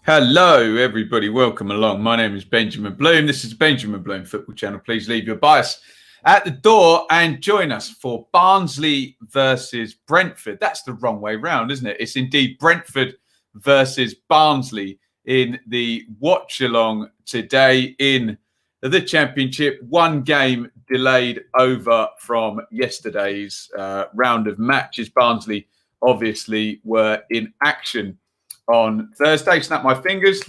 Hello, everybody. Welcome along. My name is Benjamin Bloom. This is Benjamin Bloom Football Channel. Please leave your bias at the door and join us for Barnsley versus Brentford. That's the wrong way round, isn't it? It's indeed Brentford versus Barnsley in the watch-along today in the Championship. One game delayed over from yesterday's round of matches. Barnsley obviously were in action on Thursday. Snap my fingers,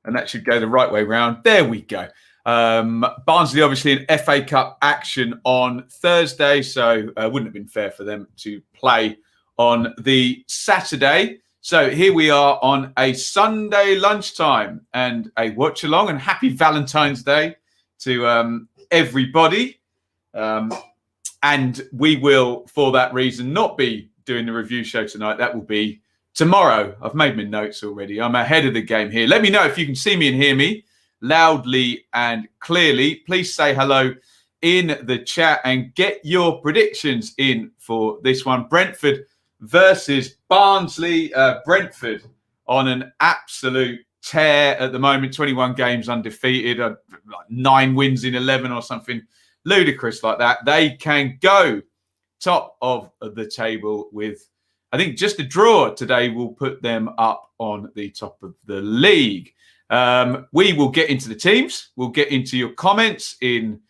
and that should go the right way round. There we go. Barnsley obviously in FA Cup action on Thursday, so wouldn't have been fair for them to play on the Saturday. So here we are on a Sunday lunchtime and a watch along, and happy Valentine's Day to everybody. And we will, for that reason, not be doing the review show tonight. That will be tomorrow. I've made my notes already. I'm ahead of the game here. Let me know if you can see me and hear me loudly and clearly. Please say hello in the chat and get your predictions in for this one. Brentford versus Barnsley. Brentford on an absolute tear at the moment. 21 games undefeated, like 9 wins in 11 or something ludicrous like that. They can go top of the table with, I think, just a draw today will put them up on the top of the league. We will get into the teams. We'll get into your comments in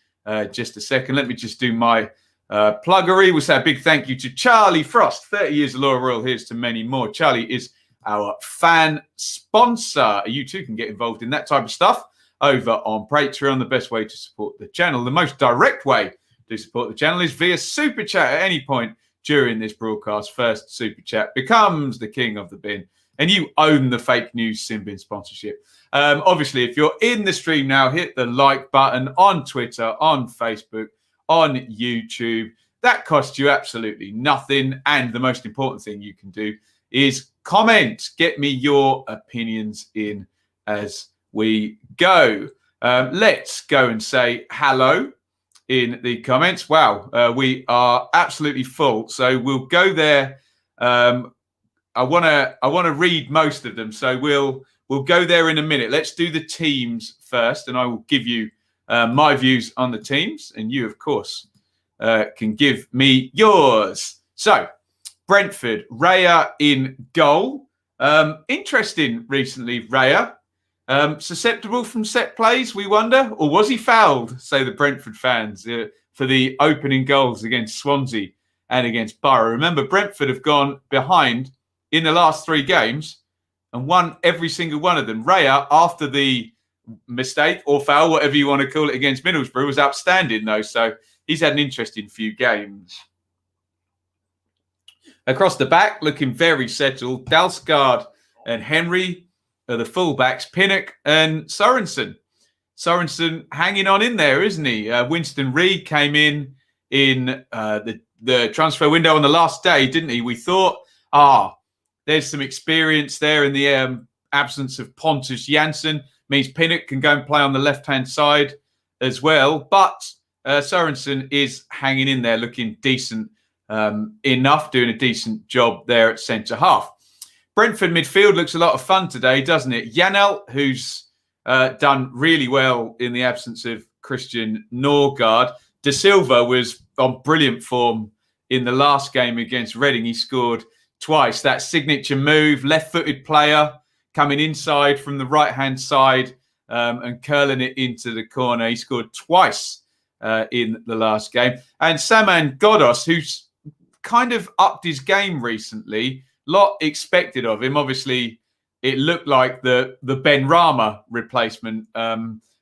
just a second. Let me just do my pluggery. We'll say a big thank you to Charlie Frost. 30 years of loyal royal. Here's to many more. Charlie is our fan sponsor. You too can get involved in that type of stuff over on Patreon. The best way to support the channel, the most direct way to support the channel, is via Super Chat at any point during this broadcast. First Super Chat becomes the king of the bin, and you own the fake news sin bin sponsorship. Obviously, if you're in the stream now, hit the like button on Twitter, on Facebook, on YouTube. That costs you absolutely nothing. And the most important thing you can do is comment. Get me your opinions in as we go. Let's go and say hello in the comments. Wow, we are absolutely full, so we'll go there. I want to read most of them, so we'll go there in a minute. Let's do the teams first, and I will give you my views on the teams, and you, of course, can give me yours. So, Brentford, Raya in goal. Interesting recently, Raya. Susceptible from set plays, we wonder? Or was he fouled, say the Brentford fans, for the opening goals against Swansea and against Borough? Remember, Brentford have gone behind in the last 3 games and won every single one of them. Raya, after the mistake or foul, whatever you want to call it, against Middlesbrough, was outstanding, though. So he's had an interesting few games. Across the back, looking very settled. Dalsgaard and Henry are the fullbacks, Pinnock and Sorensen. Sorensen hanging on in there, isn't he? Winston Reid came in the transfer window on the last day, didn't he? We thought, there's some experience there in the absence of Pontus Jansson. Means Pinnock can go and play on the left-hand side as well. But Sorensen is hanging in there, looking decent enough, doing a decent job there at centre-half. Brentford midfield looks a lot of fun today, doesn't it? Janel, who's done really well in the absence of Christian Norgard. De Silva was on brilliant form in the last game against Reading. He scored twice. That signature move, left-footed player coming inside from the right-hand side and curling it into the corner. He scored twice in the last game. And Saman Ghoddos, who's kind of upped his game recently. Lot expected of him. Obviously, it looked like the Ben Rama replacement.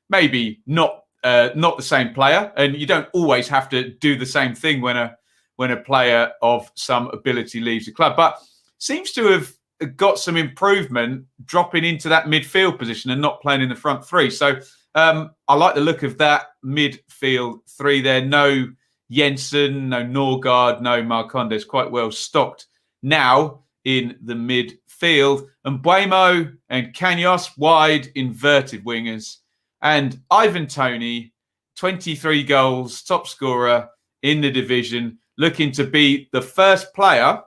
Maybe not the same player, and you don't always have to do the same thing when a player of some ability leaves the club. But seems to have got some improvement, dropping into that midfield position and not playing in the front 3. So I like the look of that midfield 3 there. No Jensen, no Norgard, no Marcondes. Quite well stocked now in the midfield, and Buemo and Canos wide inverted wingers, and Ivan Toney, 23 goals, top scorer in the division, looking to be the first player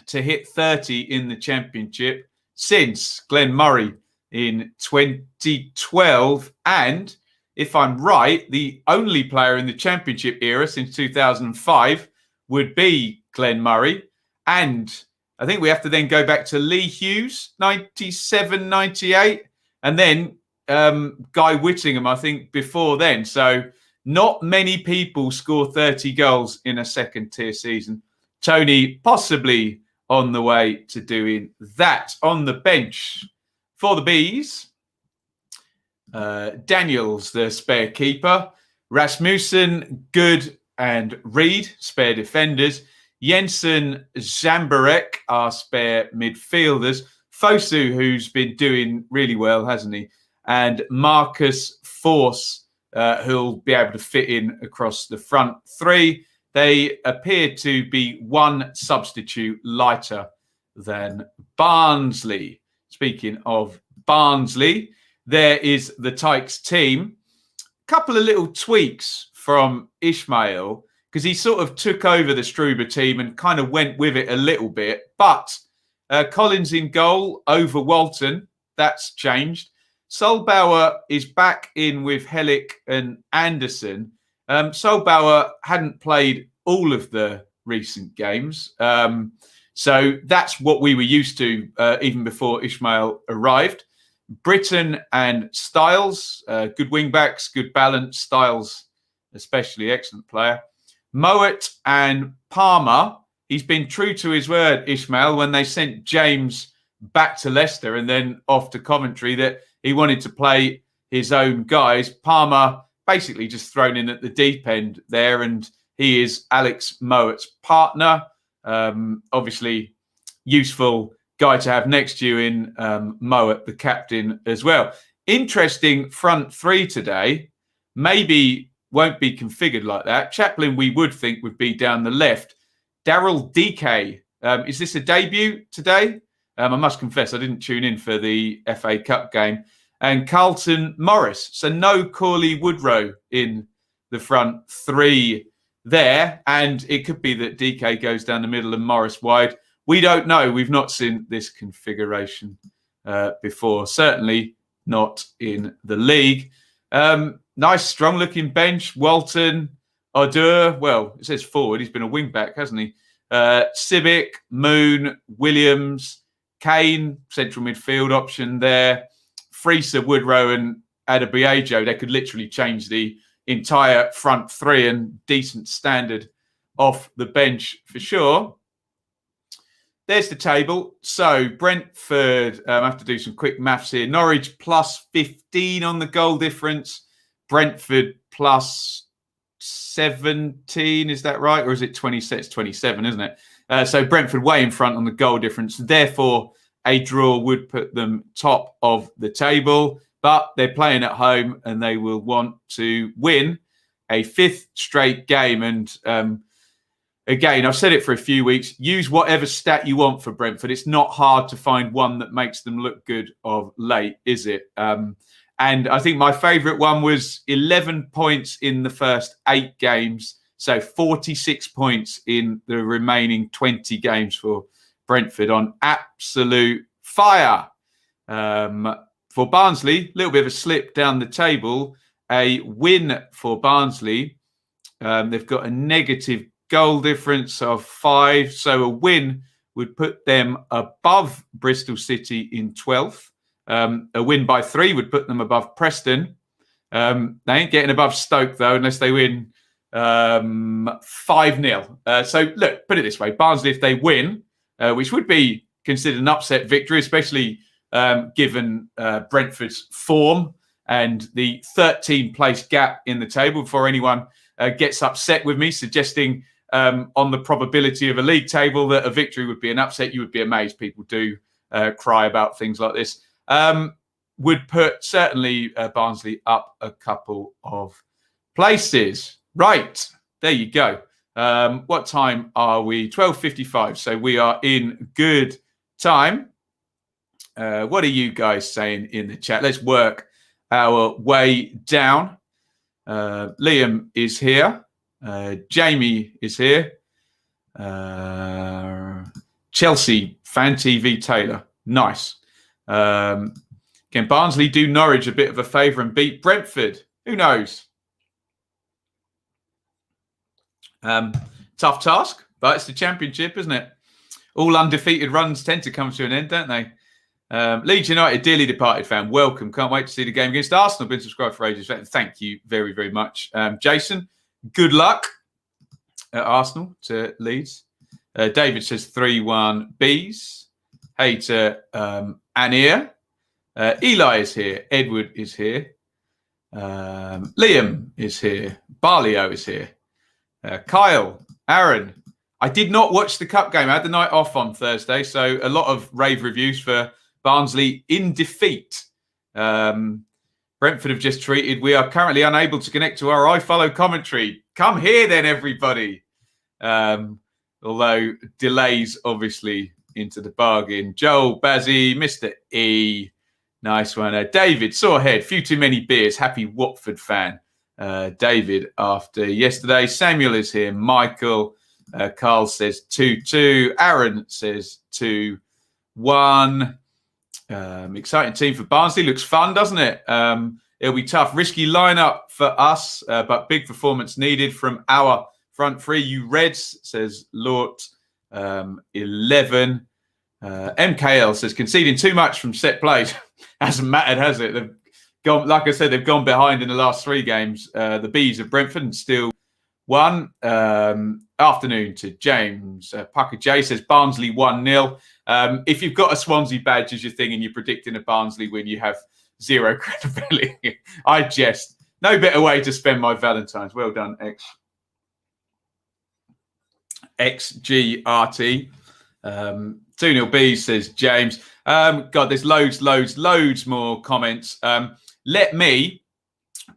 to hit 30 in the Championship since Glenn Murray in 2012. And if I'm right, the only player in the Championship era since 2005 would be Glenn Murray. And I think we have to then go back to Lee Hughes, 97, 98. And then Guy Whittingham, I think, before then. So not many people score 30 goals in a second tier season. Tony possibly on the way to doing that. On the bench for the Bees, Daniels, the spare keeper. Rasmussen, Good, and Reed, spare defenders. Jensen, Zambarek, our spare midfielders. Fosu, who's been doing really well, hasn't he? And Marcus Force, who'll be able to fit in across the front three. They appear to be one substitute lighter than Barnsley. Speaking of Barnsley, there is the Tykes team. Couple of little tweaks from Ishmael, because he sort of took over the Struber team and kind of went with it a little bit. But Collins in goal over Walton. That's changed. Solbauer is back in with Hellick and Anderson. Solbauer hadn't played all of the recent games. So that's what we were used to even before Ishmael arrived. Britton and Styles, good wing backs, good balance. Styles, especially excellent player. Mowat and Palmer. He's been true to his word, Ishmael, when they sent James back to Leicester and then off to Coventry, that he wanted to play his own guys. Palmer basically just thrown in at the deep end there, and he is Alex Mowat's partner. Obviously, useful guy to have next to you in Mowat, the captain, as well. Interesting front three today. Maybe won't be configured like that. Chaplin, we would think, would be down the left. Daryl DK. Is this a debut today? I must confess, I didn't tune in for the FA Cup game. And Carlton Morris. So no Corley Woodrow in the front three there. And it could be that DK goes down the middle and Morris wide. We don't know. We've not seen this configuration before. Certainly not in the league. Nice, strong-looking bench. Walton, Odur. Well, it says forward. He's been a wing-back, hasn't he? Civic, Moon, Williams, Kane, central midfield option there. Freesa, Woodrow, and Adebayo. They could literally change the entire front three, and decent standard off the bench for sure. There's the table. So Brentford, I have to do some quick maths here. Norwich plus 15 on the goal difference. Brentford plus 17, is that right? Or is it 26? It's 27, isn't it? So Brentford way in front on the goal difference. Therefore, a draw would put them top of the table. But they're playing at home and they will want to win a fifth straight game. And again, I've said it for a few weeks. Use whatever stat you want for Brentford. It's not hard to find one that makes them look good of late, is it? And I think my favourite one was 11 points in the first 8 games. So 46 points in the remaining 20 games for Brentford on absolute fire. For Barnsley, a little bit of a slip down the table. A win for Barnsley. They've got a negative goal difference of 5. So a win would put them above Bristol City in 12th. A win by 3 would put them above Preston. They ain't getting above Stoke, though, unless they win 5-0. So, look, put it this way. Barnsley, if they win, which would be considered an upset victory, especially given Brentford's form and the 13th-place gap in the table, before anyone gets upset with me, suggesting on the probability of a league table that a victory would be an upset. You would be amazed. People do cry about things like this. Would put certainly Barnsley up a couple of places. Right, there you go. What time are we? 12:55. So we are in good time. What are you guys saying in the chat? Let's work our way down. Liam is here. Jamie is here. Chelsea Fan TV Taylor. Nice. Can Barnsley do Norwich a bit of a favour and beat Brentford? Who knows? Tough task, but it's the Championship, isn't it? All undefeated runs tend to come to an end, don't they? Leeds United, dearly departed fan, welcome. Can't wait to see the game against Arsenal. Been subscribed for ages. Thank you very, very much. Jason, good luck at Arsenal to Leeds. David says 3-1 Bees. Hey to Anir. Eli is here. Edward is here. Liam is here. Barlio is here. Kyle, Aaron. I did not watch the cup game. I had the night off on Thursday, so a lot of rave reviews for Barnsley in defeat. Brentford have just tweeted, we are currently unable to connect to our iFollow commentary. Come here then, everybody. Although delays, obviously, into the bargain. Joel, Bazzy, Mr. E. Nice one. David, sore head, few too many beers. Happy Watford fan. David, after yesterday. Samuel is here. Michael. Carl says 2-2. Aaron says 2-1. Exciting team for Barnsley. Looks fun, doesn't it? It'll be tough. Risky lineup for us, but big performance needed from our front three. You Reds, says Lort. 11. MKL says conceding too much from set plays. Hasn't mattered, has it? They've gone, like I said, they've gone behind in the last 3 games. The Bees of Brentford and still won. Afternoon to James. Pucker J says Barnsley 1-0. If you've got a Swansea badge as your thing and you're predicting a Barnsley win, you have zero credibility. I jest. No better way to spend my Valentine's. Well done, XGRT. 2-0 B, says James. God, there's loads more comments. Let me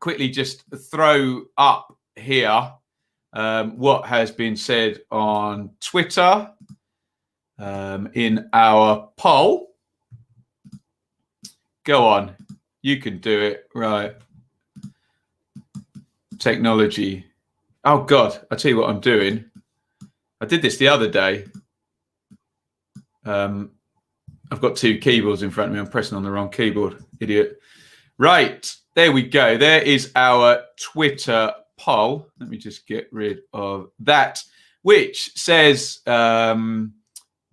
quickly just throw up here what has been said on Twitter in our poll. Go on. You can do it. Right. Technology. Oh, God. I'll tell you what I'm doing. I did this the other day. I've got 2 keyboards in front of me. I'm pressing on the wrong keyboard. Idiot. Right. There we go. There is our Twitter poll. Let me just get rid of that, which says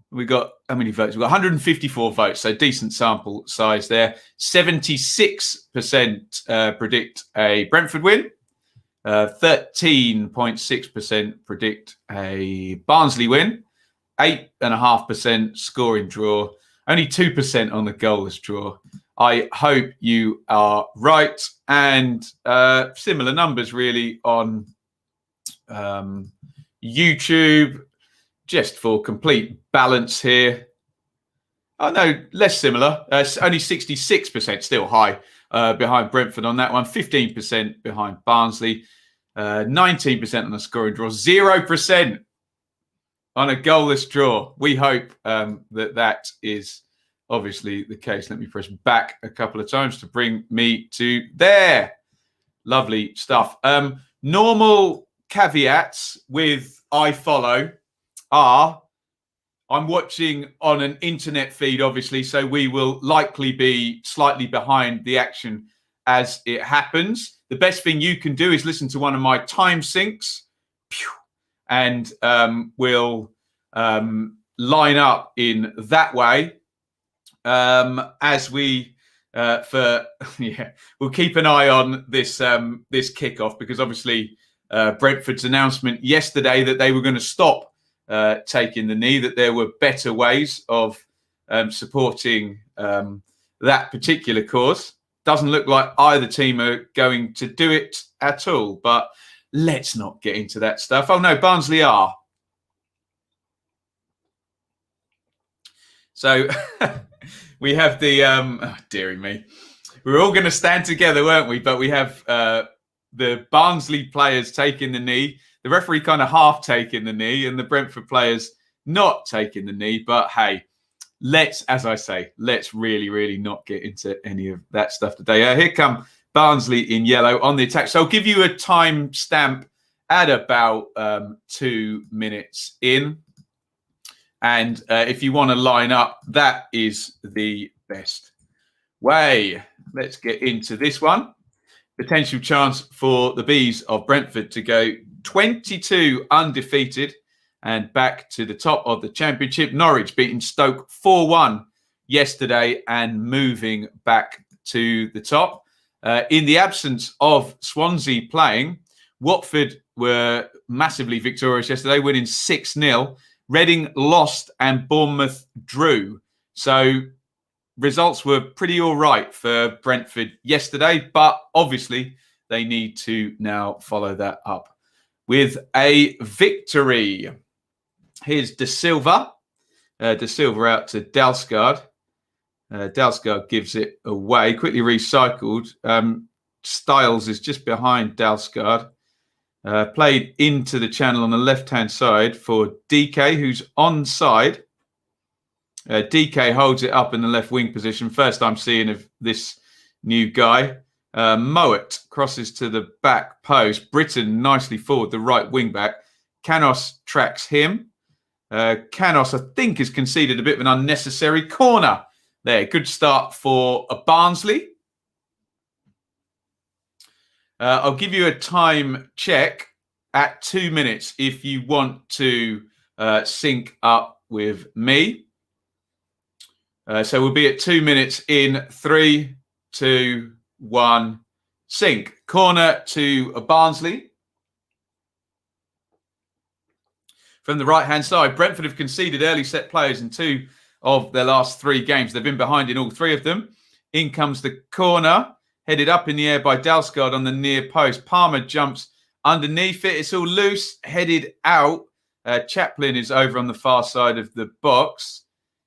we got how many votes? We've got 154 votes, so decent sample size there. 76% predict a Brentford win. 13.6% predict a Barnsley win. 8.5% scoring draw. Only 2% on the goalless draw. I hope you are right. And similar numbers really on YouTube, just for complete balance here. Oh, no, less similar. Only 66%, still high behind Brentford on that one. 15% behind Barnsley. 19% on the scoring draw. 0% on a goalless draw. We hope that is obviously the case. Let me press back a couple of times to bring me to there. Lovely stuff. Normal caveats with iFollow are I'm watching on an internet feed, obviously, so we will likely be slightly behind the action as it happens. The best thing you can do is listen to one of my time syncs and we'll line up in that way as we we'll keep an eye on this this kickoff, because obviously Brentford's announcement yesterday that they were going to stop taking the knee, that there were better ways of supporting that particular cause. Doesn't look like either team are going to do it at all, but let's not get into that stuff. Oh no, Barnsley are. So we have the, dearie me, we were all going to stand together, weren't we? But we have the Barnsley players taking the knee, the referee kind of half taking the knee, and the Brentford players not taking the knee. But hey, let's, as I say, let's really not get into any of that stuff today. Here come Barnsley in yellow on the attack. So I'll give you a time stamp at about 2 minutes in. And if you want to line up, that is the best way. Let's get into this one. Potential chance for the Bees of Brentford to go 22 undefeated and back to the top of the Championship. Norwich beating Stoke 4-1 yesterday and moving back to the top. In the absence of Swansea playing, Watford were massively victorious yesterday, winning 6-0. Reading lost and Bournemouth drew. So results were pretty all right for Brentford yesterday, but obviously they need to now follow that up with a victory. Here's De Silva. De Silva out to Dalsgaard. Dalsgaard gives it away, quickly recycled. Styles is just behind Dalsgaard. Played into the channel on the left-hand side for DK, who's onside. DK holds it up in the left wing position. First I'm seeing of this new guy. Mowat crosses to the back post. Britton nicely forward, the right wing back. Canos tracks him. Canos, I think, has conceded a bit of an unnecessary corner there. Good start for a Barnsley. I'll give you a time check at 2 minutes if you want to sync up with me. So we'll be at 2 minutes in 3, 2, 1, sync. Corner to a Barnsley. From the right-hand side, Brentford have conceded early set players in 2 of their last 3 games. They've been behind in all 3 of them. In comes the corner, headed up in the air by Dalsgaard on the near post. Palmer jumps underneath it. It's all loose, headed out. Chaplin is over on the far side of the box.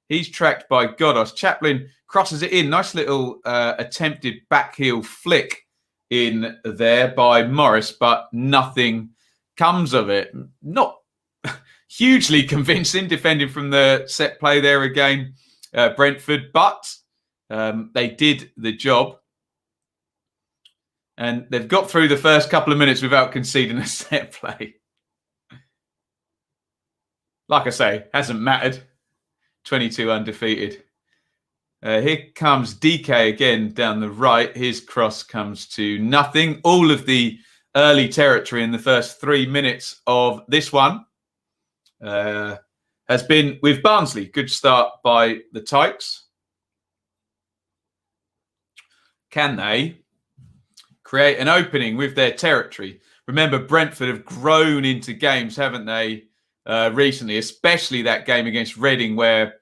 He's tracked by Godos. Chaplin crosses it in. Nice little attempted back heel flick in there by Morris, but nothing comes of it. Not hugely convincing defending from the set play there again, Brentford, but they did the job. And they've got through the first couple of minutes without conceding a set play. Like I say, hasn't mattered. 22 undefeated. Here comes DK again down the right. His cross comes to nothing. All of the early territory in the first 3 minutes of this one has been with Barnsley. Good start by the Tykes. Can they create an opening with their territory? Remember, Brentford have grown into games, haven't they, recently, especially that game against Reading where,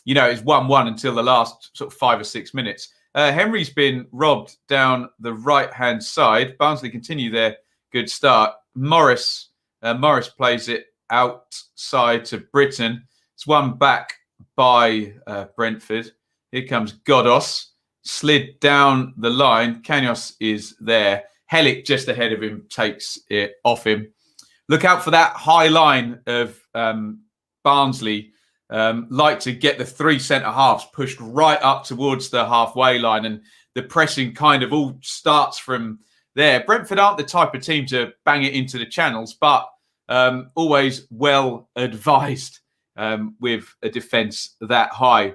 you know, it's 1-1 until the last sort of 5 or 6 minutes. Henry's been robbed down the right-hand side. Barnsley continue their good start. Morris plays it outside to Britton. It's won back by Brentford. Here comes Godos. Slid down the line. Canos is there. Hellick just ahead of him takes it off him. Look out for that high line of Barnsley. Like to get the 3 centre-halves pushed right up towards the halfway line, and the pressing kind of all starts from there. Brentford aren't the type of team to bang it into the channels, but always well advised with a defence that high.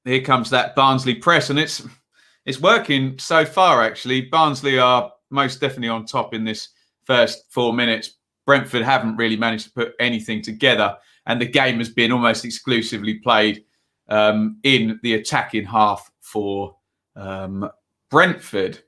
Here comes that Barnsley press, and it's working so far, actually. Barnsley are most definitely on top in this first 4 minutes. Brentford haven't really managed to put anything together, and the game has been almost exclusively played in the attacking half for Brentford.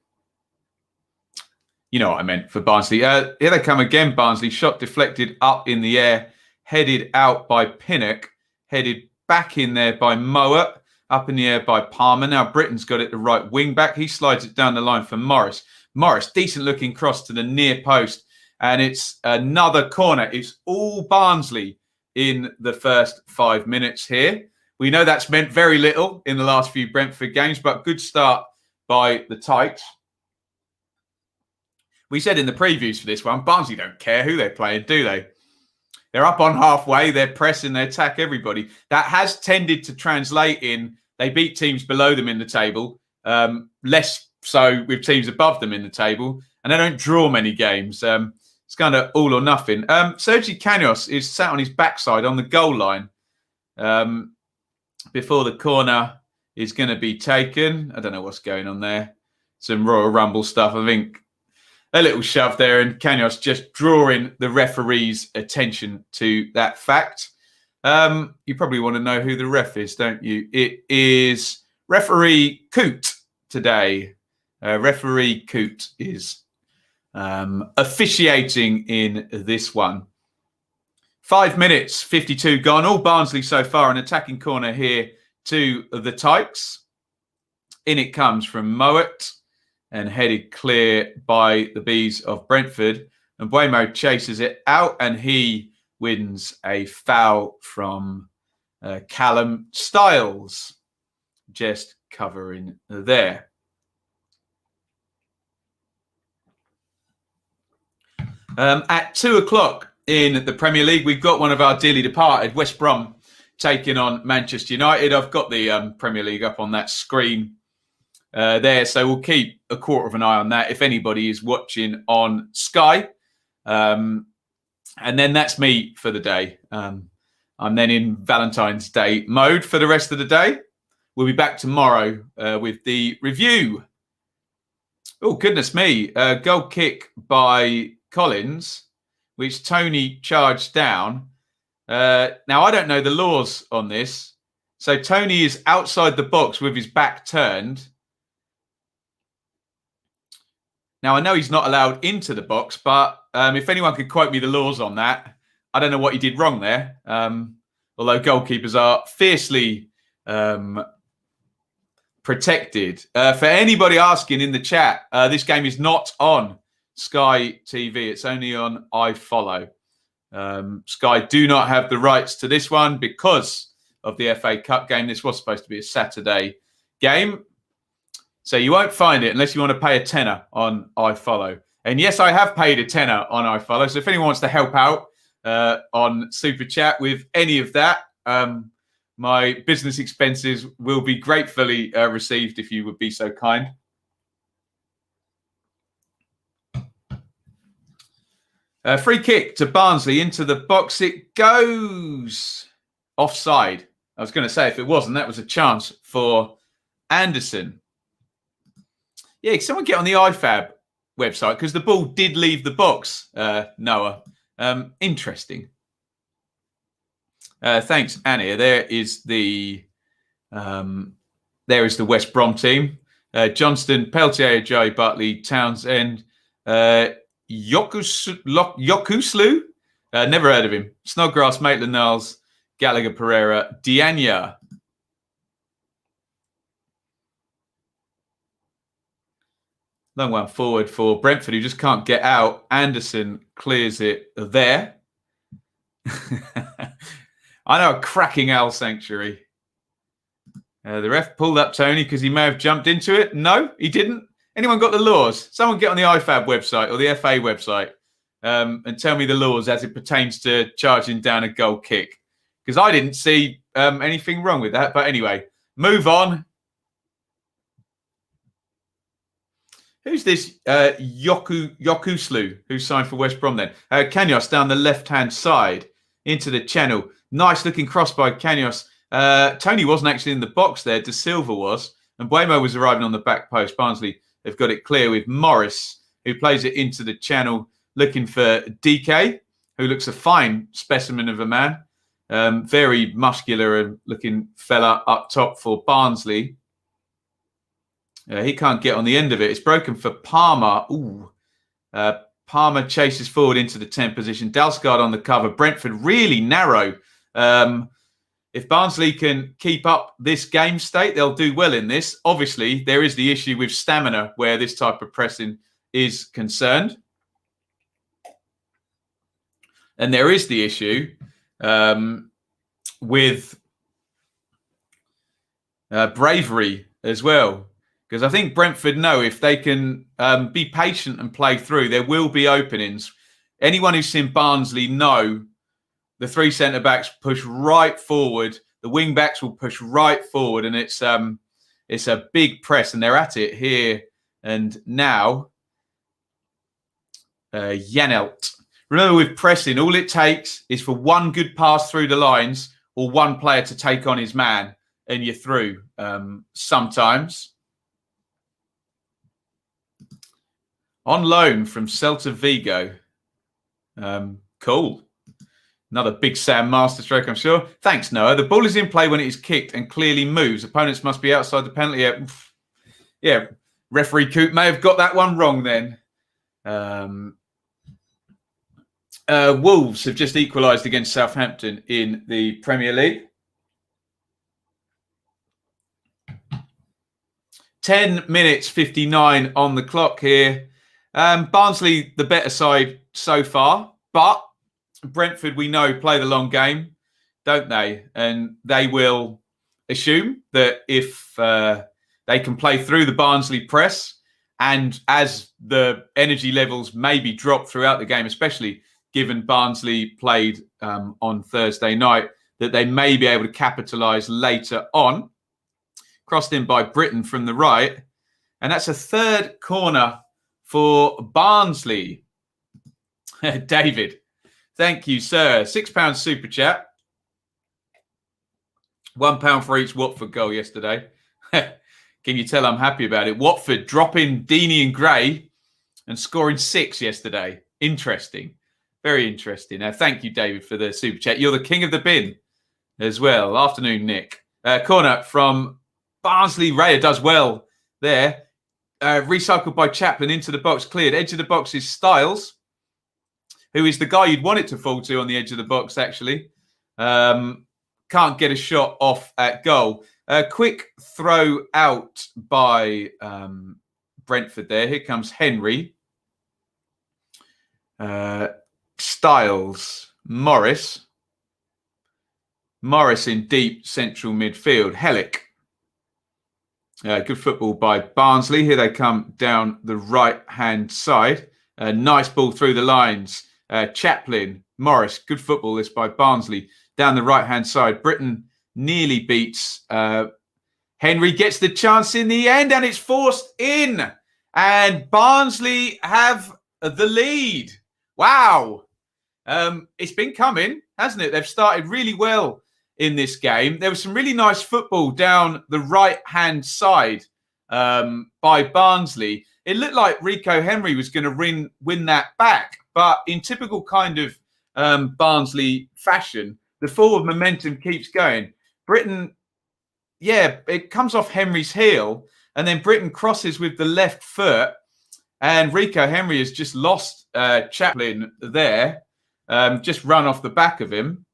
You know what I meant for Barnsley. Here they come again, Barnsley. Shot deflected up in the air, headed out by Pinnock, headed back in there by Mowat, up in the air by Palmer. Now Britton's got it the right wing back. He slides it down the line for Morris. Morris, decent looking cross to the near post. And it's another corner. It's all Barnsley in the first 5 minutes here. We know that's meant very little in the last few Brentford games, but good start by the Tykes. We said in the previews for this one, Barnsley don't care who they're playing, do they? They're up on halfway. They're pressing. They attack everybody. That has tended to translate in they beat teams below them in the table, less so with teams above them in the table, and they don't draw many games. It's kind of all or nothing. Sergi Canos is sat on his backside on the goal line before the corner is going to be taken. I don't know what's going on there. Some Royal Rumble stuff. I think a little shove there, and Kanyos just drawing the referee's attention to that fact. You probably want to know who the ref is, don't you? It is referee Coote today. Referee Coote is officiating in this one. 5 minutes, 52 gone. All Barnsley so far. An attacking corner here to the Tykes. In it comes from Mowat and headed clear by the Bees of Brentford. And Buemo chases it out, and he wins a foul from Callum Styles. Just covering there. At 2 o'clock in the Premier League, we've got one of our dearly departed, West Brom, taking on Manchester United. I've got the Premier League up on that screen there, so we'll keep a quarter of an eye on that if anybody is watching on Sky. And then that's me for the day. I'm then in Valentine's Day mode for the rest of the day. We'll be back tomorrow with the review. Oh, goodness me. Goal kick by Collins, which Tony charged down. Now, I don't know the laws on this. So Tony is outside the box with his back turned. Now, I know he's not allowed into the box, but if anyone could quote me the laws on that, I don't know what he did wrong there. Although goalkeepers are fiercely protected. For anybody asking in the chat, this game is not on Sky TV. It's only on iFollow. Sky do not have the rights to this one because of the FA Cup game. This was supposed to be a Saturday game. So you won't find it unless you want to pay a tenner on iFollow. And yes, I have paid a tenner on iFollow. So if anyone wants to help out on Super Chat with any of that, my business expenses will be gratefully received if you would be so kind. Free kick to Barnsley into the box. It goes offside. I was going to say if it wasn't, that was a chance for Anderson. Yeah, can someone get on the IFAB website? Because the ball did leave the box, Noah. Interesting. Thanks, Annie. There is the West Brom team. Johnston, Peltier, Jay, Butley, Townsend, Yokuslu. Never heard of him. Snodgrass, Maitland-Niles, Gallagher, Pereira, Dianya. Long one forward for Brentford, who just can't get out. Anderson clears it there. I know, a cracking owl sanctuary. The ref pulled up Tony because he may have jumped into it. No, he didn't. Anyone got the laws? Someone get on the IFAB website or the FA website and tell me the laws as it pertains to charging down a goal kick. Because I didn't see anything wrong with that. But anyway, move on. Who's this Yokuslu who signed for West Brom then? Kanyos down the left-hand side into the channel. Nice looking cross by Kanyos. Tony wasn't actually in the box there. De Silva was. And Buemo was arriving on the back post. Barnsley, they've got it clear with Morris, who plays it into the channel, looking for DK, who looks a fine specimen of a man. Very muscular and looking fella up top for Barnsley. He can't get on the end of it. It's broken for Palmer. Ooh. Palmer chases forward into the 10 position. Dalsgaard on the cover. Brentford really narrow. If Barnsley can keep up this game state, they'll do well in this. Obviously, there is the issue with stamina where this type of pressing is concerned. And there is the issue with bravery as well. Because I think Brentford know if they can be patient and play through, there will be openings. Anyone who's seen Barnsley know the three centre-backs push right forward. The wing-backs will push right forward. And it's a big press. And they're at it here and now. Janelt. Remember, with pressing, all it takes is for one good pass through the lines or one player to take on his man. and you're through sometimes. On loan from Celta Vigo. Cool. Another big Sam masterstroke, I'm sure. Thanks, Noah. The ball is in play when it is kicked and clearly moves. Opponents must be outside the penalty area. Yeah, referee Coop may have got that one wrong then. Wolves have just equalised against Southampton in the Premier League. 10 minutes 59 on the clock here. Barnsley, the better side so far, but Brentford, we know, play the long game, don't they? And they will assume that if they can play through the Barnsley press, and as the energy levels maybe drop throughout the game, especially given Barnsley played on Thursday night, that they may be able to capitalise later on. Crossed in by Burton from the right. And that's a third corner for Barnsley. David, thank you, sir. £6 super chat. £1 for each Watford goal yesterday. Can you tell I'm happy about it? Watford dropping Deeney and Gray and scoring 6 yesterday. Interesting. Very interesting. Thank you, David, for the super chat. You're the king of the bin as well. Afternoon, Nick. Corner from Barnsley. Raya does well there. Recycled by Chaplin into the box. Cleared. Edge of the box is Styles, who is the guy you'd want it to fall to on the edge of the box, actually. Can't get a shot off at goal. Quick throw out by Brentford there. Here comes Henry. Styles. Morris in deep central midfield. Hellick. Good football by Barnsley. Here they come down the right-hand side. Nice ball through the lines. Chaplin, Morris. Good football this by Barnsley. Down the right-hand side. Burton nearly beats Henry. Gets the chance in the end, and it's forced in. And Barnsley have the lead. Wow. It's been coming, hasn't it? They've started really well in this game. There was some really nice football down the right-hand side by Barnsley. It looked like Rico Henry was going to win that back, but in typical kind of Barnsley fashion, the forward momentum keeps going. Burton, it comes off Henry's heel, and then Burton crosses with the left foot, and Rico Henry has just lost Chaplin there, just run off the back of him.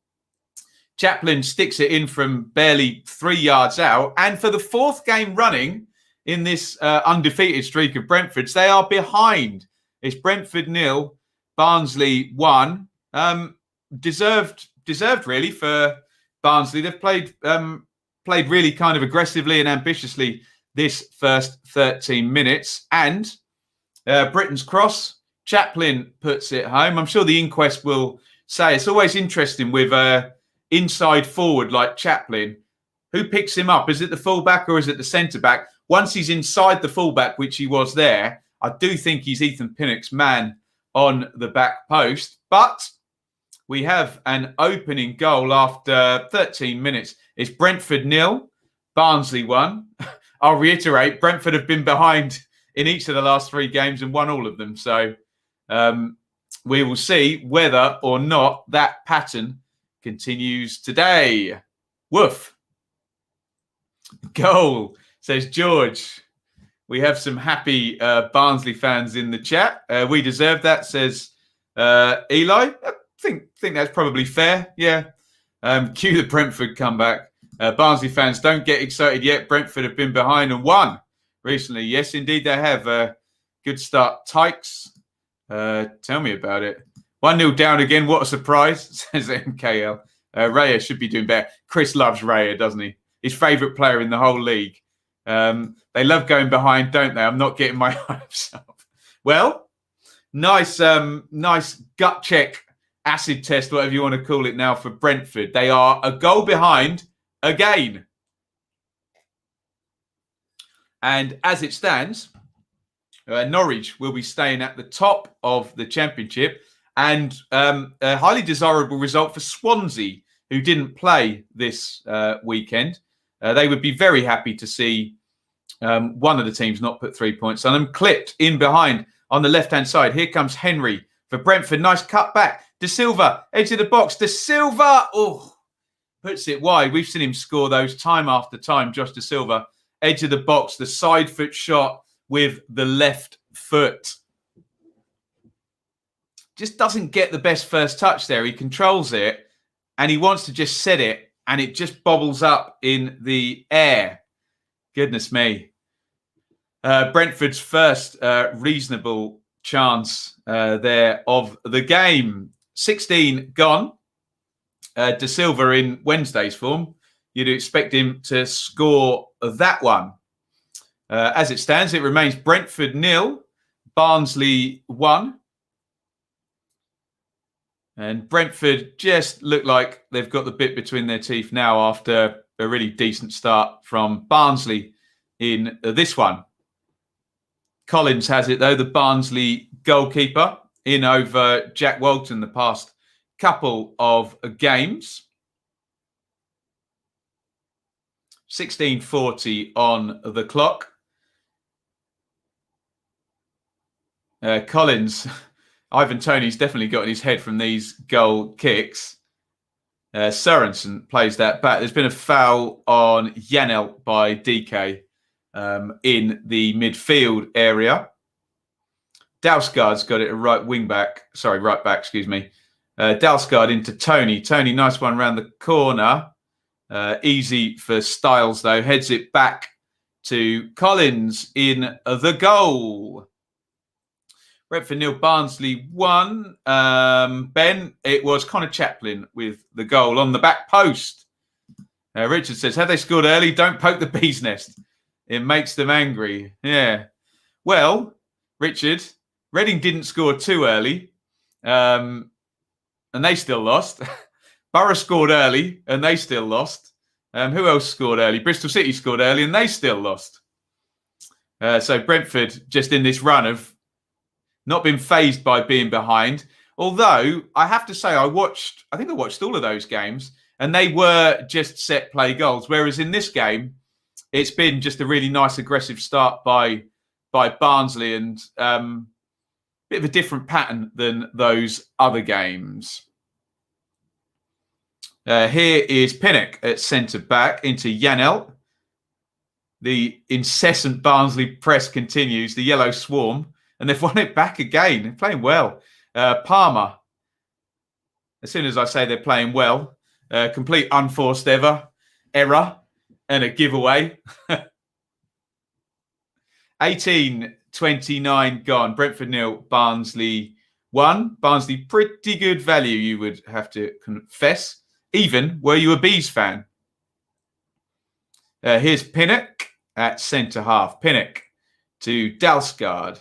Chaplin sticks it in from barely 3 yards out. And for the fourth game running in this undefeated streak of Brentford's, they are behind. It's Brentford 0, Barnsley 1. Deserved really for Barnsley. They've played really kind of aggressively and ambitiously this first 13 minutes. And Britain's cross, Chaplin puts it home. I'm sure the inquest will say it's always interesting with inside forward like Chaplin. Who picks him up? Is it the fullback or is it the centre-back? Once he's inside the fullback, which he was there, I do think he's Ethan Pinnock's man on the back post. But we have an opening goal after 13 minutes. It's Brentford 0, Barnsley 1. I'll reiterate, Brentford have been behind in each of the last 3 games and won all of them. So we will see whether or not that pattern continues today. Woof. Goal, says George. We have some happy Barnsley fans in the chat. We deserve that, says Eli. I think that's probably fair. Yeah. Cue the Brentford comeback. Barnsley fans, don't get excited yet. Brentford have been behind and won recently. Yes, indeed they have. Good start. Tykes, tell me about it. 1-0 down again. What a surprise, says MKL. Raya should be doing better. Chris loves Raya, doesn't he? His favourite player in the whole league. They love going behind, don't they? I'm not getting my hopes up. Well, nice gut check, acid test, whatever you want to call it now for Brentford. They are a goal behind again. And as it stands, Norwich will be staying at the top of the Championship. And a highly desirable result for Swansea, who didn't play this weekend. They would be very happy to see one of the teams not put 3 points on them. Clipped in behind on the left-hand side. Here comes Henry for Brentford. Nice cut back. De Silva, edge of the box. De Silva, puts it wide. We've seen him score those time after time. Josh De Silva, edge of the box, the side foot shot with the left foot. Just doesn't get the best first touch there. He controls it and he wants to just set it and it just bobbles up in the air. Goodness me. Brentford's first reasonable chance there of the game. 16 gone. De Silva in Wednesday's form. You'd expect him to score that one. As it stands, it remains Brentford 0, Barnsley 1. And Brentford just look like they've got the bit between their teeth now after a really decent start from Barnsley in this one. Collins has it, though, the Barnsley goalkeeper, in over Jack Walton the past couple of games. 16:40 on the clock. Collins, Ivan Toney's definitely got in his head from these goal kicks. Sørensen plays that back. There's been a foul on Janel by DK in the midfield area. Dalsgaard's got it a right back, excuse me. Dalsgaard into Tony. Tony, nice one round the corner. Easy for Styles, though. Heads it back to Collins in the goal. Brentford 0, Barnsley 1. Ben, it was Connor Chaplin with the goal on the back post. Richard says, have they scored early? Don't poke the bee's nest. It makes them angry. Yeah. Well, Richard, Reading didn't score too early. And they still lost. Borough scored early and they still lost. Who else scored early? Bristol City scored early and they still lost. So Brentford just in this run have not been fazed by being behind. Although I have to say, I think I watched all of those games and they were just set play goals. Whereas in this game, it's been just a really nice aggressive start by Barnsley and bit of a different pattern than those other games. Here is Pinnock at centre-back into Janel. The incessant Barnsley press continues, the yellow swarm, and they've won it back again. They're playing well. Palmer, as soon as I say they're playing well, complete unforced error, and a giveaway. 18:29 gone. Brentford 0, Barnsley 1. Barnsley, pretty good value, you would have to confess, even were you a Bees fan. Here's Pinnock at centre-half. Pinnock to Dalsgaard.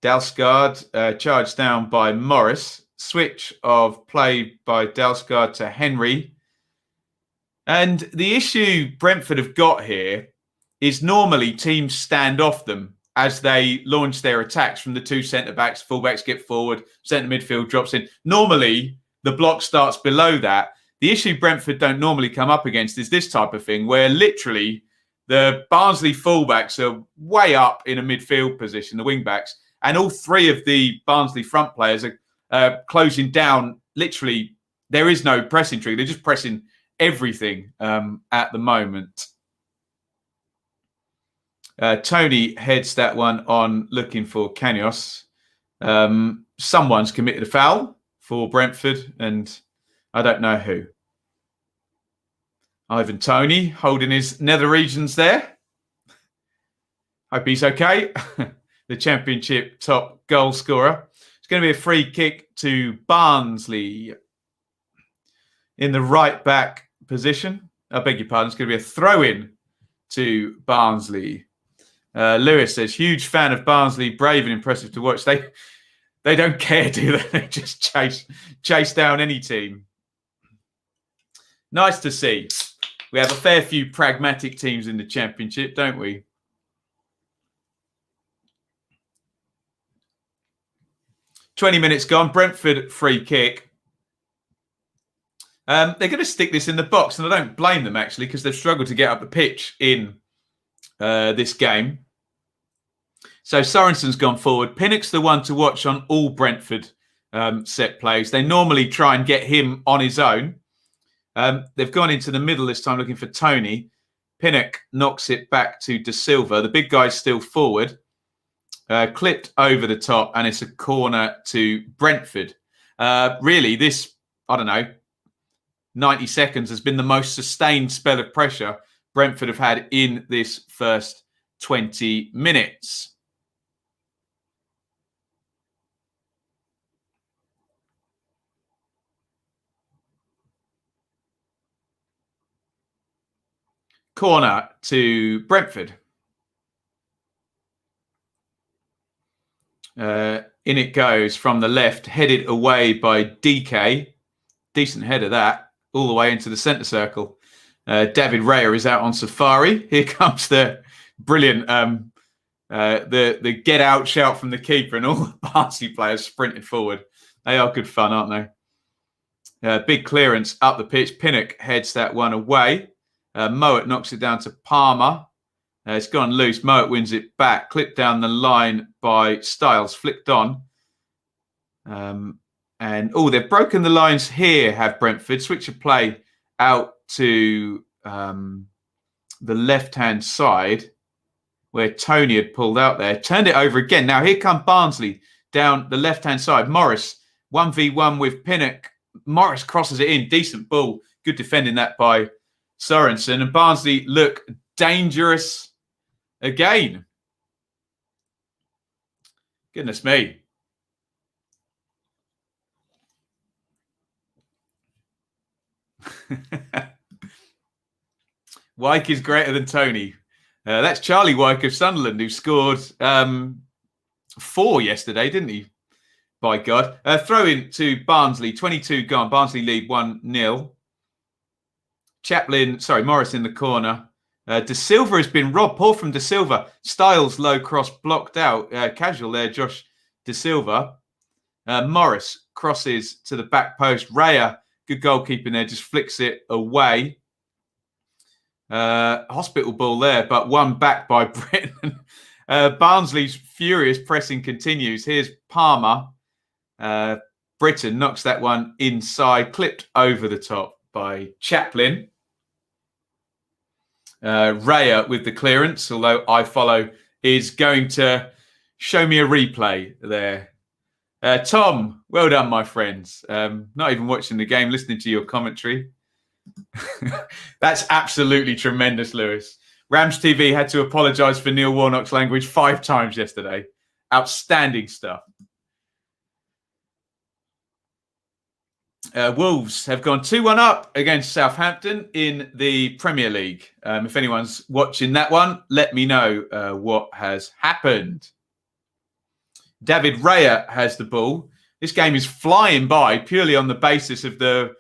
Dalsgaard charged down by Morris. Switch of play by Dalsgaard to Henry. And the issue Brentford have got here is normally teams stand off them as they launch their attacks from the two centre-backs. Full-backs get forward, centre midfield drops in. Normally, the block starts below that. The issue Brentford don't normally come up against is this type of thing where literally the Barnsley full-backs are way up in a midfield position, the wing-backs, and all three of the Barnsley front players are closing down. Literally, there is no pressing trigger. They're just pressing everything at the moment. Tony heads that one on looking for Kanios. Someone's committed a foul for Brentford, and I don't know who. Ivan Toney holding his nether regions there. Hope he's okay. The Championship top goal scorer. It's going to be a free kick to Barnsley in the right back position. I beg your pardon. It's going to be a throw-in to Barnsley. Lewis says, huge fan of Barnsley, brave and impressive to watch. They don't care, do they? They just chase down any team. Nice to see. We have a fair few pragmatic teams in the Championship, don't we? "20 minutes gone. Brentford free kick. They're going to stick this in the box, and I don't blame them, actually, because they've struggled to get up the pitch in this game. So Sorensen's gone forward. Pinnock's the one to watch on all Brentford set plays. They normally try and get him on his own. They've gone into the middle this time looking for Tony. Pinnock knocks it back to De Silva. The big guy's still forward. Clipped over the top, and it's a corner to Brentford. Really, this, I don't know, 90 seconds has been the most sustained spell of pressure Brentford have had in this first 20 minutes. Corner to Brentford. In it goes from the left, headed away by DK. Decent header that, all the way into the centre circle. David Raya is out on safari. Here comes the brilliant the get out shout from the keeper, and all the Barnsley players sprinted forward. They are good fun, aren't they? Big clearance up the pitch. Pinnock heads that one away. Mowat knocks it down to Palmer. It's gone loose. Mowat wins it back. Clipped down the line by Styles. Flicked on. And they've broken the lines here, have Brentford. Switch of play out to the left-hand side where Tony had pulled out there. Turned it over again. Now here come Barnsley down the left-hand side. Morris, 1v1 with Pinnock. Morris crosses it in. Decent ball. Good defending that by Sorensen. And Barnsley look dangerous again. Goodness me. Wyke is greater than Tony. That's Charlie Wyke of Sunderland, who scored 4 yesterday, didn't he? By God. Throw in to Barnsley. 22 gone. Barnsley lead 1-0. Morris in the corner. De Silva has been robbed. Poor from De Silva. Styles low cross blocked out. Casual there, Josh De Silva. Morris crosses to the back post. Raya, good goalkeeping there, just flicks it away. Hospital ball there, but one back by Britton. Barnsley's furious pressing continues. Here's Palmer. Britton knocks that one inside, clipped over the top by Chaplin. Raya with the clearance, although I follow, is going to show me a replay there. Tom, well done, my friends. Not even watching the game, listening to your commentary. That's absolutely tremendous, Lewis. Rams TV had to apologise for Neil Warnock's language 5 times yesterday. Outstanding stuff. Wolves have gone 2-1 up against Southampton in the Premier League. If anyone's watching that one, let me know what has happened. David Raya has the ball. This game is flying by purely on the basis of the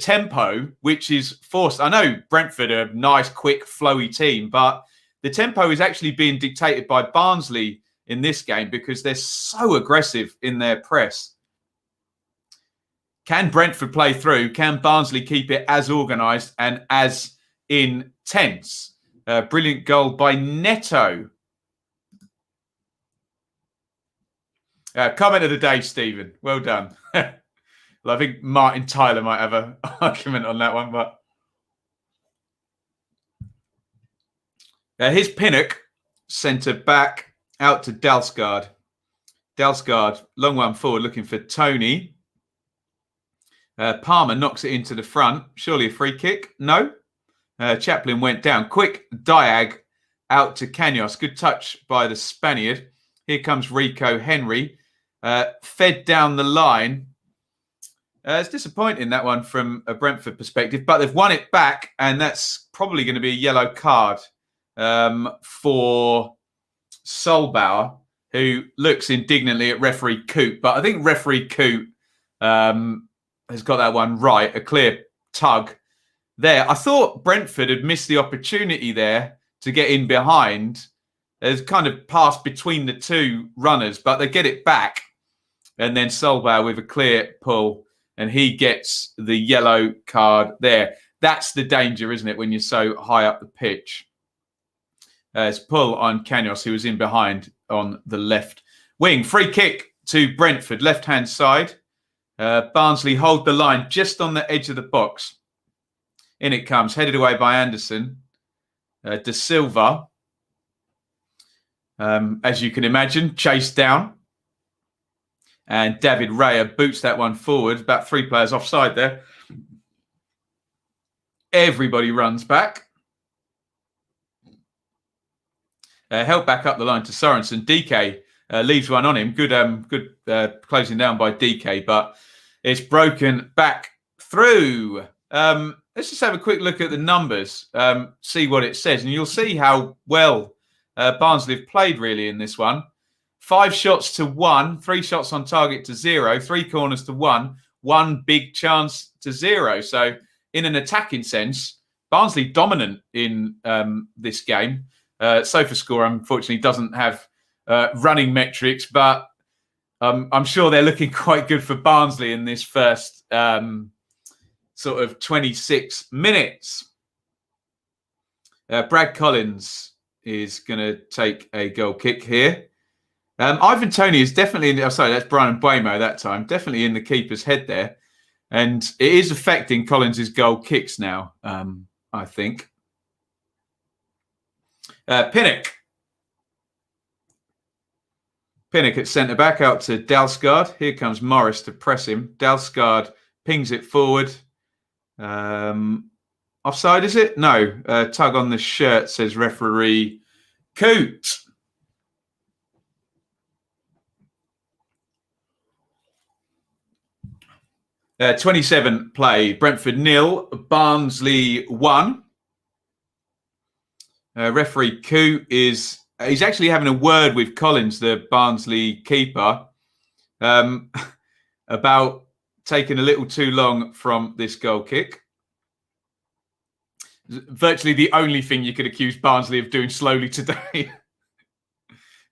tempo, which is forced. I know Brentford are a nice, quick, flowy team, but the tempo is actually being dictated by Barnsley in this game because they're so aggressive in their press. Can Brentford play through? Can Barnsley keep it as organised and as intense? Brilliant goal by Neto. Comment of the day, Stephen. Well done. Well, I think Martin Tyler might have an argument on that one, but here's Pinnock, centre back, out to Dalsgaard. Dalsgaard, long one forward, looking for Tony. Palmer knocks it into the front. Surely a free kick? No. Chaplin went down. Quick diag out to Canos. Good touch by the Spaniard. Here comes Rico Henry. Fed down the line. It's disappointing, that one, from a Brentford perspective, but they've won it back, and that's probably going to be a yellow card for Solbauer, who looks indignantly at referee Coop. But I think referee Coop has got that one right, a clear tug there. I thought Brentford had missed the opportunity there to get in behind. There's kind of passed between the two runners, but they get it back. And then Solbauer with a clear pull. and he gets the yellow card there. That's the danger, isn't it, when you're so high up the pitch? It's pull on Canos, who was in behind on the left wing. Free kick to Brentford, left-hand side. Barnsley hold the line just on the edge of the box. In it comes, headed away by Anderson. De Silva, as you can imagine, chased down. And David Raya boots that one forward. About 3 players offside there. Everybody runs back. Held back up the line to Sorensen. DK leaves one on him. Good closing down by DK, but it's broken back through. Let's just have a quick look at the numbers, see what it says, and you'll see how well Barnsley have played really in this one. 5 shots to 1, 3 shots on target to 0, 3 corners to 1, 1 big chance to 0. So in an attacking sense, Barnsley dominant in this game. SofaScore, unfortunately, doesn't have running metrics, but I'm sure they're looking quite good for Barnsley in this first sort of 26 minutes. Brad Collins is going to take a goal kick here. Ivan Toney is definitely sorry, that's Brian Buemo that time. Definitely in the keeper's head there. And it is affecting Collins' goal kicks now, I think. Pinnock at centre-back out to Dalsgaard. Here comes Morris to press him. Dalsgaard pings it forward. Offside, is it? No. Tug on the shirt, says referee Coot. Uh, 27 play. Brentford 0, Barnsley 1. Referee Koo he's actually having a word with Collins, the Barnsley keeper, about taking a little too long from this goal kick. Virtually the only thing you could accuse Barnsley of doing slowly today.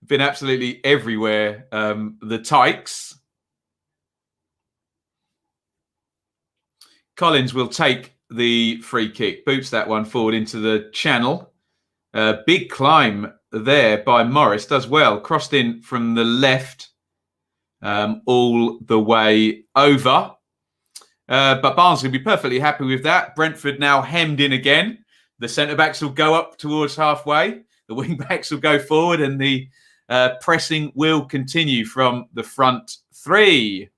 Been absolutely everywhere. The Tykes. Collins will take the free kick, boots that one forward into the channel. Big climb there by Morris, does well. Crossed in from the left all the way over. But Barnsley will be perfectly happy with that. Brentford now hemmed in again. The centre-backs will go up towards halfway. The wing-backs will go forward and the pressing will continue from the front three.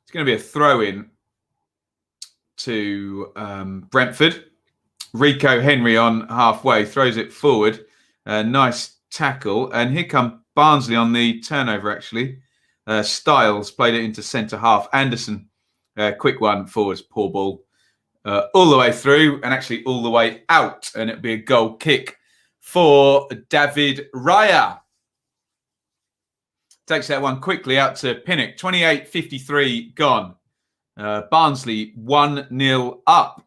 It's going to be a throw-in to Brentford. Rico Henry on halfway, throws it forward. Nice tackle. And here come Barnsley on the turnover, actually. Styles played it into centre half. Anderson, quick one forwards, poor ball. All the way through and actually all the way out. And it'll be a goal kick for David Raya. Takes that one quickly out to Pinnock. 28:53 gone. Barnsley 1-0 up.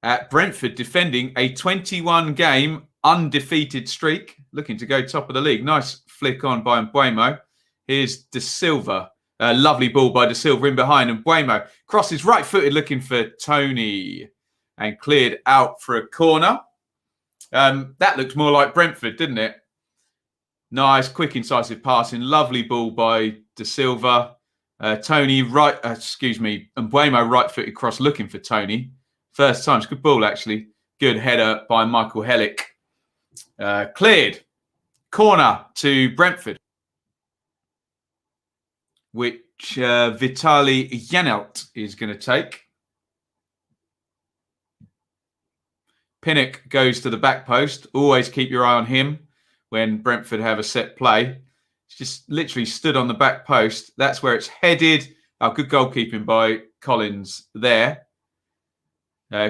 At Brentford defending a 21-game undefeated streak. Looking to go top of the league. Nice flick on by Mbuemo. Here's De Silva. Lovely ball by De Silva in behind. And Mbuemo crosses right-footed looking for Tony. And cleared out for a corner. That looked more like Brentford, didn't it? Nice, quick, incisive passing. Lovely ball by De Silva. Tony right, Mbuemo right-footed cross looking for Tony. First time. It's a good ball, actually. Good header by Michael Hellick. Cleared. Corner to Brentford, which Vitali Janelt is going to take. Pinnock goes to the back post. Always keep your eye on him when Brentford have a set play. It's just literally stood on the back post. That's where it's headed. Oh, good goalkeeping by Collins there.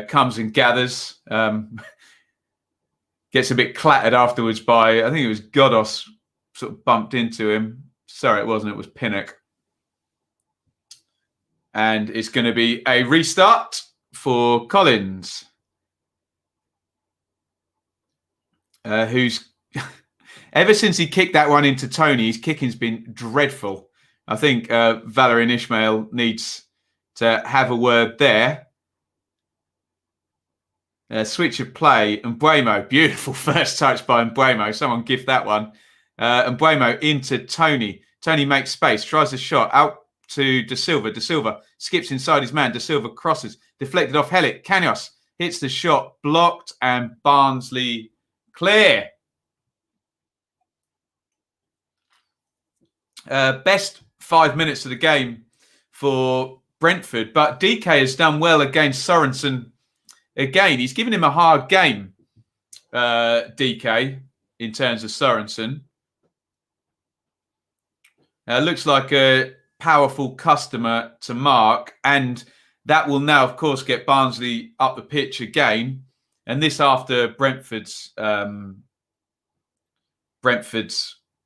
Comes and gathers. Gets a bit clattered afterwards by, I think it was Godos sort of bumped into him. Sorry, it wasn't. It was Pinnock. And it's going to be a restart for Collins. Who's Ever since he kicked that one into Tony, his kicking's been dreadful. I think Valerian Ishmael needs to have a word there. Switch of play. Mbeumo, beautiful first touch by Mbeumo. Someone gift that one. Mbeumo into Tony. Tony makes space, tries a shot out to De Silva. De Silva skips inside his man. De Silva crosses, deflected off Helik. Kanyos hits the shot, blocked, and Barnsley clear. Best 5 minutes of the game for Brentford, but DK has done well against Sorensen again. He's given him a hard game, DK, in terms of Sorensen. Looks like a powerful customer to mark, and that will now, of course, get Barnsley up the pitch again. And this after Brentford's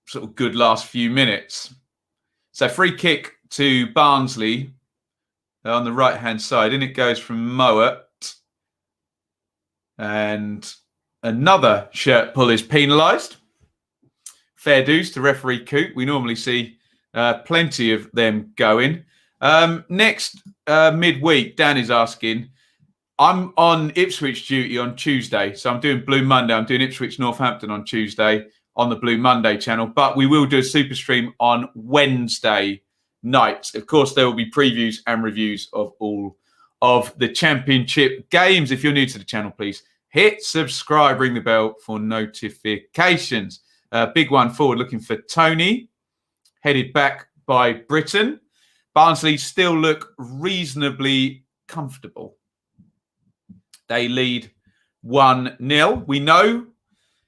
sort of good last few minutes. So free kick to Barnsley on the right-hand side. In it goes from Mowat. And another shirt pull is penalised. Fair dues to referee Cook. We normally see plenty of them going. Next midweek, Dan is asking, I'm on Ipswich duty on Tuesday. So I'm doing Blue Monday. I'm doing Ipswich Northampton on Tuesday on the Blue Monday channel. But we will do a super stream on Wednesday night. Of course, there will be previews and reviews of all of the championship games. If you're new to the channel, please hit subscribe, ring the bell for notifications. Big one forward looking for Tony. Headed back by Britain. Barnsley still look reasonably comfortable. They lead 1-0. We know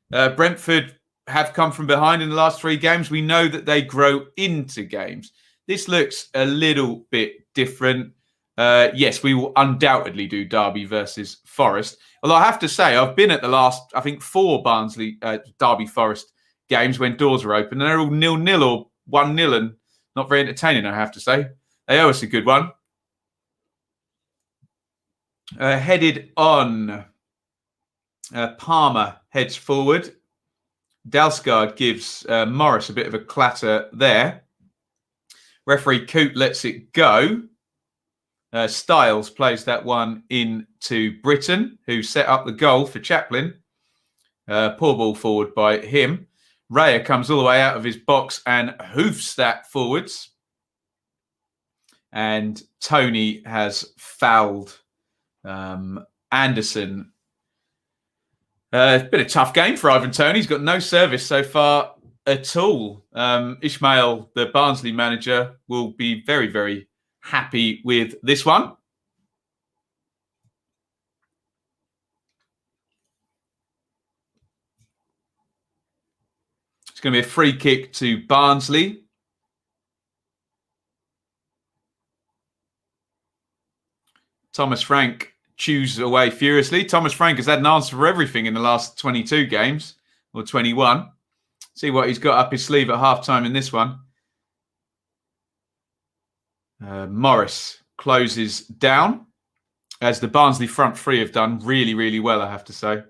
Brentford have come from behind in the last 3 games. We know that they grow into games. This looks a little bit different. Yes, we will undoubtedly do Derby versus Forest. Although I have to say, I've been at the last, I think, 4 Barnsley Derby Forest games when doors are open, and they're all 0-0 or 1-0 and not very entertaining, I have to say. They owe us a good one. Headed on. Palmer heads forward. Dalsgaard gives Morris a bit of a clatter there. Referee Coote lets it go. Styles plays that one into Britain, who set up the goal for Chaplin. Poor ball forward by him. Raya comes all the way out of his box and hoofs that forwards. And Tony has fouled Anderson. It's been a tough game for Ivan Toney. He's got no service so far at all. Ishmael, the Barnsley manager, will be very, very happy with this one. It's going to be a free kick to Barnsley. Thomas Frank chews away furiously. Thomas Frank has had an answer for everything in the last 22 games, or 21. See what he's got up his sleeve at half-time in this one. Morris closes down, as the Barnsley front three have done really, really well, I have to say.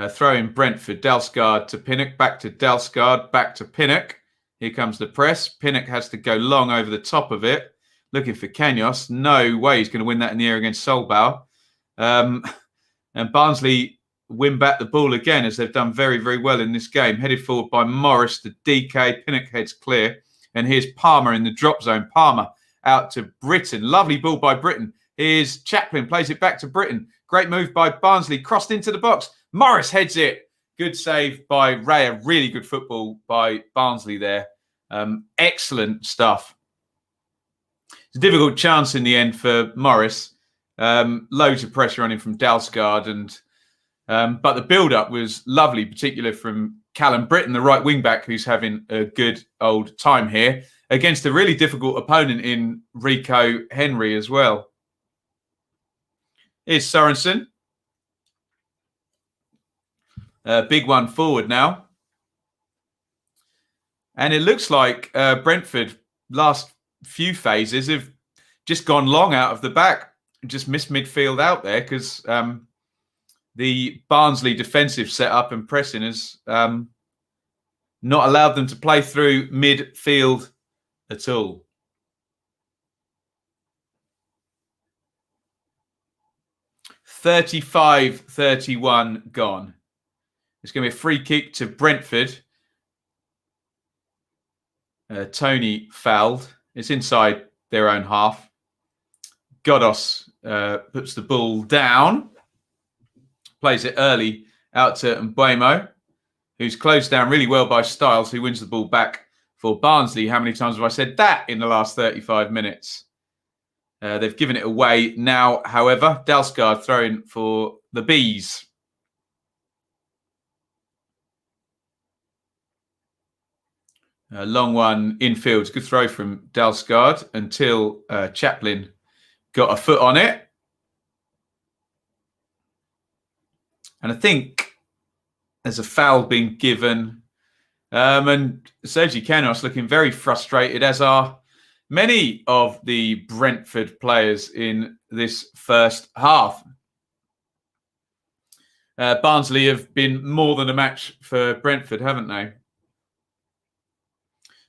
Throw in Brentford. Dalsgaard to Pinnock. Back to Dalsgaard. Back to Pinnock. Here comes the press. Pinnock has to go long over the top of it. Looking for Kanyos. No way he's going to win that in the air against Solbauer. And Barnsley win back the ball again, as they've done very, very well in this game. Headed forward by Morris to DK. Pinnock heads clear. And here's Palmer in the drop zone. Palmer out to Britain. Lovely ball by Britain. Here's Chaplin. Plays it back to Britain. Great move by Barnsley. Crossed into the box. Morris heads it. Good save by Raya. Really good football by Barnsley there. Excellent stuff. It's a difficult chance in the end for Morris. Loads of pressure on him from Dalsgaard. But the build-up was lovely, particularly from Callum Britton, the right wing-back, who's having a good old time here, against a really difficult opponent in Rico Henry as well. Here's Sorensen. Big one forward now. And it looks like Brentford, last few phases, have just gone long out of the back. Just missed midfield out there because the Barnsley defensive setup and pressing has not allowed them to play through midfield at all. (35-31) gone. It's going to be a free kick to Brentford. Tony fouled. It's inside their own half. Godos puts the ball down. Plays it early out to Mbuemo, who's closed down really well by Styles, who wins the ball back for Barnsley. How many times have I said that in the last 35 minutes? They've given it away now, however. Dalsgaard throwing for the Bees. A long one infield. Good throw from Dalsgaard until Chaplin got a foot on it. And I think there's a foul being given. And Sergi Canos looking very frustrated, as are many of the Brentford players in this first half. Barnsley have been more than a match for Brentford, haven't they?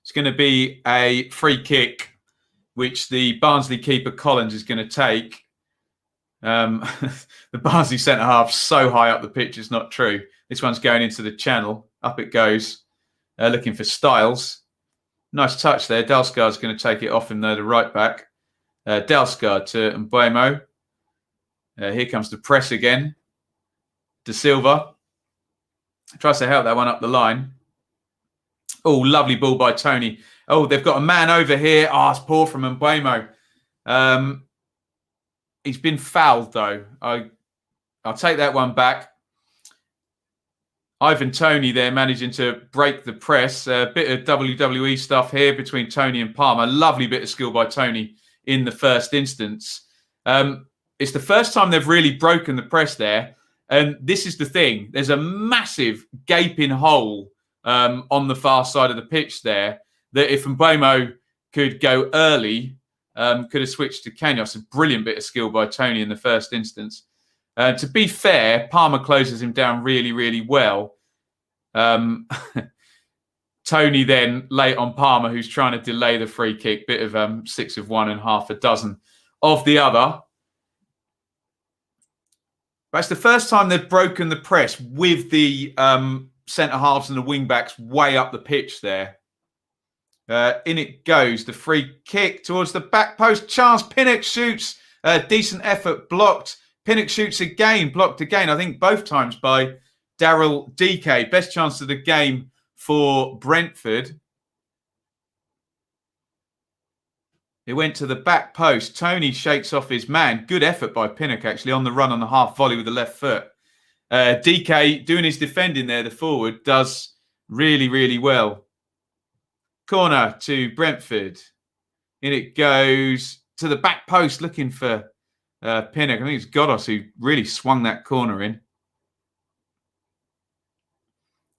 It's going to be a free kick, which the Barnsley keeper Collins is going to take. The Barnsley centre-half so high up the pitch, it's not true. This one's going into the channel. Up it goes. Looking for Styles. Nice touch there. Dalsgaard's going to take it off him there, the right back. Dalsgaard to Mbuemo. Here comes the press again. De Silva tries to help that one up the line. Oh, lovely ball by Tony. Oh, they've got a man over here. Oh, it's poor from Mbuemo. He's been fouled, though. I'll take that one back. Ivan Toney there managing to break the press. A bit of WWE stuff here between Toney and Palmer. Lovely bit of skill by Toney in the first instance. It's the first time they've really broken the press there. And this is the thing. There's a massive gaping hole on the far side of the pitch there that if Mbuemo could go early, could have switched to Canos. A brilliant bit of skill by Toney in the first instance. To be fair, Palmer closes him down really, really well. Toney then late on Palmer, who's trying to delay the free kick. Bit of 6 of one and half a dozen of the other. But it's the first time they've broken the press with the centre-halves and the wing-backs way up the pitch there. In it goes. The free kick towards the back post. Chance. Pinnock shoots. Decent effort. Blocked. Pinnock shoots again. Blocked again. I think both times by Daryl DK. Best chance of the game for Brentford. It went to the back post. Toney shakes off his man. Good effort by Pinnock, actually, on the run on the half volley with the left foot. DK doing his defending there, the forward, does really, really well. Corner to Brentford. In it goes to the back post, looking for Pinnock. I think it's Godos who really swung that corner in.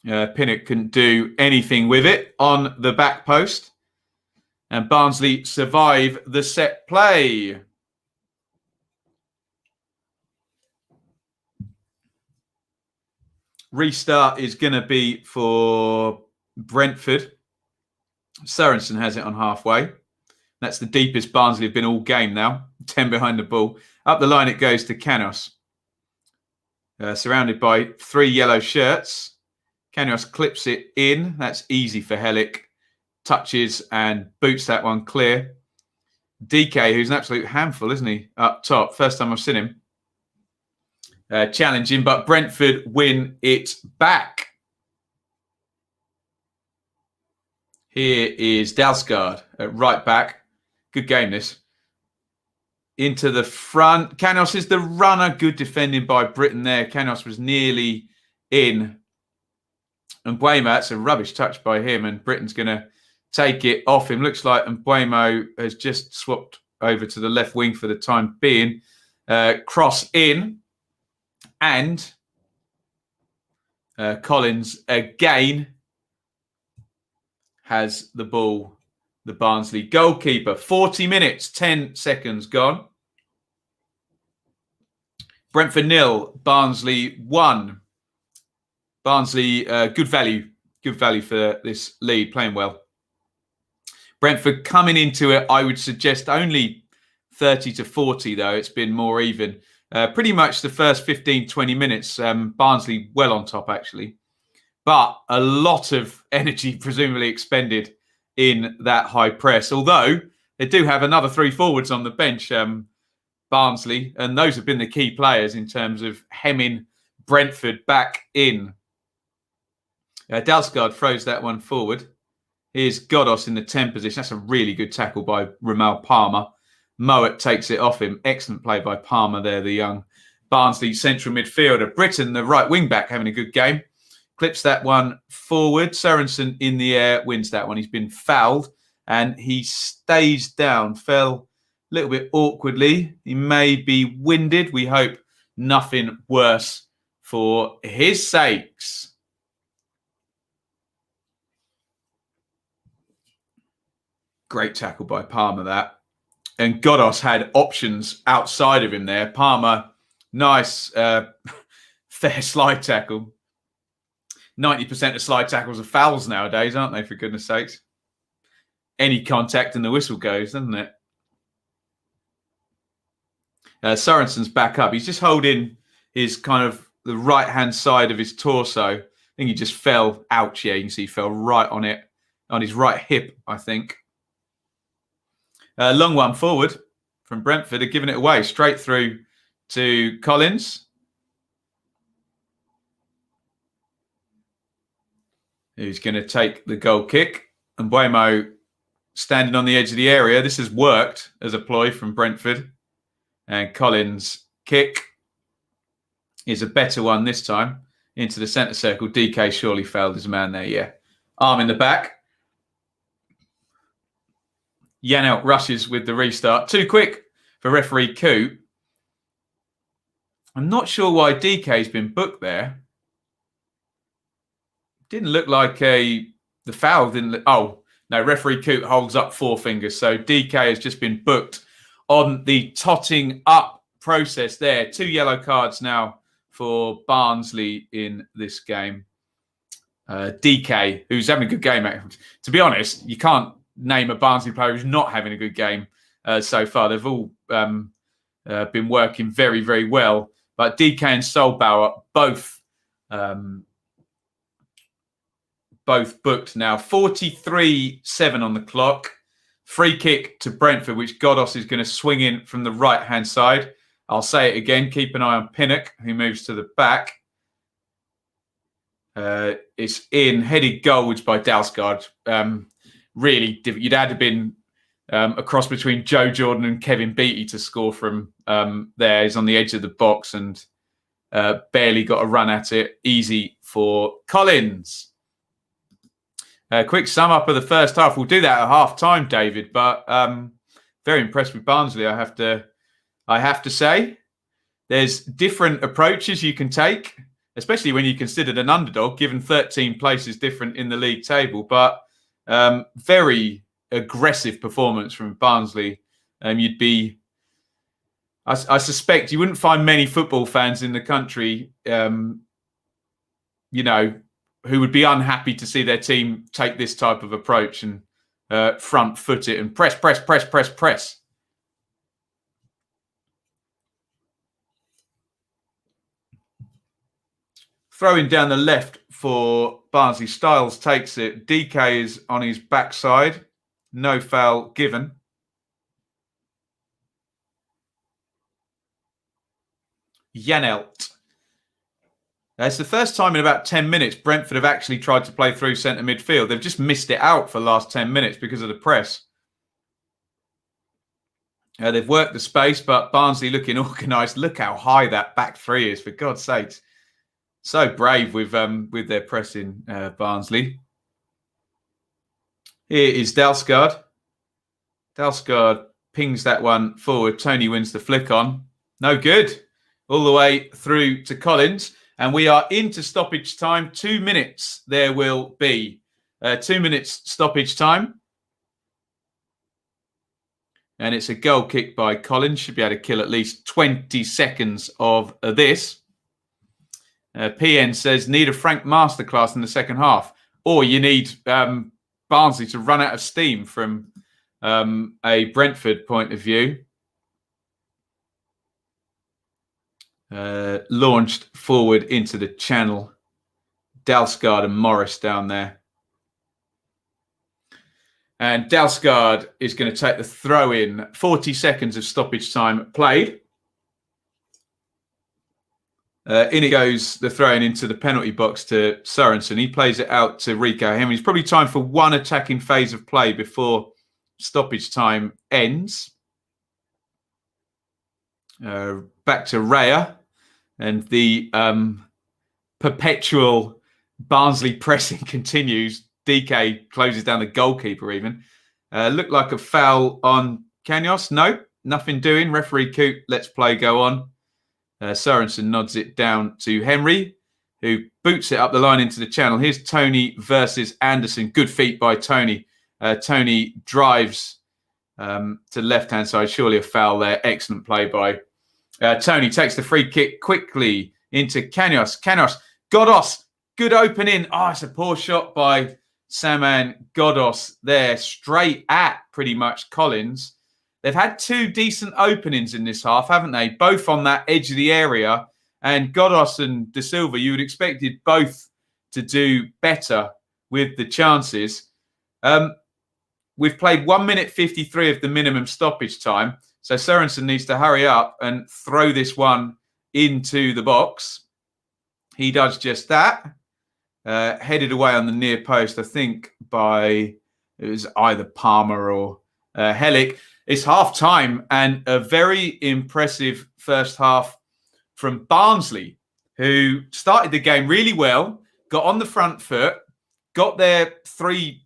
Pinnock couldn't do anything with it on the back post. And Barnsley survive the set play. Restart is going to be for Brentford. Sorensen has it on halfway. That's the deepest Barnsley have been all game now. 10 behind the ball. Up the line it goes to Canos. Surrounded by 3 yellow shirts. Canos clips it in. That's easy for Hellick. Touches and boots that one clear. DK, who's an absolute handful, isn't he? Up top. First time I've seen him. Challenging, but Brentford win it back. Here is Dalsgaard at right back. Good game, this. Into the front. Canos is the runner. Good defending by Britain there. Canos was nearly in. And Mbuemo, that's a rubbish touch by him. And Britain's going to take it off him. Looks like Mbuemo has just swapped over to the left wing for the time being. Cross in. And Collins again has the ball. The Barnsley goalkeeper. 40 minutes, 10 seconds gone. Brentford 0, Barnsley 1. Barnsley, good value for this lead, playing well. Brentford coming into it, I would suggest only 30 to 40, though. It's been more even. Pretty much the first 15, 20 minutes, Barnsley well on top, actually. But a lot of energy presumably expended in that high press. Although they do have another 3 forwards on the bench, Barnsley, and those have been the key players in terms of hemming Brentford back in. Dalsgaard throws that one forward. Here's Godos in the 10 position. That's a really good tackle by Ramal Palmer. Mowat takes it off him. Excellent play by Palmer there, the young Barnsley central midfielder. Britton, the right wing back, having a good game. Clips that one forward. Sorensen in the air, wins that one. He's been fouled and he stays down. Fell a little bit awkwardly. He may be winded. We hope nothing worse for his sakes. Great tackle by Palmer, that. And Godos had options outside of him there. Palmer, nice, fair slide tackle. 90% of slide tackles are fouls nowadays, aren't they, for goodness sakes? Any contact and the whistle goes, doesn't it? Sorensen's back up. He's just holding his kind of the right-hand side of his torso. I think he just fell. Ouch, yeah, you can see he fell right on it, on his right hip, I think. Long one forward from Brentford, are giving it away straight through to Collins, who's going to take the goal kick. And Buemo standing on the edge of the area. This has worked as a ploy from Brentford. And Collins' kick is a better one this time into the centre circle. DK surely failed his man there, yeah. Arm in the back. Iain rushes with the restart. Too quick for referee Coop. I'm not sure why DK's been booked there. Didn't look like the foul didn't. Oh, no, referee Coop holds up 4 fingers. So DK has just been booked on the totting up process there. 2 yellow cards now for Barnsley in this game. DK, who's having a good game. To be honest, you can't name a Barnsley player who's not having a good game so far. They've all been working very, very well. But DK and Solbauer both booked now. 43-7 on the clock. Free kick to Brentford, which Godos is going to swing in from the right-hand side. I'll say it again. Keep an eye on Pinnock, who moves to the back. It's in, headed goalwards by Dalsgaard. Really difficult. You'd had to been a cross between Joe Jordan and Kevin Beattie to score from there. He's on the edge of the box and barely got a run at it. Easy for Collins. Quick sum up of the first half. We'll do that at half time, David. But very impressed with Barnsley. I have to say, there's different approaches you can take, especially when you considered an underdog, given 13 places different in the league table. But very aggressive performance from Barnsley. You'd be, I suspect, you wouldn't find many football fans in the country, who would be unhappy to see their team take this type of approach and front foot it and press. Throwing down the left for Barnsley. Styles takes it. DK is on his backside. No foul given. Janelt. It's the first time in about 10 minutes Brentford have actually tried to play through centre midfield. They've just missed it out for the last 10 minutes because of the press. They've worked the space, but Barnsley looking organised. Look how high that back three is, for God's sakes. So brave with their pressing, Barnsley. Here is Dalsgaard. Dalsgaard pings that one forward. Tony wins the flick on. No good. All the way through to Collins. And we are into stoppage time. 2 minutes there will be. 2 minutes stoppage time. And it's a goal kick by Collins. Should be able to kill at least 20 seconds of this. PN says, need a Frank masterclass in the second half. Or you need Barnsley to run out of steam from a Brentford point of view. Launched forward into the channel. Dalsgaard and Morris down there. And Dalsgaard is going to take the throw in. 40 seconds of stoppage time played. In it goes the throw in into the penalty box to Sorensen. He plays it out to Rico Hembling. It's probably time for one attacking phase of play before stoppage time ends. Back to Raya. And the perpetual Barnsley pressing continues. DK closes down the goalkeeper even. Looked like a foul on Kanyos. No, nothing doing. Referee Coot lets play go on. Sorensen nods it down to Henry, who boots it up the line into the channel. Here's Tony versus Anderson. Good feet by Tony. Tony drives to the left-hand side. Surely a foul there. Excellent play by Tony. Takes the free kick quickly into Kanyos. Kanyos. Godos. Good opening. Oh, it's a poor shot by Saman Godos there. Straight at pretty much Collins. They've had two decent openings in this half, haven't they? Both on that edge of the area. And Godos and De Silva, you would expected both to do better with the chances. We've played 1 minute 53 of the minimum stoppage time. So Sorensen needs to hurry up and throw this one into the box. He does just that. Headed away on the near post, I think, by it was either Palmer or Hellick. It's half time and a very impressive first half from Barnsley, who started the game really well, got on the front foot, got their three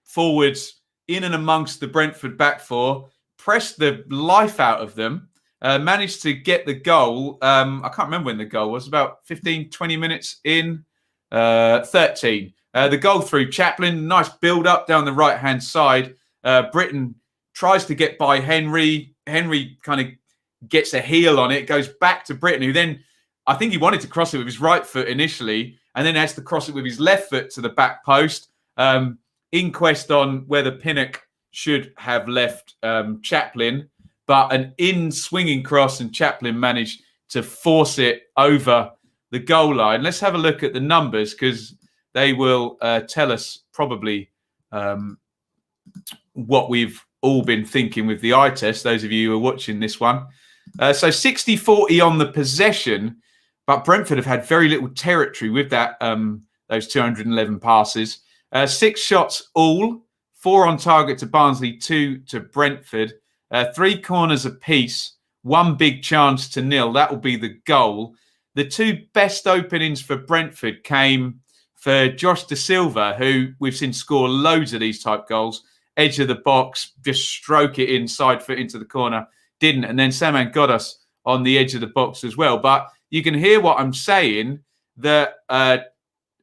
forwards in and amongst the Brentford back four, pressed the life out of them, managed to get the goal. I can't remember when the goal was, about 15, 20 minutes in, 13. The goal through Chaplin, nice build up down the right-hand side. Britain tries to get by Henry. Henry kind of gets a heel on it, goes back to Britain, who then, I think he wanted to cross it with his right foot initially, and then has to cross it with his left foot to the back post. Inquest on whether Pinnock should have left Chaplin, but an in-swinging cross, and Chaplin managed to force it over the goal line. Let's have a look at the numbers, because they will tell us probably what we've all been thinking with the eye test, those of you who are watching this one. So 60-40 on the possession, but Brentford have had very little territory with that. Those 211 passes. 6 shots all, 4 on target to Barnsley, 2 to Brentford. 3 corners apiece, 1 big chance to nil. That will be the goal. The 2 best openings for Brentford came for Josh De Silva, who we've seen score loads of these type goals. Edge of the box, just stroke it in, side foot into the corner. Didn't. And then Saman Godos on the edge of the box as well. But you can hear what I'm saying, that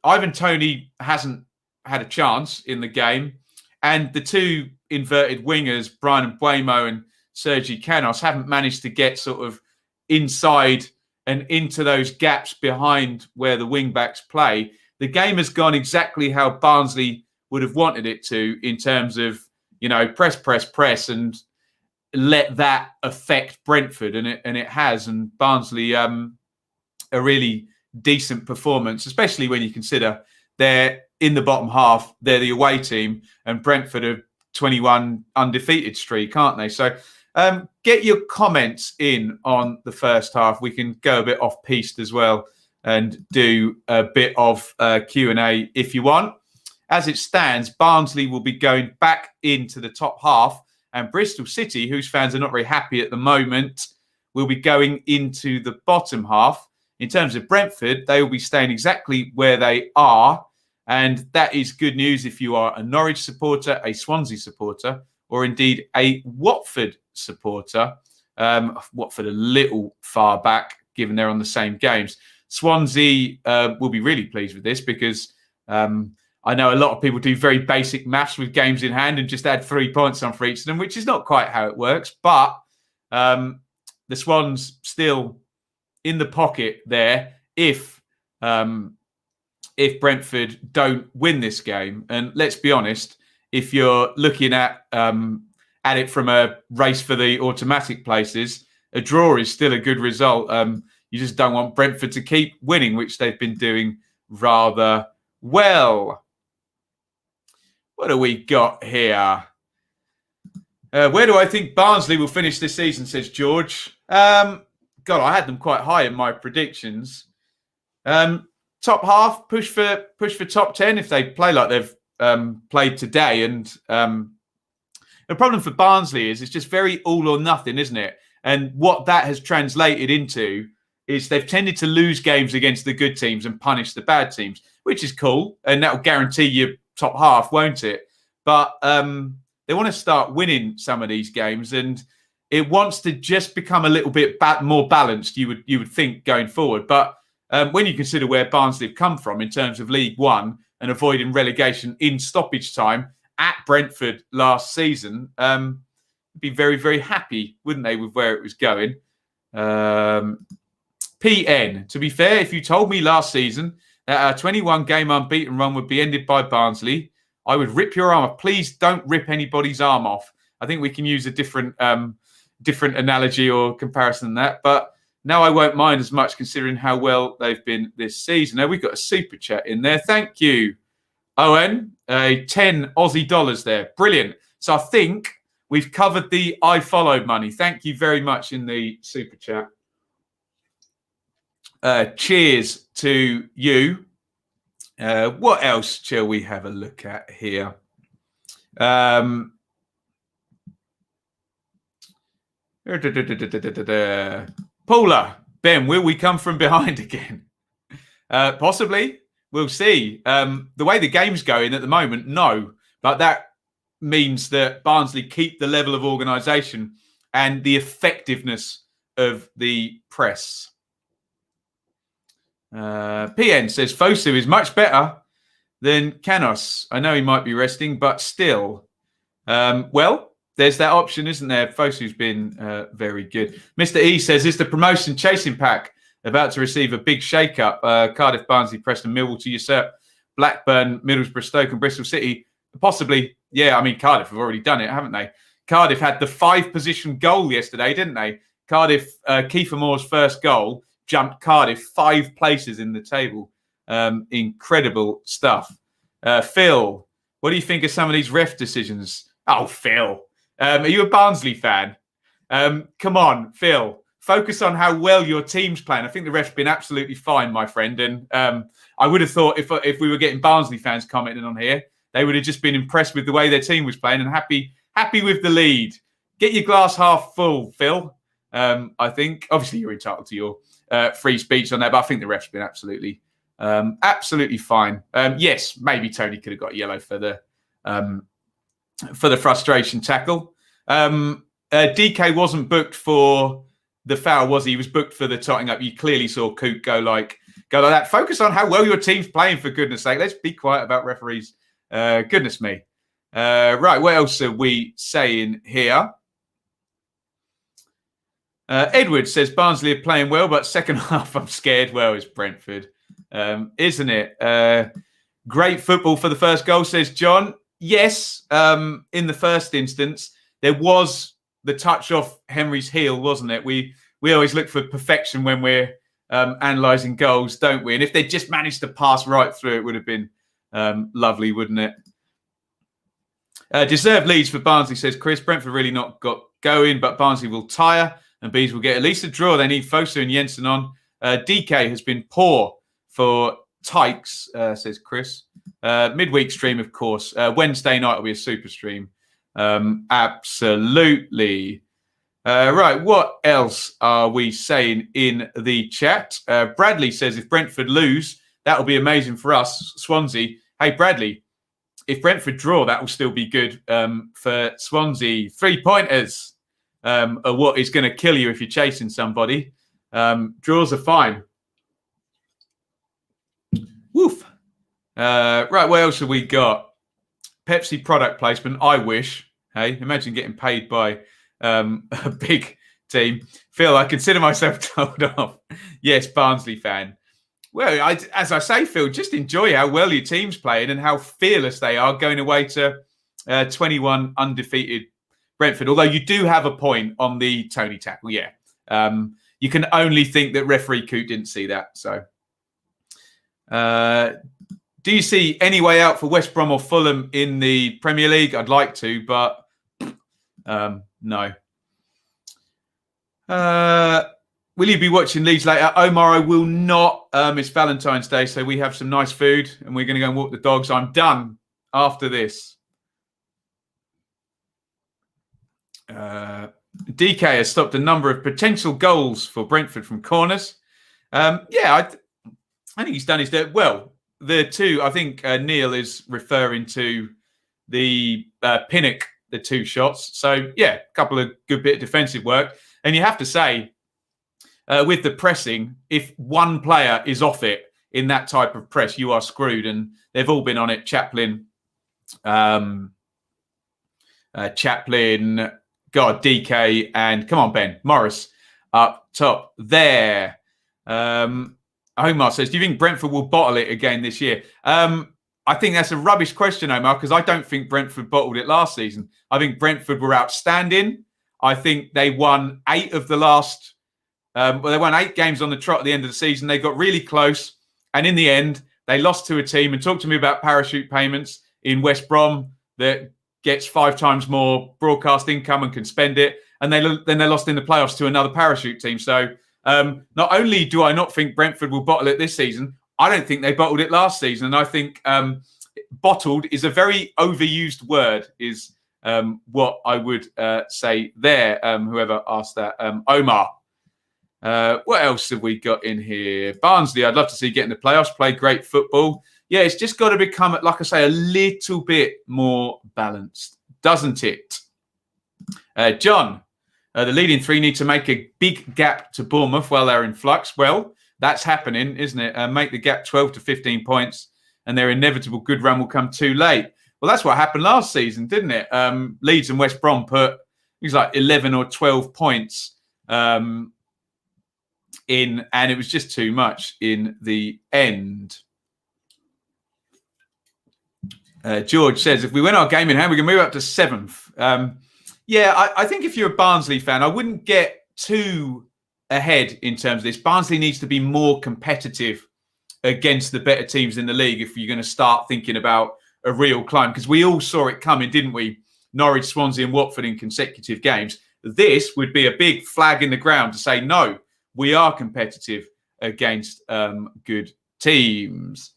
Ivan Toney hasn't had a chance in the game. And the 2 inverted wingers, Brian Mbuemo and Sergi Canos, haven't managed to get sort of inside and into those gaps behind where the wing-backs play. The game has gone exactly how Barnsley would have wanted it to, in terms of, you know, press, and let that affect Brentford, and it has. And Barnsley, a really decent performance, especially when you consider they're in the bottom half. They're the away team, and Brentford are 21 undefeated streak, aren't they? So get your comments in on the first half. We can go a bit off piste as well and do a bit of Q&A if you want. As it stands, Barnsley will be going back into the top half, and Bristol City, whose fans are not very happy at the moment, will be going into the bottom half. In terms of Brentford, they will be staying exactly where they are, and that is good news if you are a Norwich supporter, a Swansea supporter, or indeed a Watford supporter. Watford a little far back, given they're on the same games. Swansea will be really pleased with this, because I know a lot of people do very basic maths with games in hand and just add 3 points on for each of them, which is not quite how it works. But the Swans still in the pocket there if Brentford don't win this game. And let's be honest, if you're looking at it from a race for the automatic places, a draw is still a good result. You just don't want Brentford to keep winning, which they've been doing rather well. What do we got here? Where do I think Barnsley will finish this season, says George. God, I had them quite high in my predictions. Top half, push for top 10 if they play like they've played today. And the problem for Barnsley is it's just very all or nothing, isn't it? And what that has translated into is they've tended to lose games against the good teams and punish the bad teams, which is cool. And that will guarantee you top half, won't it? But they want to start winning some of these games, and it wants to just become a little bit more balanced, you would think, going forward. But when you consider where Barnsley have come from in terms of League One and avoiding relegation in stoppage time at Brentford last season, be very, very happy, wouldn't they, with where it was going? PN, to be fair, if you told me last season that our 21-game unbeaten run would be ended by Barnsley, I would rip your arm off. Please don't rip anybody's arm off. I think we can use a different analogy or comparison than that. But no, I won't mind as much considering how well they've been this season. Now, we've got a super chat in there. Thank you, Owen. 10 Aussie dollars there. Brilliant. So I think we've covered the I followed money. Thank you very much in the super chat. Cheers to you. What else shall we have a look at here? Paula, Ben, will we come from behind again? Possibly. We'll see. The way the game's going at the moment, no. But that means that Barnsley keep the level of organisation and the effectiveness of the press. PN says Fosu is much better than Canos. I know he might be resting, but still. Well, there's that option, isn't there? Fosu's been very good. Mr. E says, is the promotion chasing pack about to receive a big shake-up? Cardiff, Barnsley, Preston, Millwall to usurp Blackburn, Middlesbrough, Stoke and Bristol City? Possibly. Yeah, I mean, Cardiff have already done it, haven't they? Cardiff had the 5-position goal yesterday, didn't they? Cardiff, Kiefer Moore's first goal jumped Cardiff 5 places in the table. Incredible stuff. Phil, what do you think of some of these ref decisions? Oh, Phil. Are you a Barnsley fan? Come on, Phil. Focus on how well your team's playing. I think the ref's been absolutely fine, my friend. And I would have thought if we were getting Barnsley fans commenting on here, they would have just been impressed with the way their team was playing and happy with the lead. Get your glass half full, Phil. I think. Obviously, you're entitled to your free speech on that, but I think the ref's been absolutely fine. Yes, maybe Tony could have got yellow for the frustration tackle. DK wasn't booked for the foul, was he? He was booked for the totting up. You clearly saw Cook go like that. Focus on how well your team's playing, for goodness sake. Let's be quiet about referees. Goodness me. Right, what else are we saying here? Edward says Barnsley are playing well, but second half I'm scared. Well, it's Brentford, isn't it? Great football for the first goal, says John. Yes, in the first instance, there was the touch off Henry's heel, wasn't it? We always look for perfection when we're analysing goals, don't we? And if they just managed to pass right through, it would have been lovely, wouldn't it? Deserved leads for Barnsley, says Chris. Brentford really not got going, but Barnsley will tire and Bees will get at least a draw. They need Fosu and Jensen on. DK has been poor for Tykes, says Chris. Midweek stream, of course. Wednesday night will be a super stream. Absolutely. Right, what else are we saying in the chat? Bradley says if Brentford lose, that will be amazing for us. Swansea. Hey, Bradley, if Brentford draw, that will still be good for Swansea. 3-pointers are what is going to kill you if you're chasing somebody. Draws are fine. Woof. Right, what else have we got? Pepsi product placement. I wish. Hey, imagine getting paid by a big team. Phil, I consider myself told off. Yes, Barnsley fan. Well, as I say, Phil, just enjoy how well your team's playing and how fearless they are going away to 21 undefeated Brentford. Although you do have a point on the Tony tackle, yeah. You can only think that referee Coot didn't see that. So, do you see any way out for West Brom or Fulham in the Premier League? I'd like to, but no. Will you be watching Leeds later? Omar, I will not. It's Valentine's Day, so we have some nice food and we're going to go and walk the dogs. I'm done after this. DK has stopped a number of potential goals for Brentford from corners. I think he's done his dirt well. The two, I think Neil is referring to the Pinnock, the two shots. So, yeah, a couple of good bit of defensive work. And you have to say, with the pressing, if one player is off it in that type of press, you are screwed. And they've all been on it. Chaplin, DK, and come on, Ben, Morris up top there. Omar says, do you think Brentford will bottle it again this year? I think that's a rubbish question, Omar, because I don't think Brentford bottled it last season. I think Brentford were outstanding. I think they won 8 of the last... they won 8 games on the trot at the end of the season. They got really close. And in the end, they lost to a team. And talk to me about parachute payments in West Brom that gets 5 times more broadcast income and can spend it. And then they lost in the playoffs to another parachute team. So not only do I not think Brentford will bottle it this season, I don't think they bottled it last season. And I think bottled is a very overused word, is what I would say there, whoever asked that. Omar. What else have we got in here? Barnsley, I'd love to see get in the playoffs, play great football. Yeah, it's just got to become, like I say, a little bit more balanced, doesn't it? John, the leading 3 need to make a big gap to Bournemouth while they're in flux. Well, that's happening, isn't it? Make the gap 12 to 15 points and their inevitable good run will come too late. Well, that's what happened last season, didn't it? Leeds and West Brom put, it was like 11 or 12 points in, and it was just too much in the end. George says, if we win our game in hand, we can move up to 7th. I think if you're a Barnsley fan, I wouldn't get too ahead in terms of this. Barnsley needs to be more competitive against the better teams in the league if you're going to start thinking about a real climb, because we all saw it coming, didn't we? Norwich, Swansea and Watford in consecutive games. This would be a big flag in the ground to say, no, we are competitive against good teams.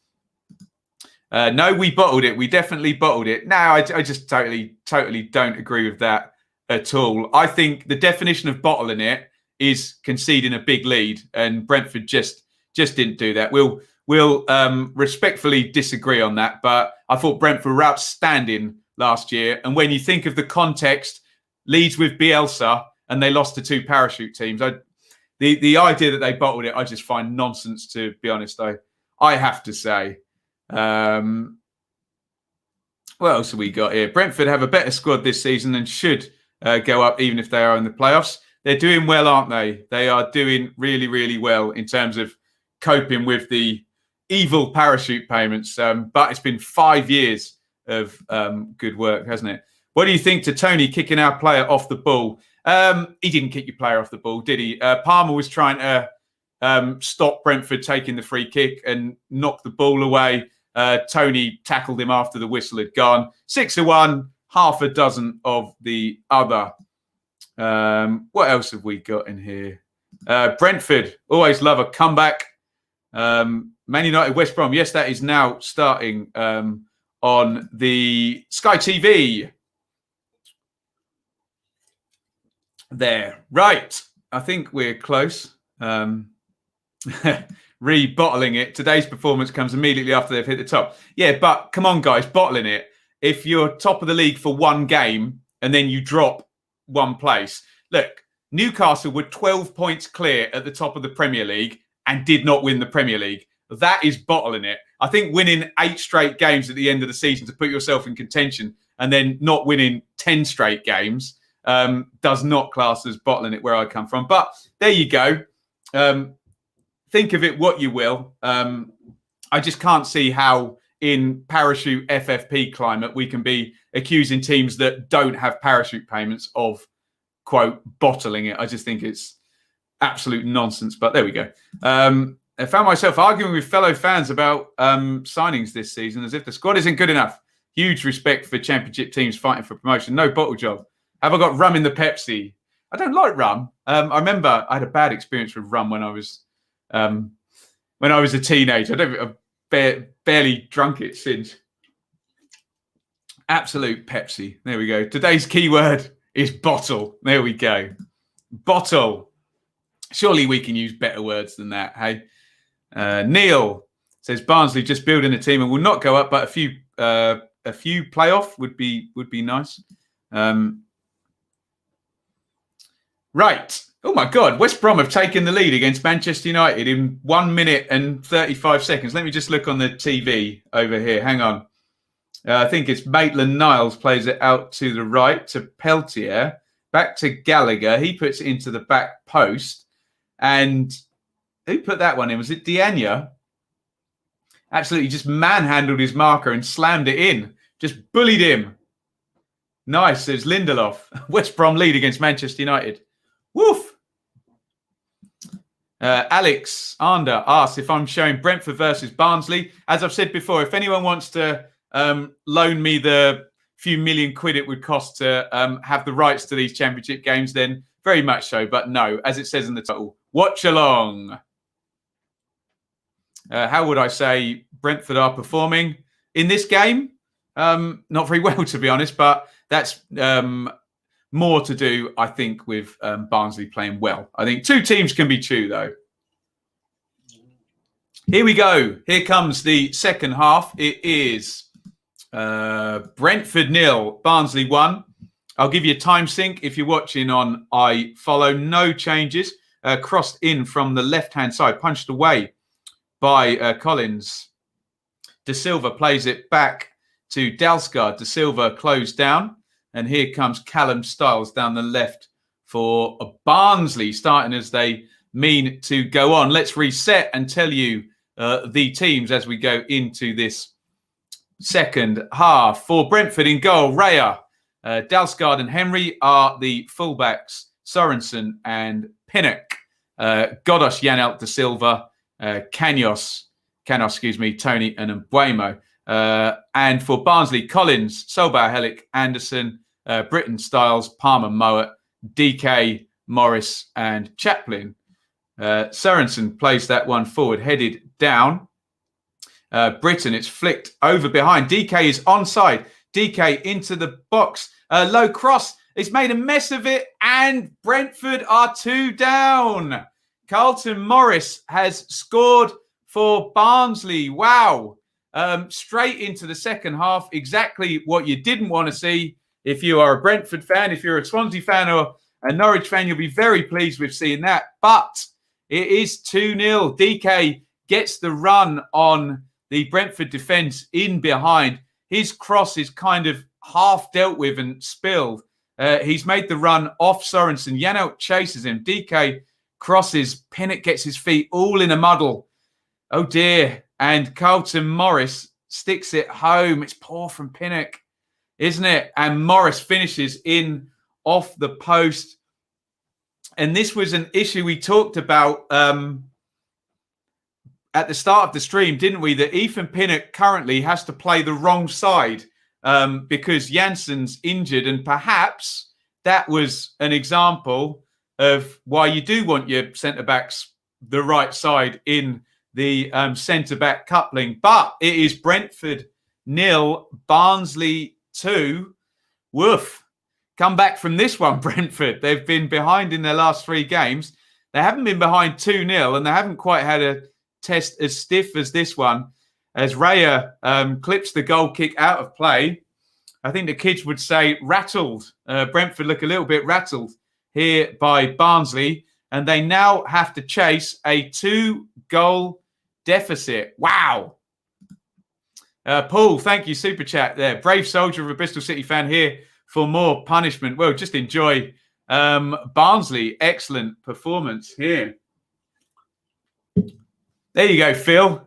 No, we bottled it. We definitely bottled it. No, I just totally don't agree with that at all. I think the definition of bottling it is conceding a big lead, and Brentford just didn't do that. We'll respectfully disagree on that, but I thought Brentford were outstanding last year. And when you think of the context, Leeds with Bielsa, and they lost to 2 parachute teams, the idea that they bottled it, I just find nonsense, to be honest. I have to say. What else have we got here? Brentford have a better squad this season and should go up even if they are in the playoffs. They're doing well, aren't they? They are doing really, really well in terms of coping with the evil parachute payments. But it's been 5 years of good work, hasn't it? What do you think to Tony kicking our player off the ball? He didn't kick your player off the ball, did he? Palmer was trying to stop Brentford taking the free kick and knock the ball away. Tony tackled him after the whistle had gone. 6-1, half a dozen of the other. What else have we got in here? Brentford, always love a comeback. Man United, West Brom. Yes, that is now starting on the Sky TV. There. Right. I think we're close. Re-bottling it. Today's performance comes immediately after they've hit the top. Yeah, but come on, guys, bottling it. If you're top of the league for one game and then you drop one place. Look, Newcastle were 12 points clear at the top of the Premier League and did not win the Premier League. that is bottling it. I think winning 8 straight games at the end of the season to put yourself in contention and then not winning 10 straight games does not class as bottling it where I come from. But there you go. Think of it what you will. I just can't see how in parachute FFP climate we can be accusing teams that don't have parachute payments of, quote, bottling it. I just think it's absolute nonsense. But there we go. I found myself arguing with fellow fans about signings this season as if the squad isn't good enough. Huge respect for championship teams fighting for promotion. No bottle job. Have I got rum in the Pepsi? I don't like rum. I remember I had a bad experience with rum when I was a teenager. I've barely drunk it since. Absolute Pepsi. There we go. Today's keyword is bottle. There we go. Bottle. Surely we can use better words than that, hey? Neil says Barnsley just building a team and will not go up, but a few playoff would be nice. Right. Oh my God, West Brom have taken the lead against Manchester United in 1 minute and 35 seconds. Let me just look on the TV over here. Hang on. I think it's Maitland-Niles plays it out to the right to Peltier, back to Gallagher. He puts it into the back post. And who put that one in? Was it Diania? Absolutely just manhandled his marker and slammed it in. Just bullied him. Nice. There's Lindelof. West Brom lead against Manchester United. Woof. Alex Ander asks if I'm showing Brentford versus Barnsley. As I've said before, if anyone wants to loan me the few million quid it would cost to have the rights to these championship games, then very much so. But no, as it says in the title, watch along. How would I say Brentford are performing in this game? Not very well, to be honest, but that's more to do, I think, with Barnsley playing well. I think 2 teams can be true, though. Here we go. Here comes the second half. It is Brentford 0, Barnsley 1. I'll give you a time sync if you're watching on iFollow. No changes. Crossed in from the left-hand side, punched away by Collins. De Silva plays it back to Dalsgaard. De Silva closed down. And here comes Callum Stiles down the left for Barnsley, starting as they mean to go on. Let's reset and tell you the teams as we go into this second half. For Brentford in goal, Raya, Dalsgaard and Henry are the fullbacks, Sorensen and Pinnock. Godos, Janelt, De Silva, Canos, Tony and Mbuemo. And for Barnsley, Collins, Solbauer, Hellick, Anderson, Britton, Stiles, Palmer, Mowat, DK, Morris and Chaplin. Sorensen plays that one forward, headed down. Britton, it's flicked over behind. DK is onside. DK into the box. Low cross. He's made a mess of it. And Brentford are 2 down. Carlton Morris has scored for Barnsley. Wow. Straight into the second half. Exactly what you didn't want to see. If you are a Brentford fan, if you're a Swansea fan or a Norwich fan, you'll be very pleased with seeing that. But it is 2-0. DK gets the run on the Brentford defence in behind. His cross is kind of half dealt with and spilled. He's made the run off Sorensen. Janelt chases him. DK crosses. Pinnock gets his feet all in a muddle. Oh dear. And Carlton Morris sticks it home. It's poor from Pinnock, isn't it? And Morris finishes in off the post. And this was an issue we talked about at the start of the stream, didn't we? That Ethan Pinnock currently has to play the wrong side because Jansen's injured. And perhaps that was an example of why you do want your centre-backs the right side in the centre-back coupling. But it is Brentford 0, Barnsley 2. Woof. Come back from this one, Brentford. They've been behind in their last 3 games. They haven't been behind 2-0, and they haven't quite had a test as stiff as this one. As Raya clips the goal kick out of play, I think the kids would say rattled. Brentford look a little bit rattled here by Barnsley, and they now have to chase a 2-goal deficit. Wow. Paul, thank you. Super chat there. Brave soldier of a Bristol City fan here for more punishment. Well, just enjoy Barnsley. Excellent performance here. There you go, Phil.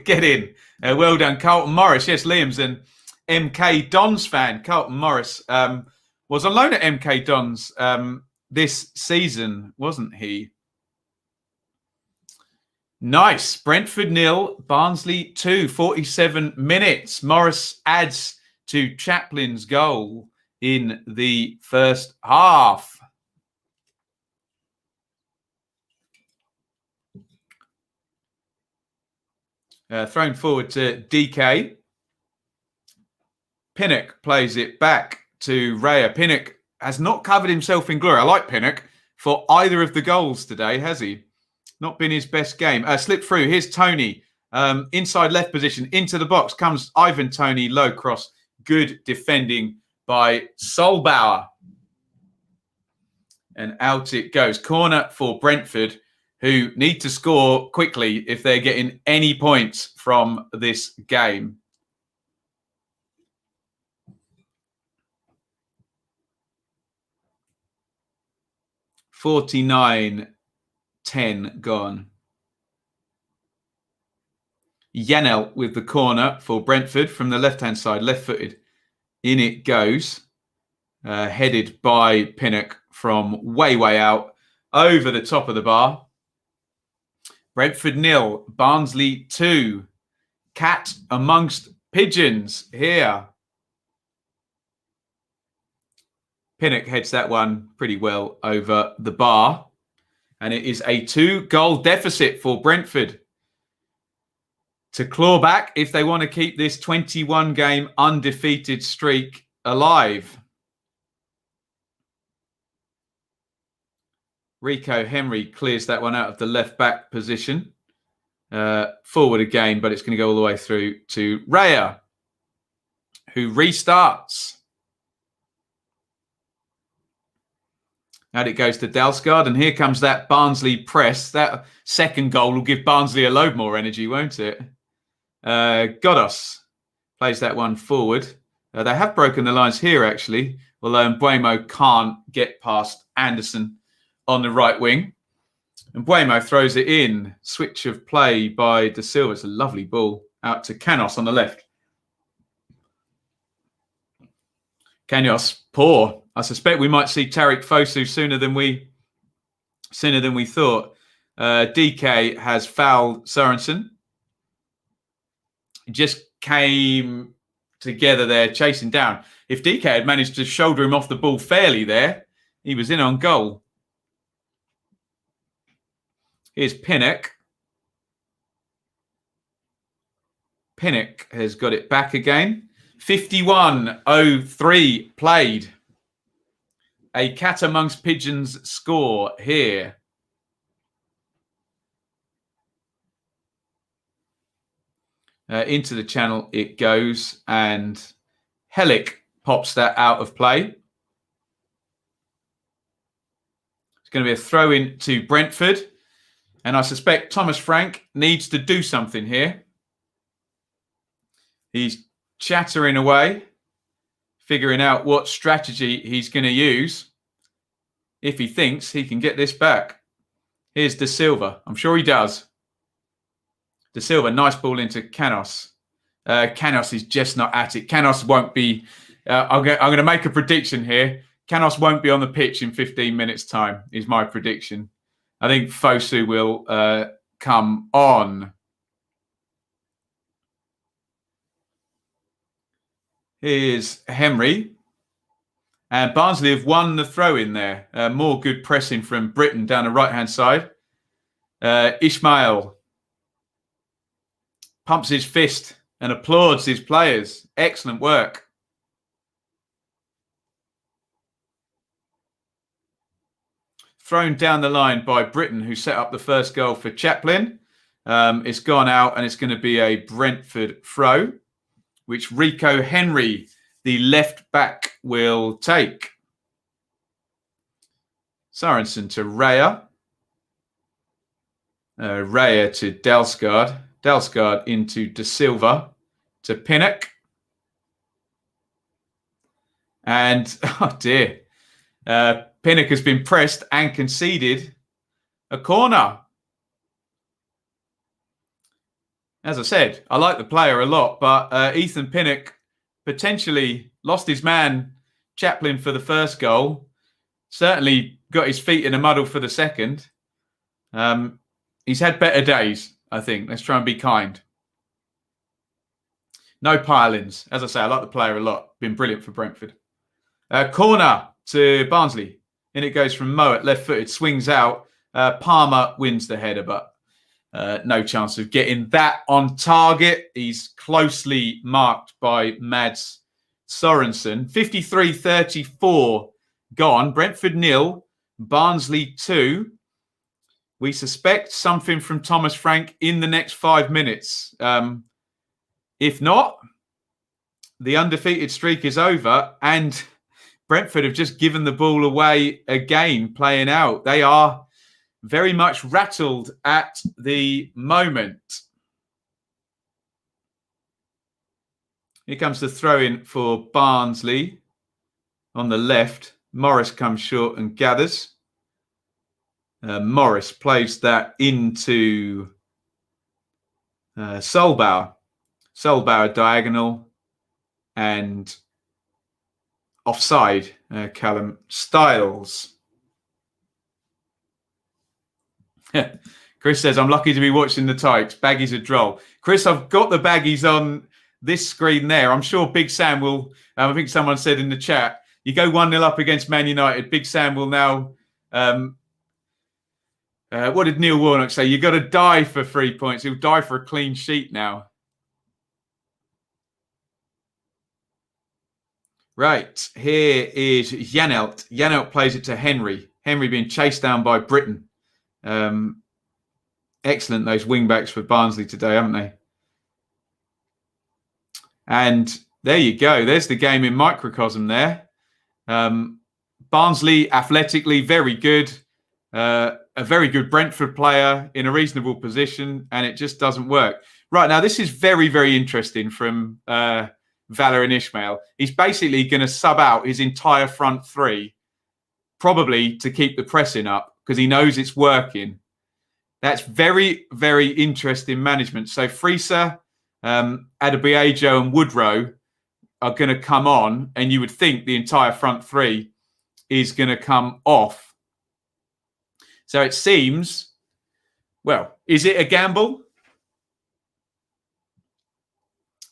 Get in. Well done, Carlton Morris. Yes, Liam's an MK Dons fan. Carlton Morris was on loan at MK Dons this season, wasn't he? Nice. Brentford 0, Barnsley 2, 47 minutes. Morris adds to Chaplin's goal in the first half. Thrown forward to DK. Pinnock plays it back to Raya. Pinnock has not covered himself in glory. I like Pinnock for either of the goals today, has he? Not been his best game. Slip through. Here's Tony. Inside left position. Into the box comes Ivan Toney. Low cross. Good defending by Solbauer. And out it goes. Corner for Brentford, who need to score quickly if they're getting any points from this game. (49-10) gone. Yanel with the corner for Brentford from the left-hand side, left-footed. In it goes. Headed by Pinnock from way out over the top of the bar. Brentford 0, Barnsley 2. Cat amongst pigeons here. Pinnock heads that one pretty well over the bar. And it is a 2-goal deficit for Brentford to claw back if they want to keep this 21-game undefeated streak alive. Rico Henry clears that one out of the left-back position. Forward again, but it's going to go all the way through to Raya, who restarts. Out it goes to Dalsgaard, and here comes that Barnsley press. That second goal will give Barnsley a load more energy, won't it? Godos plays that one forward. They have broken the lines here, actually, although Mbuemo can't get past Anderson on the right wing. And Mbuemo throws it in. Switch of play by De Silva. It's a lovely ball out to Canos on the left. Canos, poor. I suspect we might see Tariq Fosu sooner than we thought. DK has fouled Sorensen. He just came together there, chasing down. If DK had managed to shoulder him off the ball fairly there, he was in on goal. Here's Pinnock. Pinnock has got it back again. 51:03 played. A cat amongst pigeons score here. Into the channel it goes, and Hellick pops that out of play. It's going to be a throw in to Brentford. And I suspect Thomas Frank needs to do something here. He's chattering away, figuring out what strategy he's going to use if he thinks he can get this back. Here's De Silva. I'm sure he does. De Silva, nice ball into Canos. Canos is just not at it. Canos won't be... I'm going to make a prediction here. Canos won't be on the pitch in 15 minutes' time, is my prediction. I think Fosu will come on. Here's Henry. And Barnsley have won the throw-in there. More good pressing from Britain down the right-hand side. Ismail pumps his fist and applauds his players. Excellent work. Thrown down the line by Britain, who set up the first goal for Chaplin. It's gone out, and it's going to be a Brentford throw, which Rico Henry, the left back, will take. Sorensen to Raya. Raya to Dalsgaard. Dalsgaard into De Silva to Pinnock. And, oh dear, Pinnock has been pressed and conceded a corner. As I said, I like the player a lot, but Ethan Pinnock potentially lost his man, Chaplin, for the first goal. Certainly got his feet in a muddle for the second. He's had better days, I think. Let's try and be kind. No pile-ins. As I say, I like the player a lot. Been brilliant for Brentford. Corner to Barnsley. In it goes from Mowat, left-footed, swings out. Palmer wins the header, but no chance of getting that on target. He's closely marked by Mads Sorensen. 53-34 gone. Brentford 0, Barnsley 2. We suspect something from Thomas Frank in the next 5 minutes. If not, the undefeated streak is over, and Brentford have just given the ball away again, playing out. They are very much rattled at the moment. Here comes the throw-in for Barnsley on the left. Morris comes short and gathers. Morris plays that into Solbauer. Solbauer diagonal and offside. Callum Styles. Chris says, I'm lucky to be watching the Tykes. Baggies are droll. Chris, I've got the baggies on this screen there. I'm sure Big Sam will, I think someone said in the chat, you go 1-0 up against Man United, Big Sam will now, what did Neil Warnock say? You've got to die for 3 points. He'll die for a clean sheet now. Right, here is Janelt. Janelt plays it to Henry. Henry being chased down by Britain. Excellent, those wing-backs for Barnsley today, haven't they? And there you go. There's the game in microcosm there. Barnsley, athletically, very good. A very good Brentford player in a reasonable position, and it just doesn't work. Right, now this is very, very interesting from Valérien Ismaël. He's basically going to sub out his entire front three, probably to keep the pressing up, because he knows it's working. That's very, very interesting management. So Frieser, Adebayo and Woodrow are going to come on, and you would think the entire front three is going to come off. So it seems, well, is it a gamble?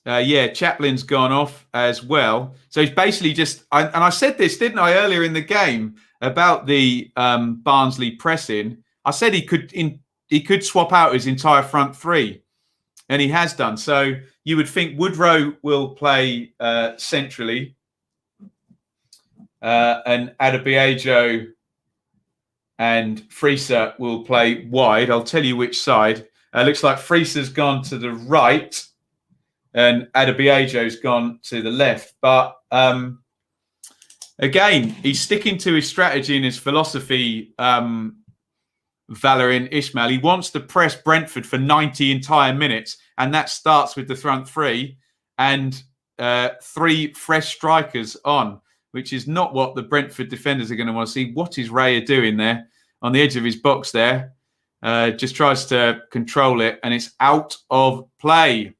Yeah, Chaplin's gone off as well. So he's basically just, and I said this, didn't I, earlier in the game about the Barnsley pressing. I said he could swap out his entire front three, and he has done. So you would think Woodrow will play centrally, and Adebayo and Frieser will play wide. I'll tell you which side. Looks like Frieser's gone to the right, and Adebayo's gone to the left. But again, he's sticking to his strategy and his philosophy, Valérien Ismaël. He wants to press Brentford for 90 entire minutes, and that starts with the front three and three fresh strikers on, which is not what the Brentford defenders are going to want to see. What is Raya doing there on the edge of his box there? Just tries to control it, and it's out of play.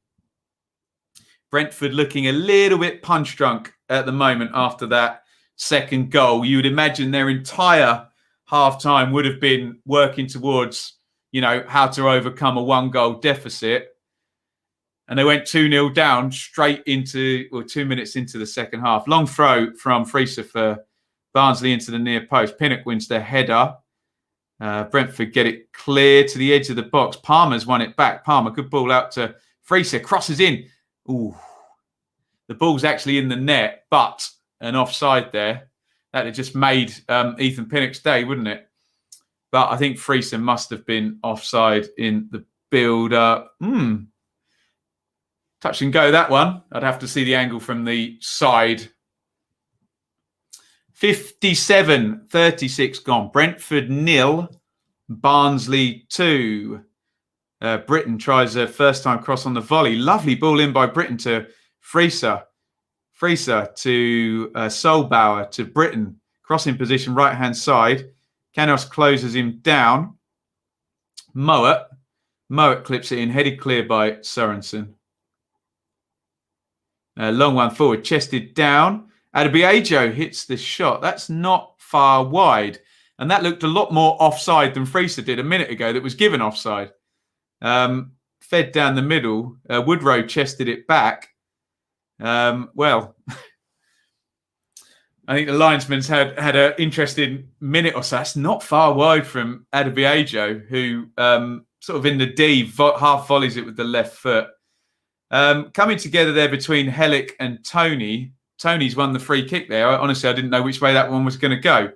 Brentford looking a little bit punch drunk at the moment after that second goal. You would imagine their entire half-time would have been working towards, you know, how to overcome a one-goal deficit. And they went 2-0 down straight into, well, 2 minutes into the second half. Long throw from Frieser for Barnsley into the near post. Pinnock wins the header. Brentford get it clear to the edge of the box. Palmer's won it back. Palmer, good ball out to Frieser. Crosses in. Ooh. The ball's actually in the net, but an offside there. That had just made Ethan Pinnock's day, wouldn't it? But I think Frieser must have been offside in the build-up. Touch and go, that one. I'd have to see the angle from the side. 57-36 gone. Brentford 0, Barnsley 2. Britain tries a first-time cross on the volley. Lovely ball in by Britain to Frieser. Frieser to Solbauer to Britain. Crossing position, right-hand side. Canos closes him down. Mowat clips it in, headed clear by Sorensen. Long one forward, chested down. Adebayo hits the shot. That's not far wide. And that looked a lot more offside than Frieser did a minute ago that was given offside. Fed down the middle. Woodrow chested it back. Well, I think the linesman's had an interesting minute or so. That's not far wide from Adebayo, who sort of in the D half volleys it with the left foot. Coming together there between Hellick and Tony. Tony's won the free kick there. Honestly, I didn't know which way that one was going to go.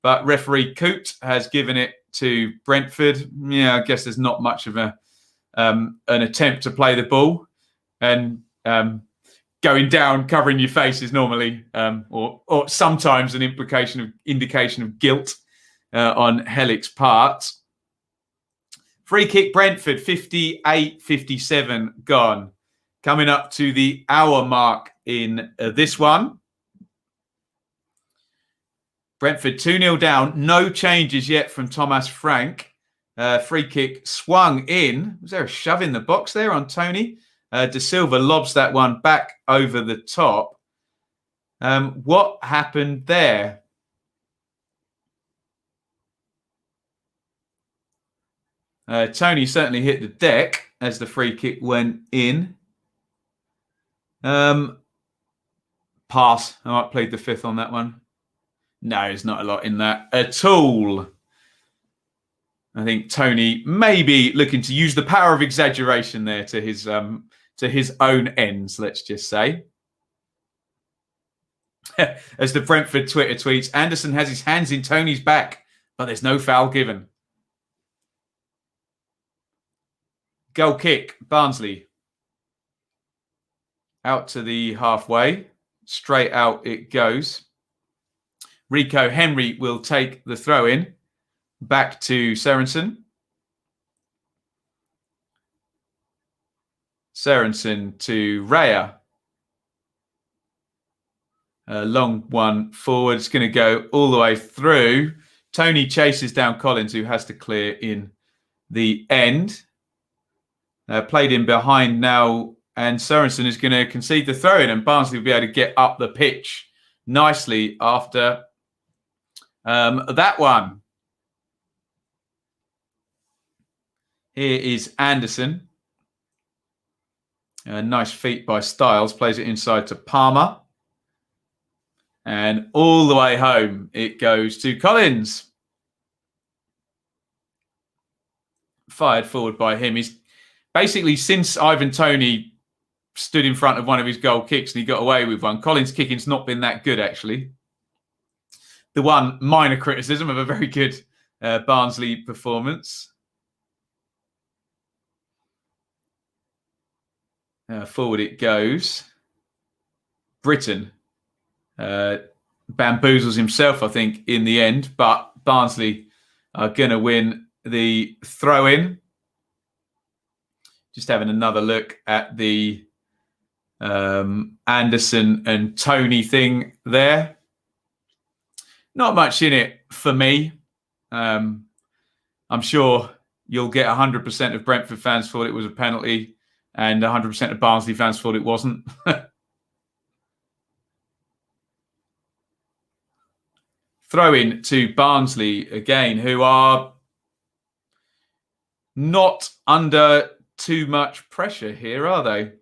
But referee Coote has given it to Brentford. Yeah, I guess there's not much of an attempt to play the ball. And going down, covering your face is normally, or sometimes an indication of guilt on Hellick's part. Free kick Brentford, 58-57 gone. Coming up to the hour mark in this one. Brentford 2-0 down. No changes yet from Thomas Frank. Free kick swung in. Was there a shove in the box there on Tony? De Silva lobs that one back over the top. What happened there? Tony certainly hit the deck as the free kick went in. Pass. I might plead the fifth on that one. No, there's not a lot in that at all. I think Tony may be looking to use the power of exaggeration there to his own ends, let's just say. As the Brentford Twitter tweets, Anderson has his hands in Tony's back, but there's no foul given. Goal kick, Barnsley. Out to the halfway. Straight out it goes. Rico Henry will take the throw in. Back to Sorensen. Sorensen to Raya. A long one forward. It's going to go all the way through. Tony chases down Collins, who has to clear in the end. Played in behind now, and Sorensen is going to concede the throw in, and Barnsley will be able to get up the pitch nicely after that one. Here is Anderson. Nice feet by Styles. Plays it inside to Palmer. And all the way home it goes to Collins. Fired forward by him. He's basically, since Ivan Toney stood in front of one of his goal kicks and he got away with one, Collins' kicking's not been that good, actually. The one minor criticism of a very good Barnsley performance. Forward it goes. Britain bamboozles himself, I think, in the end, but Barnsley are going to win the throw-in. Just having another look at the Anderson and Tony thing there. Not much in it for me. I'm sure you'll get 100% of Brentford fans thought it was a penalty and 100% of Barnsley fans thought it wasn't. Throw in to Barnsley again, who are not under too much pressure here, are they?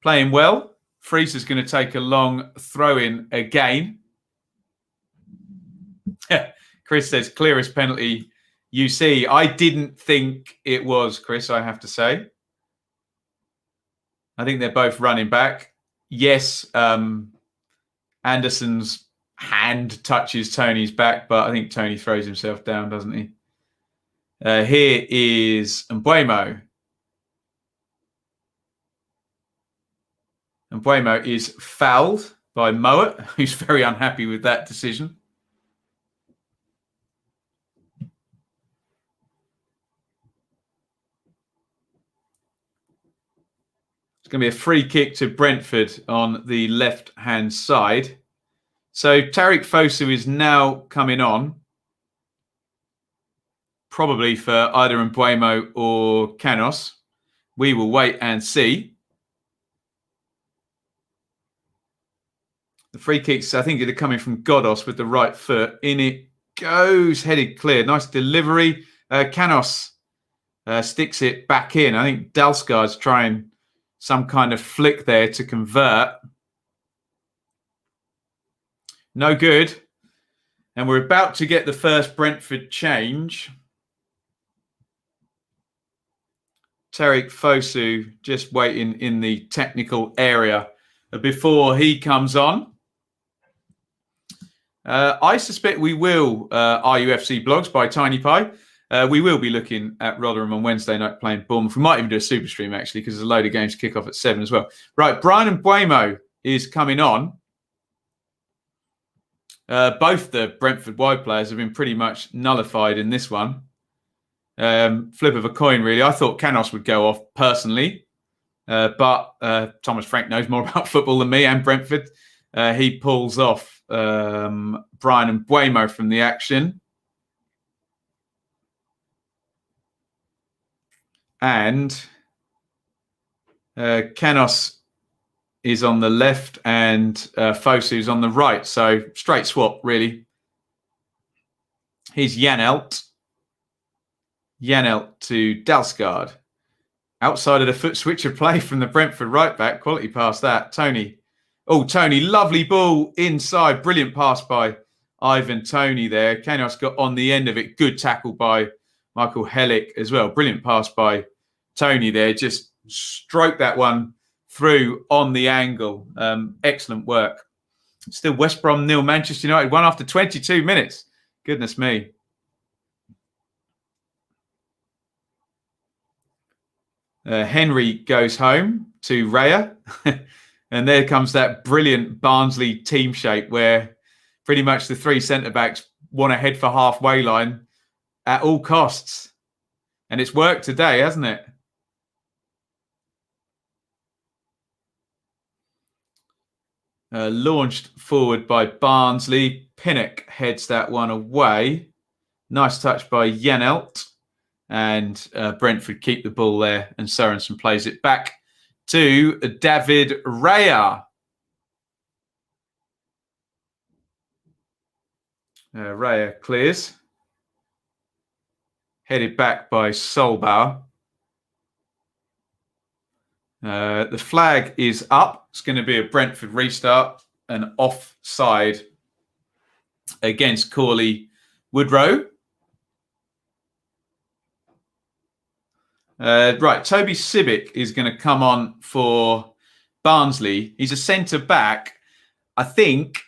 Playing well. Frieser's going to take a long throw in again. Chris says, clearest penalty you see. I didn't think it was, Chris, I have to say. I think they're both running back. Yes, Anderson's hand touches Tony's back, but I think Tony throws himself down, doesn't he? Here is Mbuemo. Mbuemo is fouled by Mowat, who's very unhappy with that decision. It's going to be a free kick to Brentford on the left-hand side. So Tariq Fosu is now coming on, probably for either Mbuemo or Canos. We will wait and see. The free kicks, I think they're coming from Godos with the right foot. In it goes, headed clear. Nice delivery. Canos sticks it back in. I think Dalsgaard's trying some kind of flick there to convert. No good. And we're about to get the first Brentford change. Tariq Fosu just waiting in the technical area before he comes on. I suspect we will, RUFC Blogs by Tiny Pie. We will be looking at Rotherham on Wednesday night playing Bournemouth. We might even do a super stream, actually, because there's a load of games to kick off at 7 as well. Right, Brian Mbuemo is coming on. Both the Brentford wide players have been pretty much nullified in this one. Flip of a coin, really. I thought Canos would go off personally, but Thomas Frank knows more about football than me and Brentford. He pulls off Brian Mbuemo from the action. And Canos is on the left and Fosu's on the right. So straight swap, really. Here's Janelt. Janelt to Dalsgaard. Outside of the foot switch of play from the Brentford right back. Quality pass that. Tony. Oh, Tony, lovely ball inside. Brilliant pass by Ivan Toney there. Canos got on the end of it. Good tackle by Michael Hellick as well. Brilliant pass by Tony there. Just stroked that one through on the angle. Excellent work. Still West Brom 0, Manchester United 1 after 22 minutes. Goodness me. Henry goes home to Raya. And there comes that brilliant Barnsley team shape where pretty much the three centre-backs want to head for halfway line at all costs. And it's worked today, hasn't it? Launched forward by Barnsley. Pinnock heads that one away. Nice touch by Janelt. And Brentford keep the ball there. And Sorensen plays it back to David Raya. Raya clears. Headed back by Solbauer. The flag is up. It's going to be a Brentford restart. An offside against Corley Woodrow. Right, Toby Sibic is going to come on for Barnsley. He's a centre-back. I think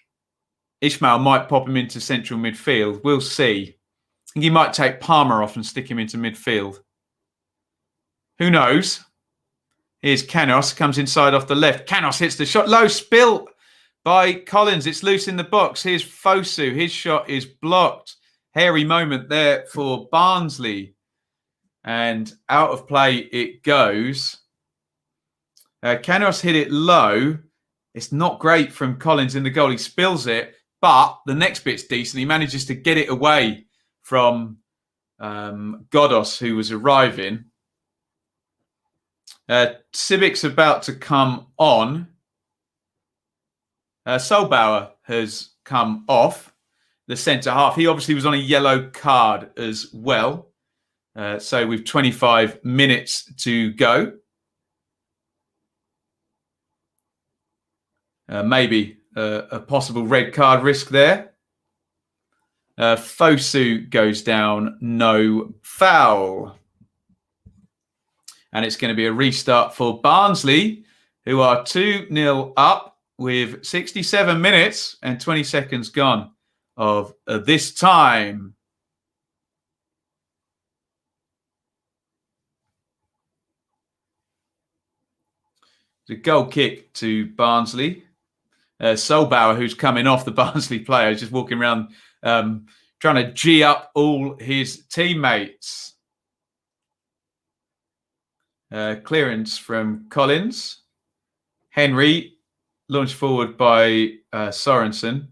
Ishmael might pop him into central midfield. We'll see. I think he might take Palmer off and stick him into midfield. Who knows? Here's Canos, comes inside off the left. Canos hits the shot. Low spill by Collins. It's loose in the box. Here's Fosu. His shot is blocked. Hairy moment there for Barnsley. And out of play it goes. Canos hit it low. It's not great from Collins in the goal. He spills it, but the next bit's decent. He manages to get it away from Godos, who was arriving. Sibic's about to come on. Solbauer has come off the centre half. He obviously was on a yellow card as well. So we've 25 minutes to go. Maybe a possible red card risk there. Fosu goes down, no foul. And it's going to be a restart for Barnsley, who are 2-0 up with 67 minutes and 20 seconds gone of this time. The goal kick to Barnsley. Solbauer, who's coming off the Barnsley player, just walking around trying to G up all his teammates. Clearance from Collins. Henry, launched forward by Sorensen.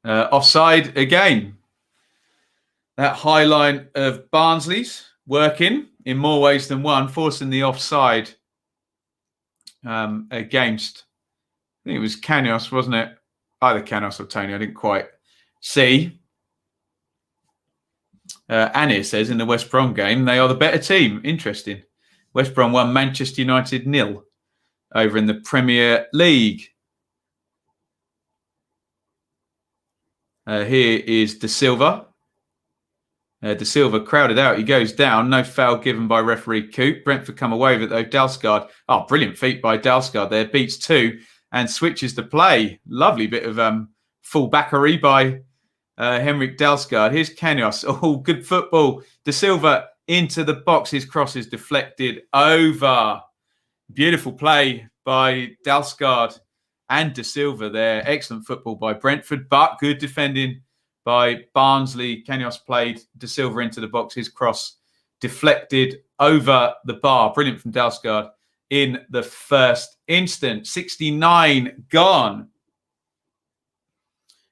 Offside again. That high line of Barnsley's working in more ways than one, forcing the offside against, I think it was Canos, wasn't it? Either Canos or Tony, I didn't quite see. Anir says in the West Brom game, they are the better team. Interesting. West Brom won Manchester United 0 over in the Premier League. Here is De Silva. De Silva crowded out. He goes down. No foul given by referee Coop. Brentford come away with it though. Dalsgaard. Oh, brilliant feat by Dalsgaard there. Beats 2 and switches the play. Lovely bit of full-backery by Henrik Dalsgaard. Here's Canos. Oh, good football. De Silva into the box. His cross is deflected over. Beautiful play by Dalsgaard and De Silva there. Excellent football by Brentford, but good defending by Barnsley. Canos played De Silva into the box. His cross deflected over the bar. Brilliant from Dalsgaard in the first instant. 69 gone.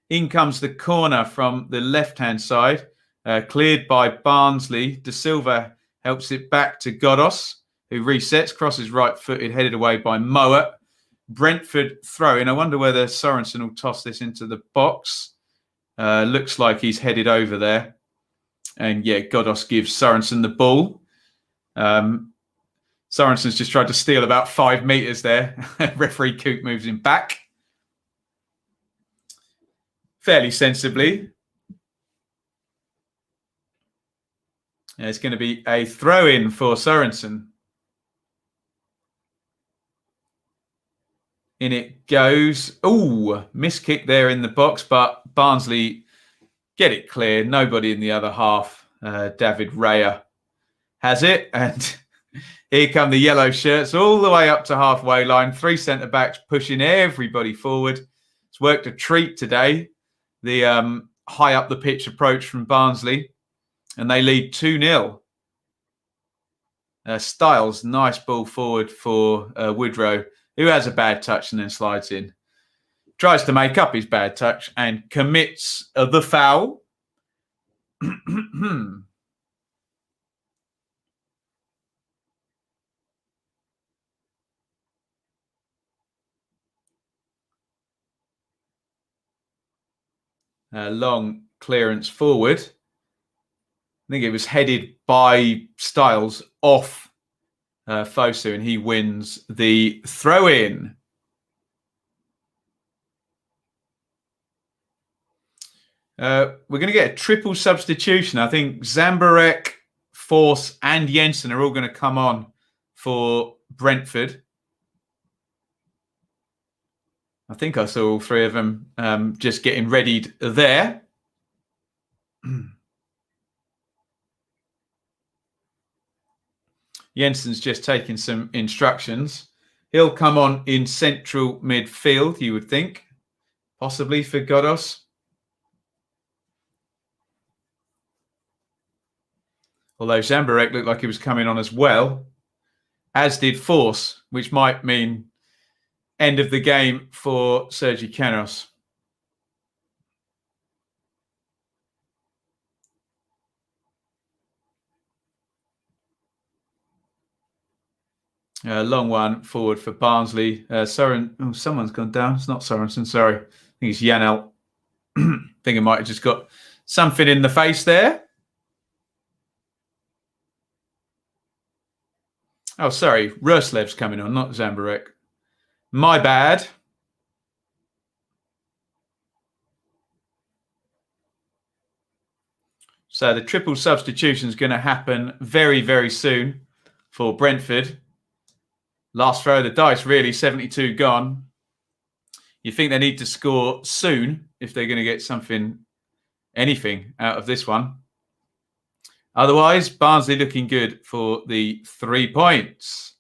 In comes the corner from the left-hand side, cleared by Barnsley. De Silva helps it back to Godos, who resets, crosses right-footed, headed away by Mowat. Brentford throw-in. I wonder whether Sorensen will toss this into the box. Looks like he's headed over there. And yeah, Godos gives Sorensen the ball. Sorensen's just tried to steal about 5 metres there. Referee Coop moves him back. Fairly sensibly. It's going to be a throw-in for Sorensen. In it goes. Ooh, miss kick there in the box, but Barnsley get it clear. Nobody in the other half. David Raya has it. And here come the yellow shirts all the way up to halfway line. 3 centre-backs pushing everybody forward. It's worked a treat today. The high up the pitch approach from Barnsley. And they lead 2-0. Styles, nice ball forward for Woodrow, who has a bad touch and then slides in. Tries to make up his bad touch and commits the foul. Long clearance forward. I think it was headed by Styles off Fosu, and he wins the throw-in. We're going to get a triple substitution. I think Zambarek, Force, and Jensen are all going to come on for Brentford. I think I saw all 3 of them just getting readied there. Jensen's just taking some instructions. He'll come on in central midfield, you would think, possibly for Godos. Although Zambarek looked like he was coming on as well, as did Force, which might mean end of the game for Sergi Canos. Long one forward for Barnsley. Someone's gone down. It's not Sorensen, sorry. I think it's Yanel. I think it might have just got something in the face there. Oh, sorry. Ruslev's coming on, not Zambarek. My bad. So the triple substitution is going to happen very, very soon for Brentford. Last throw of the dice, really, 72 gone. You think they need to score soon if they're going to get anything out of this one. Otherwise, Barnsley looking good for the 3 points.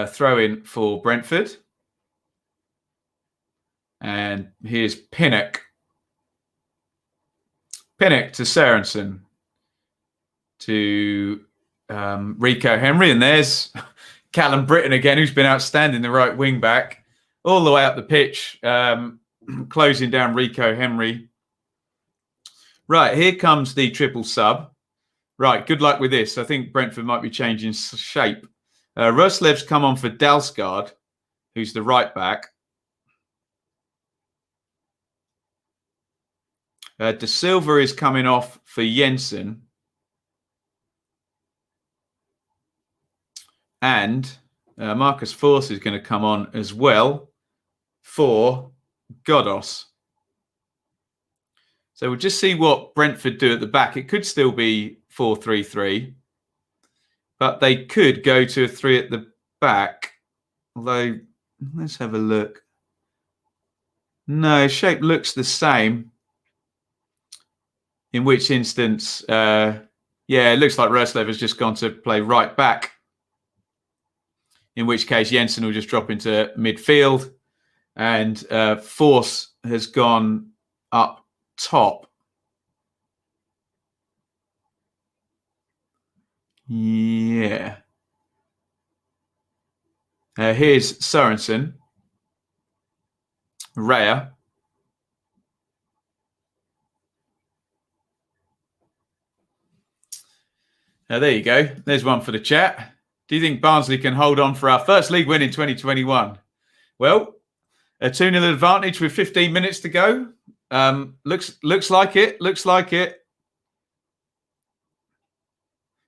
Throw in for Brentford. And here's Pinnock. Pinnock to Sorensen to Rico Henry. And there's Callum Britton again, who's been outstanding, the right wing back, all the way up the pitch, closing down Rico Henry. Right, here comes the triple sub. Right, good luck with this. I think Brentford might be changing shape. Roslev's come on for Dalsgaard, who's the right back. De Silva is coming off for Jensen. And Marcus Force is going to come on as well for Godos. So we'll just see what Brentford do at the back. It could still be 4-3-3, but they could go to a 3 at the back. Although, let's have a look. No, shape looks the same. In which instance, yeah, it looks like Roslev has just gone to play right back. In which case, Jensen will just drop into midfield. And Force has gone up top. Yeah. Here's Sorensen. Raya. There you go. There's one for the chat. Do you think Barnsley can hold on for our first league win in 2021? Well, a 2-0 advantage with 15 minutes to go. Looks like it. Looks like it.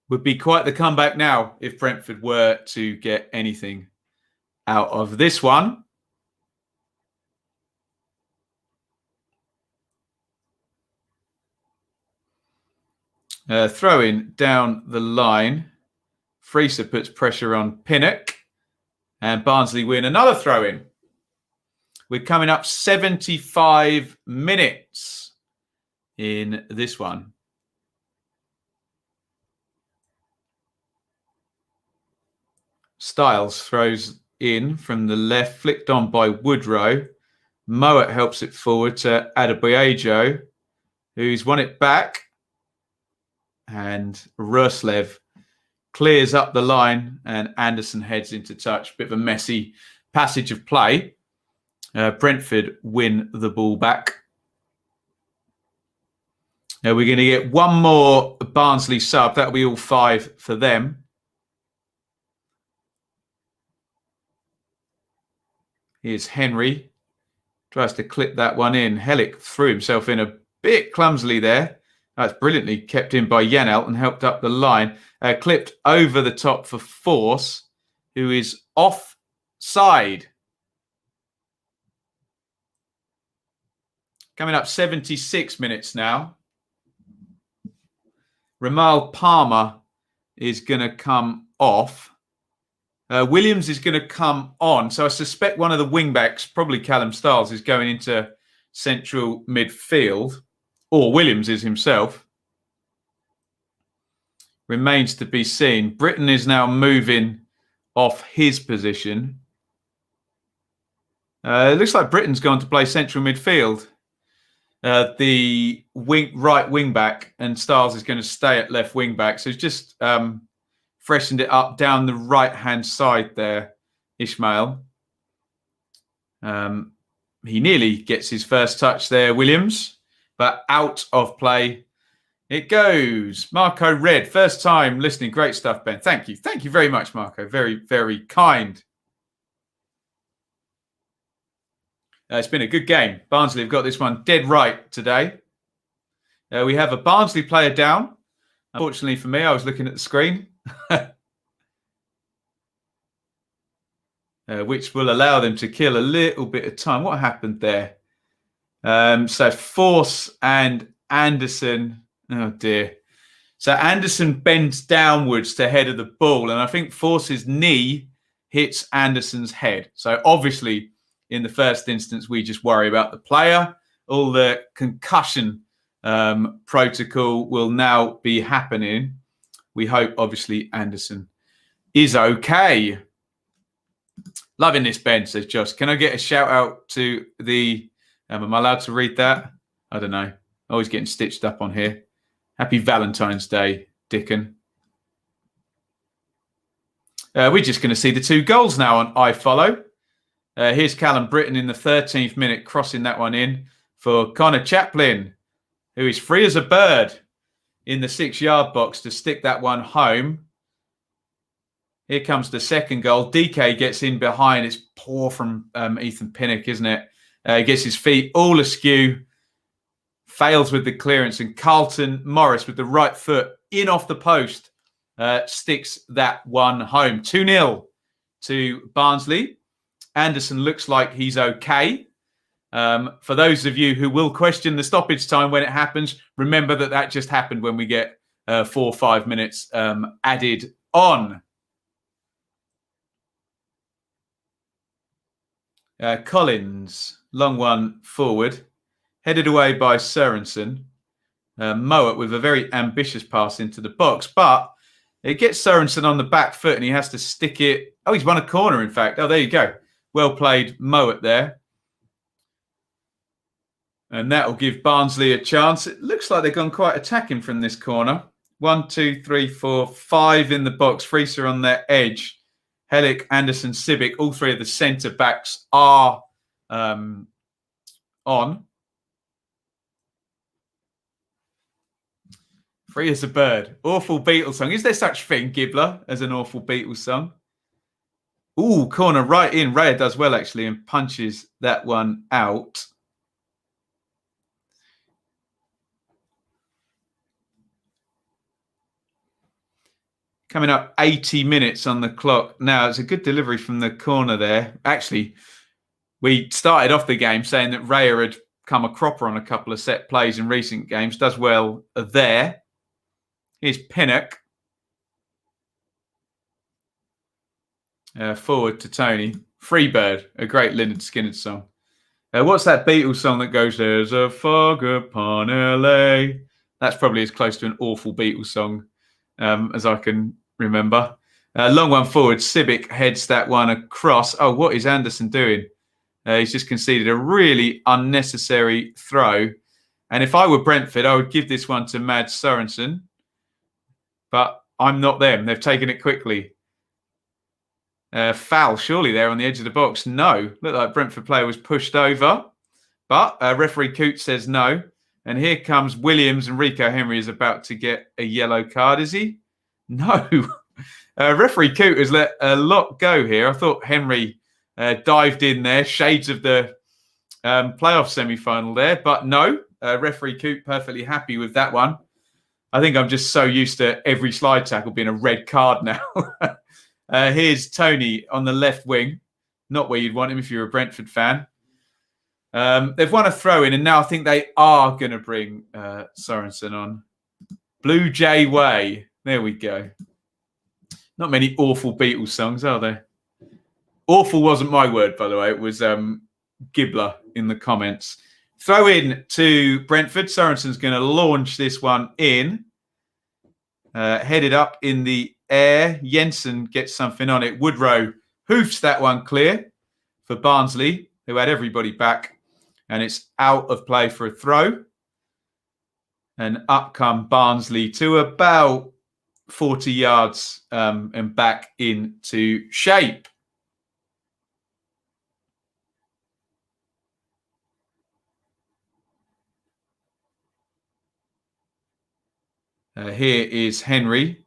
Would be quite the comeback now if Brentford were to get anything out of this one. Throwing down the line. Freeser puts pressure on Pinnock. And Barnsley win another throw-in. We're coming up 75 minutes in this one. Styles throws in from the left, flicked on by Woodrow. Mowat helps it forward to Adebayo, who's won it back. And Roslev clears up the line and Anderson heads into touch. Bit of a messy passage of play. Brentford win the ball back. Now we're going to get one more Barnsley sub. That'll be all 5 for them. Here's Henry. Tries to clip that one in. Hellick threw himself in a bit clumsily there. That's brilliantly kept in by Janelt and helped up the line. Clipped over the top for Force, who is offside. Coming up 76 minutes now. Ramal Palmer is going to come off. Williams is going to come on. So I suspect one of the wing-backs, probably Callum Styles, is going into central midfield. Or Williams is himself. Remains to be seen. Britton is now moving off his position. It looks like Britton's gone to play central midfield. The right wing back, and Styles is going to stay at left wing back. So he's just freshened it up down the right-hand side there, Ishmael. He nearly gets his first touch there, Williams. But out of play it goes. Marco Red, first time listening. Great stuff, Ben. Thank you. Thank you very much, Marco. Very, very kind. It's been a good game. Barnsley have got this one dead right today. We have a Barnsley player down. Unfortunately for me, I was looking at the screen. Which will allow them to kill a little bit of time. What happened there? So Force and Anderson. Oh dear. So Anderson bends downwards to head of the ball, and I think Force's knee hits Anderson's head. So obviously, in the first instance, we just worry about the player. All the concussion protocol will now be happening. We hope, obviously, Anderson is okay. Loving this, Ben, says Josh. Can I get a shout out to the... am I allowed to read that? I don't know. Oh, he's getting stitched up on here. Happy Valentine's Day, Dickon. We're just going to see the 2 goals now on iFollow. Here's Callum Britton in the 13th minute, crossing that one in for Connor Chaplin, who is free as a bird in the 6-yard box to stick that one home. Here comes the second goal. DK gets in behind. It's poor from Ethan Pinnock, isn't it? He gets his feet all askew, fails with the clearance, and Carlton Morris with the right foot in off the post sticks that one home. 2-0 to Barnsley. Anderson looks like he's okay. For those of you who will question the stoppage time when it happens, remember that just happened when we get 4 or 5 minutes added on. Collins, long one forward, headed away by Sørensen. Mowat with a very ambitious pass into the box, but it gets Sørensen on the back foot and he has to stick it. Oh, he's won a corner, in fact. Oh, there you go. Well played, Mowat there. And that will give Barnsley a chance. It looks like they've gone quite attacking from this corner. 1, 2, 3, 4, 5 in the box. Freeser on their edge. Hellick, Anderson, Sibic, all 3 of the centre-backs are on. Free as a bird. Awful Beatles song. Is there such thing, Gibbler, as an awful Beatles song? Ooh, corner right in. Raya does well, actually, and punches that one out. Coming up 80 minutes on the clock. Now, it's a good delivery from the corner there. Actually, we started off the game saying that Raya had come a cropper on a couple of set plays in recent games. Does well there. Here's Pinnock. Forward to Tony. Freebird, a great Lynyrd Skynyrd song. What's that Beatles song that goes, "There's a fog upon LA"? That's probably as close to an awful Beatles song as I can remember. Long one forward. Sibic heads that one across. Oh, what is Anderson doing? He's just conceded a really unnecessary throw. And if I were Brentford, I would give this one to Mads Sørensen. But I'm not them. They've taken it quickly. Foul, surely, there on the edge of the box. No. Looked like Brentford player was pushed over. But referee Coote says no. And here comes Williams, and Rico Henry is about to get a yellow card, is he? No. Referee Coote has let a lot go here. I thought Henry dived in there, shades of the playoff semi-final there. But no, referee Coote perfectly happy with that one. I think I'm just so used to every slide tackle being a red card now. Here's Tony on the left wing. Not where you'd want him if you're a Brentford fan. They've won a throw-in, and now I think they are going to bring Sørensen on. Blue Jay Way. There we go. Not many awful Beatles songs, are there? Awful wasn't my word, by the way. It was Gibbler in the comments. Throw in to Brentford. Sørensen's going to launch this one in. Headed up in the air. Jensen gets something on it. Woodrow hoofs that one clear for Barnsley, who had everybody back. And it's out of play for a throw. And up come Barnsley to about 40 yards and back into shape. Here is Henry,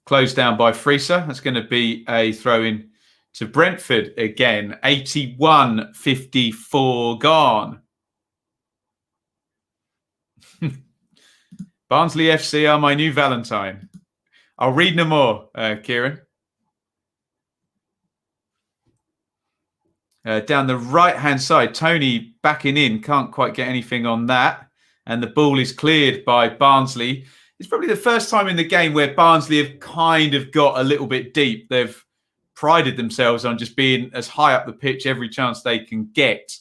closed down by Freeser. That's going to be a throw-in to Brentford again. 81-54 gone. Barnsley FC are my new Valentine. I'll read no more, Kieran. Down the right-hand side, Tony backing in. Can't quite get anything on that. And the ball is cleared by Barnsley. It's probably the first time in the game where Barnsley have kind of got a little bit deep. They've prided themselves on just being as high up the pitch every chance they can get.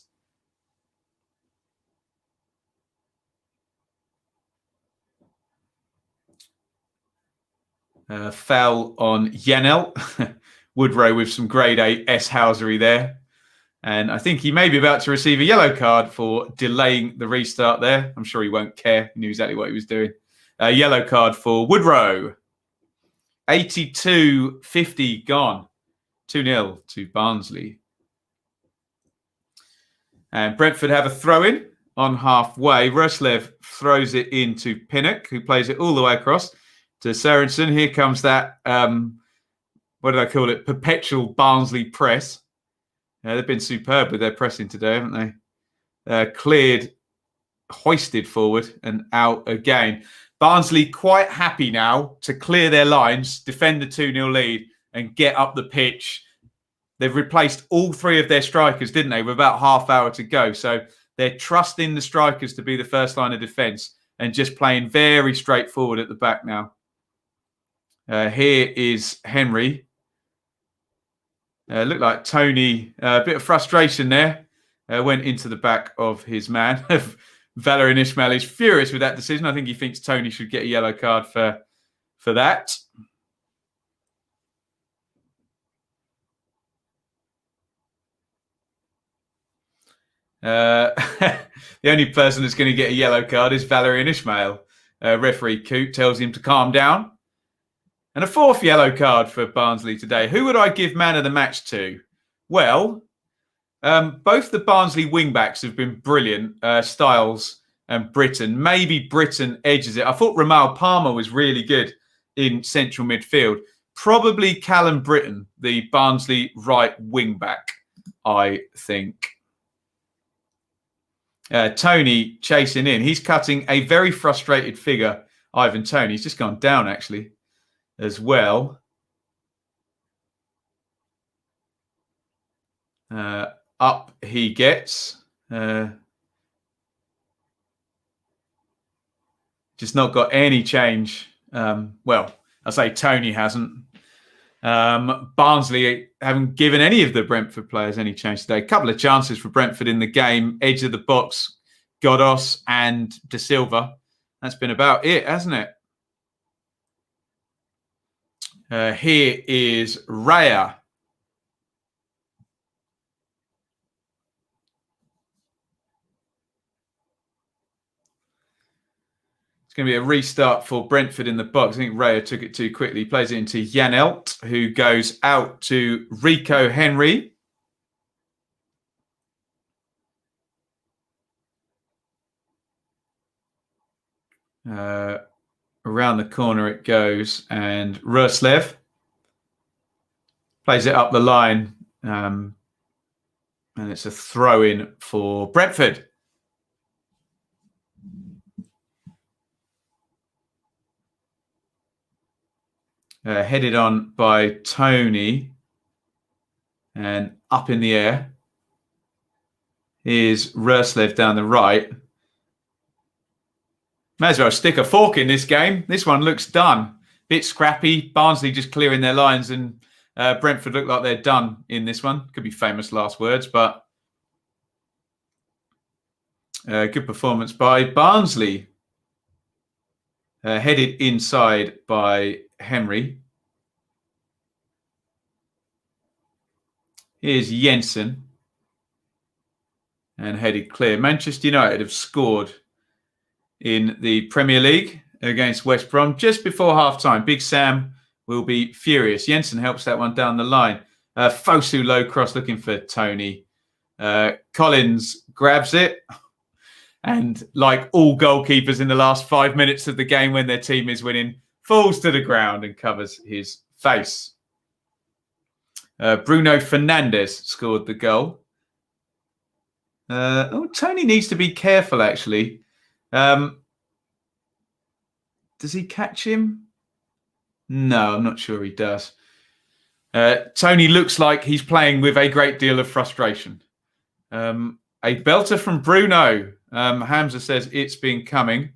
Foul on Janel. Woodrow with some grade A S-housery there. And I think he may be about to receive a yellow card for delaying the restart there. I'm sure he won't care. He knew exactly what he was doing. A yellow card for Woodrow. 82-50 gone. 2-0 to Barnsley. And Brentford have a throw-in on halfway. Ruslev throws it into Pinnock, who plays it all the way across to Sorensen. Here comes that, what did I call it? Perpetual Barnsley press. They've been superb with their pressing today, haven't they? Cleared, hoisted forward and out again. Barnsley quite happy now to clear their lines, defend the 2-0 lead and get up the pitch. They've replaced all three of their strikers, didn't they, with about half hour to go. So they're trusting the strikers to be the first line of defence and just playing very straightforward at the back now. Here is Henry. Looked like Tony, a bit of frustration there, went into the back of his man. Valerian Ismail is furious with that decision. I think he thinks Tony should get a yellow card for that. The only person that's going to get a yellow card is Valerian Ismail. Referee Coop tells him to calm down. And a fourth yellow card for Barnsley today. Who would I give man of the match to? Well, both the Barnsley wing-backs have been brilliant, Styles and Britton. Maybe Britton edges it. I thought Ramal Palmer was really good in central midfield. Probably Callum Britton, the Barnsley right wing-back, I think. Tony chasing in. He's cutting a very frustrated figure, Ivan Tony. He's just gone down, actually, as well. Up he gets. Just not got any change. Well, I say Tony hasn't. Barnsley haven't given any of the Brentford players any change today. A couple of chances for Brentford in the game. Edge of the box, Godos and De Silva. That's been about it, hasn't it? Here is Raya. Going to be a restart for Brentford in the box. I think Raya took it too quickly. He plays it into Janelt, who goes out to Rico Henry. Around the corner it goes, and Ruslev plays it up the line, and it's a throw-in for Brentford. Headed on by Tony and up in the air. Here's Ruslev down the right. May as well stick a fork in this game. This one looks done. Bit scrappy. Barnsley just clearing their lines, and Brentford look like they're done in this one. Could be famous last words, but good performance by Barnsley. Headed inside by Henry. Here's Jensen. And headed clear. Manchester United have scored in the Premier League against West Brom just before half-time. Big Sam will be furious. Jensen helps that one down the line. Fosu low cross looking for Tony. Collins grabs it. And like all goalkeepers in the last 5 minutes of the game when their team is winning, falls to the ground and covers his face. Bruno Fernandes scored the goal. Tony needs to be careful, actually. Does he catch him? No, I'm not sure he does. Tony looks like he's playing with a great deal of frustration. A belter from Bruno. Hamza says it's been coming.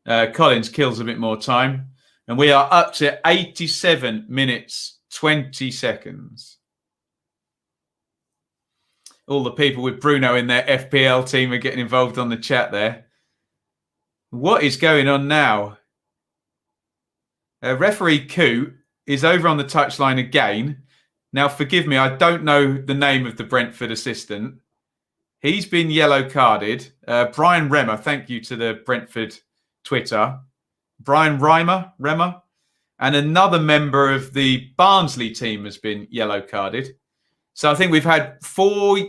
Collins kills a bit more time. And we are up to 87 minutes, 20 seconds. All the people with Bruno in their FPL team are getting involved on the chat there. What is going on now? Referee Koo is over on the touchline again. Now, forgive me, I don't know the name of the Brentford assistant. He's been yellow carded. Brian Remmer, thank you to the Brentford Twitter. Brian Remmer. And another member of the Barnsley team has been yellow carded. So I think we've had 5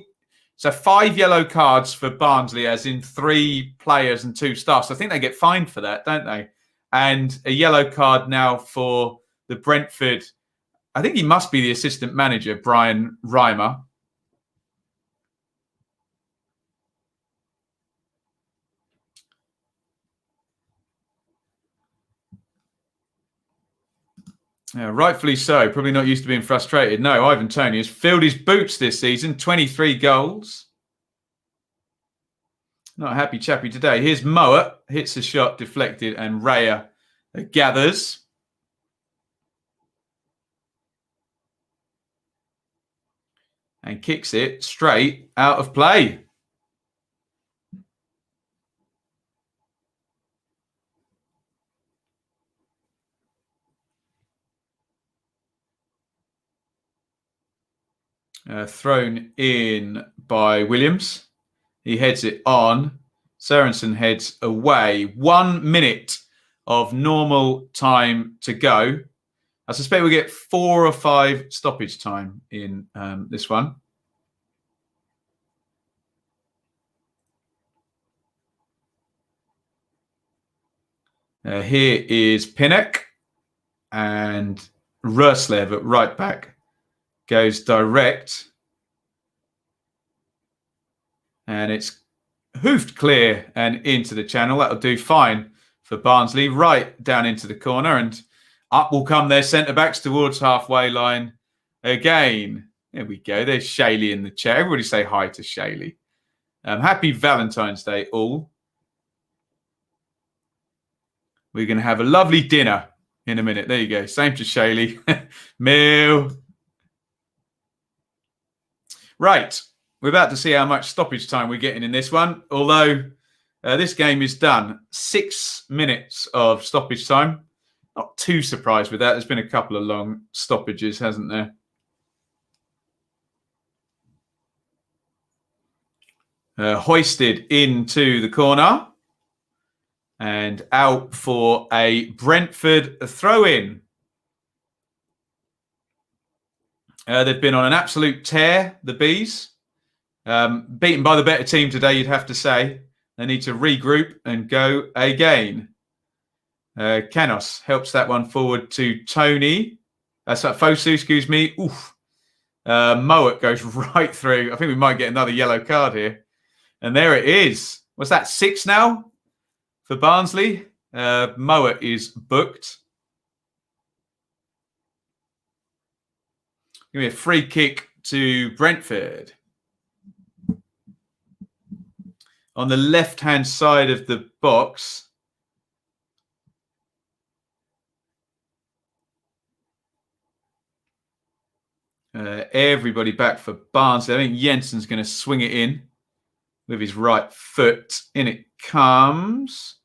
yellow cards for Barnsley, as in 3 players and 2 staff. So I think they get fined for that, don't they? And a yellow card now for the Brentford. I think he must be the assistant manager, Brian Reimer. Yeah, rightfully so. Probably not used to being frustrated. No, Ivan Toney has filled his boots this season. 23 goals. Not a happy chappy today. Here's Mowat. Hits a shot, deflected, and Raya gathers. And kicks it straight out of play. Thrown in by Williams. He heads it on. Sørensen heads away. 1 minute of normal time to go. I suspect we'll get 4 or 5 stoppage time in this one. Here is Pinnock, and Röslev at right back goes direct. And it's hoofed clear and into the channel. That'll do fine for Barnsley. Right down into the corner, and up will come their centre-backs towards halfway line again. There we go. There's Shaley in the chair. Everybody say hi to Shaley. Happy Valentine's Day, all. We're going to have a lovely dinner in a minute. There you go. Same to Shaley. Meal. Right. We're about to see how much stoppage time we're getting in this one. Although this game is done. 6 minutes of stoppage time. Not too surprised with that. There's been a couple of long stoppages, hasn't there? Hoisted into the corner. And out for a Brentford throw-in. They've been on an absolute tear, the Bees. Beaten by the better team today, you'd have to say. They need to regroup and go again. Canos helps that one forward to Tony. Fosu, excuse me. Oof. Mowat goes right through. I think we might get another yellow card here. And there it is. What's that, 6 now for Barnsley? Mowat is booked. Give me a free kick to Brentford. On the left-hand side of the box. Everybody back for Barnsley. I think Jensen's going to swing it in with his right foot. In it comes.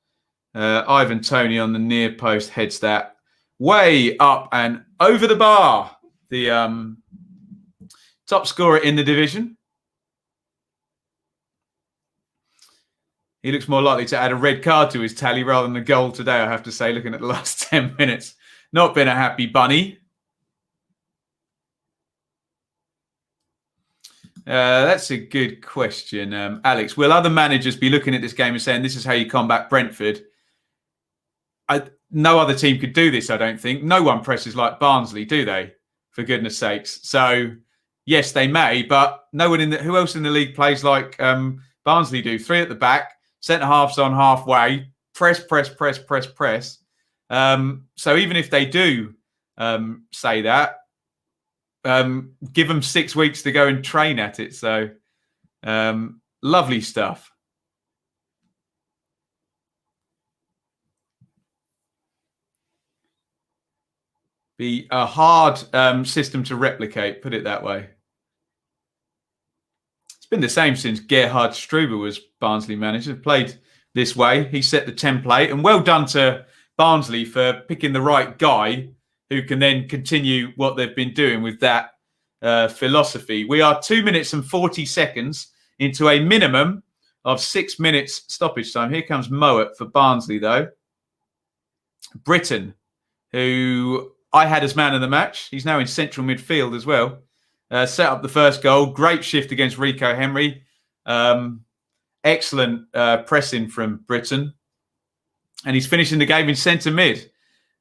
Ivan Toney on the near post heads that way up and over the bar. The top scorer in the division. He looks more likely to add a red card to his tally rather than a goal today, I have to say, looking at the last 10 minutes. Not been a happy bunny. That's a good question, Alex. Will other managers be looking at this game and saying, this is how you combat Brentford? No other team could do this, I don't think. No one presses like Barnsley, do they? For goodness sakes. So, yes, they may, but no one who else in the league plays like Barnsley do? 3 at the back. Centre-halves on halfway, press. So even if they do say that, give them 6 weeks to go and train at it. So lovely stuff. Be a hard system to replicate, put it that way. Been the same since Gerhard Struber was Barnsley manager. Played this way. He set the template, and well done to Barnsley for picking the right guy who can then continue what they've been doing with that philosophy. We are 2 minutes and 40 seconds into a minimum of 6 minutes stoppage time. Here comes Mowat for Barnsley, though. Burton, who I had as man of the match. He's now in central midfield as well. Set up the first goal. Great shift against Rico Henry. Excellent pressing from Burton. And he's finishing the game in centre mid.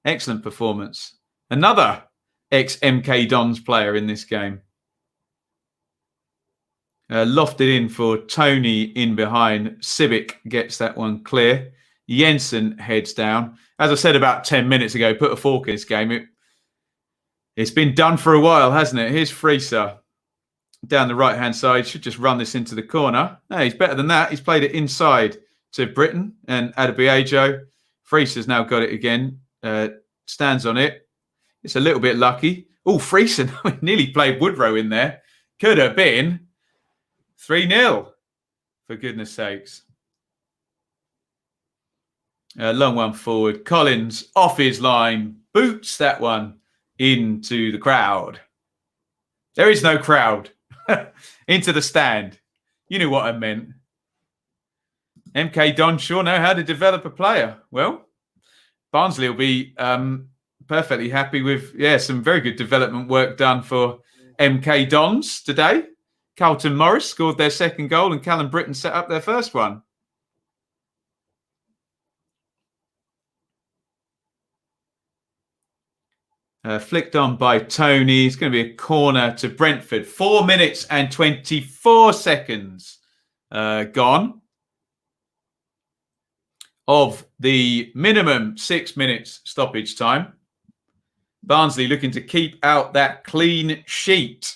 Excellent performance. Another ex-MK Dons player in this game. Lofted in for Tony in behind. Civic gets that one clear. Jensen heads down. As I said about 10 minutes ago, put a fork in this game. It's been done for a while, hasn't it? Here's Frieser down the right-hand side. Should just run this into the corner. No, he's better than that. He's played it inside to Burton and Adebayo. Frieser's now got it again. Stands on it. It's a little bit lucky. Oh, Frieser nearly played Woodrow in there. Could have been 3-0, for goodness sakes. Long one forward. Collins off his line. Boots that one into the crowd. There is no crowd. Into the stand. You knew what I meant. MK Don sure know how to develop a player. Well, Barnsley will be perfectly happy with, some very good development work done for MK Dons today. Carlton Morris scored their second goal and Callum Britton set up their first one. Flicked on by Tony. It's going to be a corner to Brentford. 4 minutes and 24 seconds gone of the minimum 6 minutes stoppage time. Barnsley looking to keep out that clean sheet.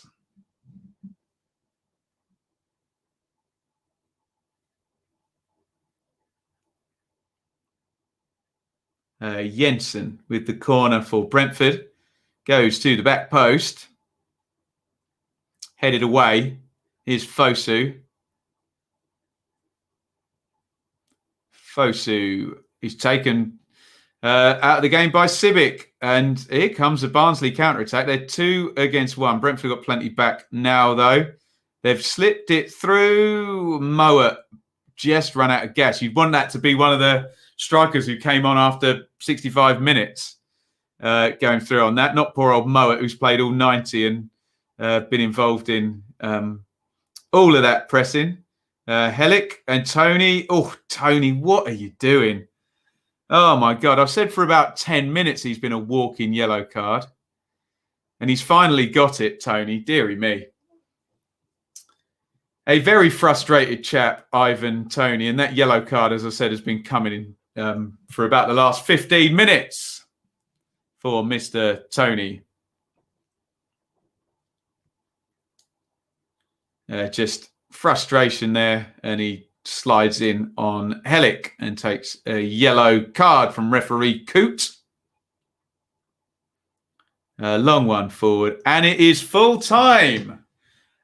Jensen with the corner for Brentford. Goes to the back post. Headed away. Here's Fosu. Fosu is taken out of the game by Civic. And here comes a Barnsley counter-attack. They're 2 against 1. Brentford got plenty back now, though. They've slipped it through. Mowat just run out of gas. You'd want that to be one of the strikers who came on after 65 minutes going through on that. Not poor old Mowat, who's played all 90 and been involved in all of that pressing. Helic and Tony. Oh, Tony, what are you doing? Oh, my God. I've said for about 10 minutes he's been a walking yellow card. And he's finally got it, Tony. Deary me. A very frustrated chap, Ivan Tony. And that yellow card, as I said, has been coming in for about the last 15 minutes for Mr. Tony. Just frustration there. And he slides in on Helic and takes a yellow card from referee Coote. Long one forward. And it is full time.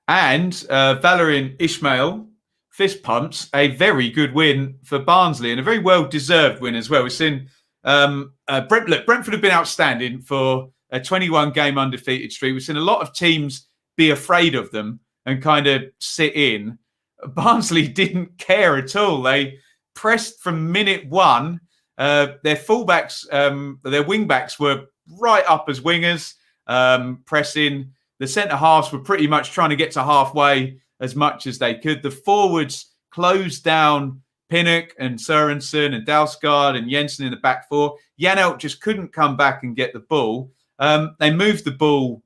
And Valerian Ismail fist pumps a very good win for Barnsley and a very well-deserved win as well. We've seen Brentford have been outstanding for a 21-game undefeated streak. We've seen a lot of teams be afraid of them and kind of sit in. Barnsley didn't care at all. They pressed from minute one. Their fullbacks, their wing-backs were right up as wingers, pressing. The centre-halves were pretty much trying to get to halfway as much as they could. The forwards closed down Pinnock and Sørensen and Dalsgaard and Jensen in the back four. Janelt just couldn't come back and get the ball. They moved the ball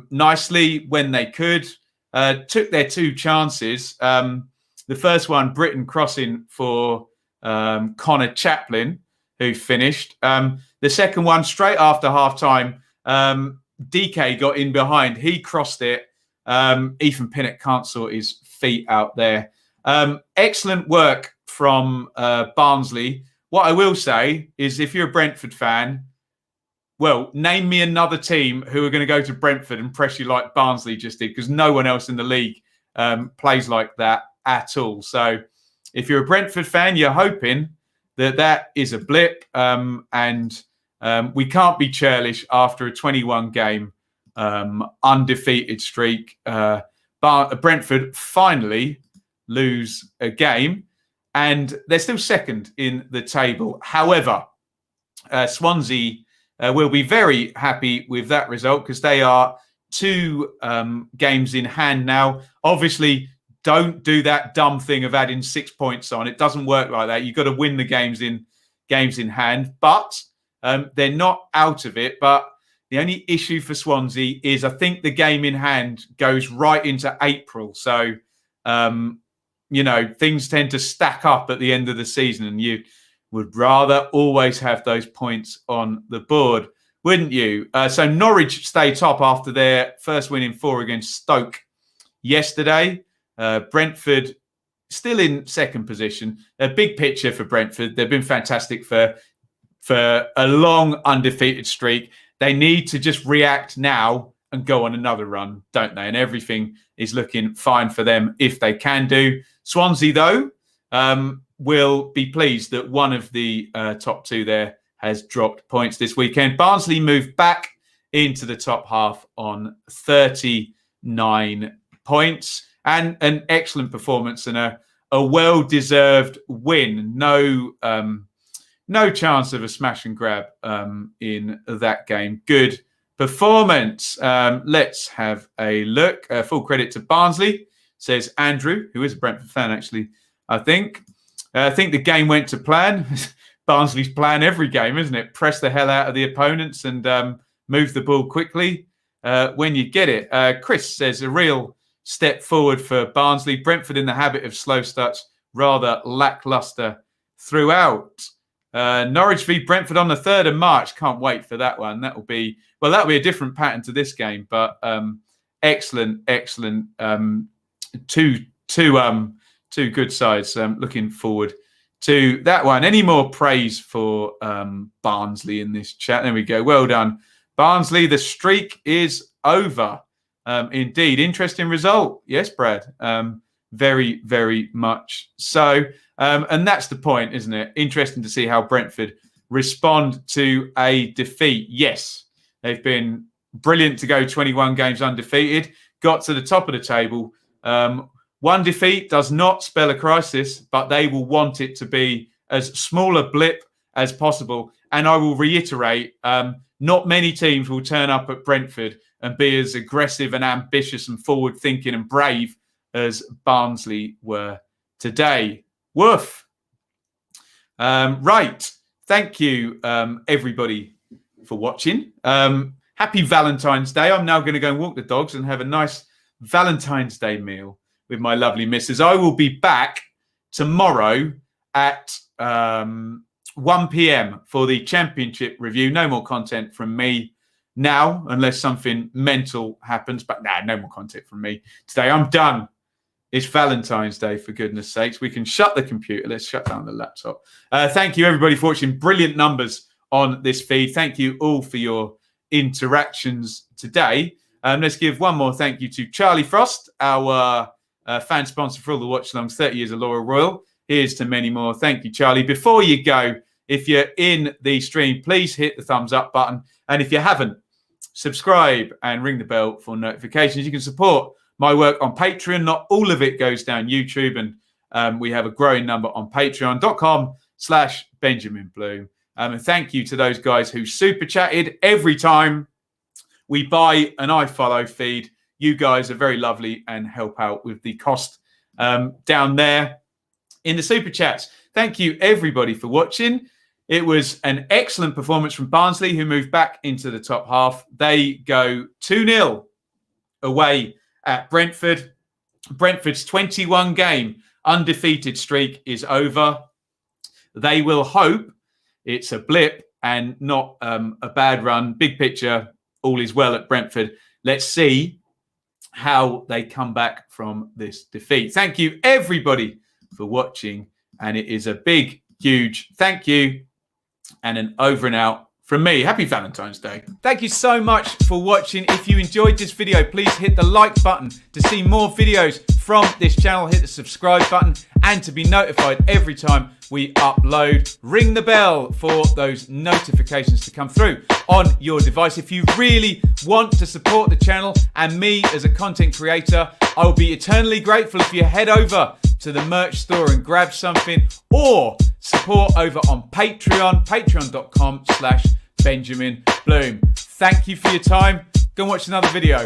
nicely when they could. Took their 2 chances. The first one, Burton crossing for Connor Chaplin, who finished. The second one, straight after half-time, DK got in behind. He crossed it. Ethan Pinnock can't sort his feet out there. Excellent work from Barnsley. What I will say is if you're a Brentford fan, well, name me another team who are going to go to Brentford and press you like Barnsley just did, because no one else in the league plays like that at all. So if you're a Brentford fan, you're hoping that that is a blip and we can't be churlish after a 21-game undefeated streak. Brentford finally lose a game, and they're still second in the table. However, Swansea will be very happy with that result because they are 2 games in hand now. Obviously, don't do that dumb thing of adding 6 points on. It doesn't work like that. You've got to win the games in hand. But they're not out of it. But the only issue for Swansea is I think the game in hand goes right into April. So, things tend to stack up at the end of the season, and you would rather always have those points on the board, wouldn't you? So Norwich stay top after their first win in 4 against Stoke yesterday. Brentford still in second position. A big picture for Brentford. They've been fantastic for a long undefeated streak. They need to just react now and go on another run, don't they? And everything is looking fine for them if they can do. Swansea, though, will be pleased that one of the top 2 there has dropped points this weekend. Barnsley moved back into the top half on 39 points, and an excellent performance and a well-deserved win. No chance of a smash and grab in that game. Good performance. Let's have a look. Full credit to Barnsley, says Andrew, who is a Brentford fan, actually, I think. I think the game went to plan. Barnsley's plan every game, isn't it? Press the hell out of the opponents and move the ball quickly when you get it. Chris says a real step forward for Barnsley. Brentford in the habit of slow starts, rather lacklustre throughout. Norwich v Brentford on the 3rd of March. Can't wait for that one. That'll be a different pattern to this game, but excellent. Two good sides. Looking forward to that one. Any more praise for Barnsley in this chat? There we go. Well done, Barnsley. The streak is over. Indeed. Interesting result. Yes, Brad. Very, very much so. And that's the point, isn't it? Interesting to see how Brentford respond to a defeat. Yes, they've been brilliant to go 21 games undefeated. Got to the top of the table. One defeat does not spell a crisis, but they will want it to be as small a blip as possible. And I will reiterate, not many teams will turn up at Brentford and be as aggressive and ambitious and forward-thinking and brave as Barnsley were today. Woof. Right. Thank you, everybody, for watching. Happy Valentine's Day. I'm now going to go and walk the dogs and have a nice Valentine's Day meal with my lovely missus. I will be back tomorrow at 1 p.m. for the championship review. No more content from me now, unless something mental happens. But no more content from me today. I'm done. It's Valentine's Day, for goodness sakes. We can shut the computer. Let's shut down the laptop. Thank you, everybody, for watching. Brilliant numbers on this feed. Thank you all for your interactions today. Let's give one more thank you to Charlie Frost, our fan sponsor for all the watch-alongs, 30 years of Laurel Royal. Here's to many more. Thank you, Charlie. Before you go, if you're in the stream, please hit the thumbs up button. And if you haven't, subscribe and ring the bell for notifications. You can support my work on Patreon. Not all of it goes down YouTube, and we have a growing number on patreon.com/Benjamin Bloom. And thank you to those guys who super chatted every time we buy an iFollow feed. You guys are very lovely and help out with the cost down there in the super chats. Thank you, everybody, for watching. It was an excellent performance from Barnsley, who moved back into the top half. They go 2-0 away at Brentford. Brentford's 21-game undefeated streak is over. They will hope it's a blip and not a bad run. Big picture, all is well at Brentford. Let's see how they come back from this defeat. Thank you, everybody, for watching. And it is a big, huge thank you and an over and out from me. Happy Valentine's Day. Thank you so much for watching. If you enjoyed this video, please hit the like button. To see more videos from this channel, hit the subscribe button and to be notified every time we upload. Ring the bell for those notifications to come through on your device. If you really want to support the channel and me as a content creator, I'll be eternally grateful if you head over to the merch store and grab something, or support over on Patreon, patreon.com/Benjamin Bloom. Thank you for your time. Go and watch another video.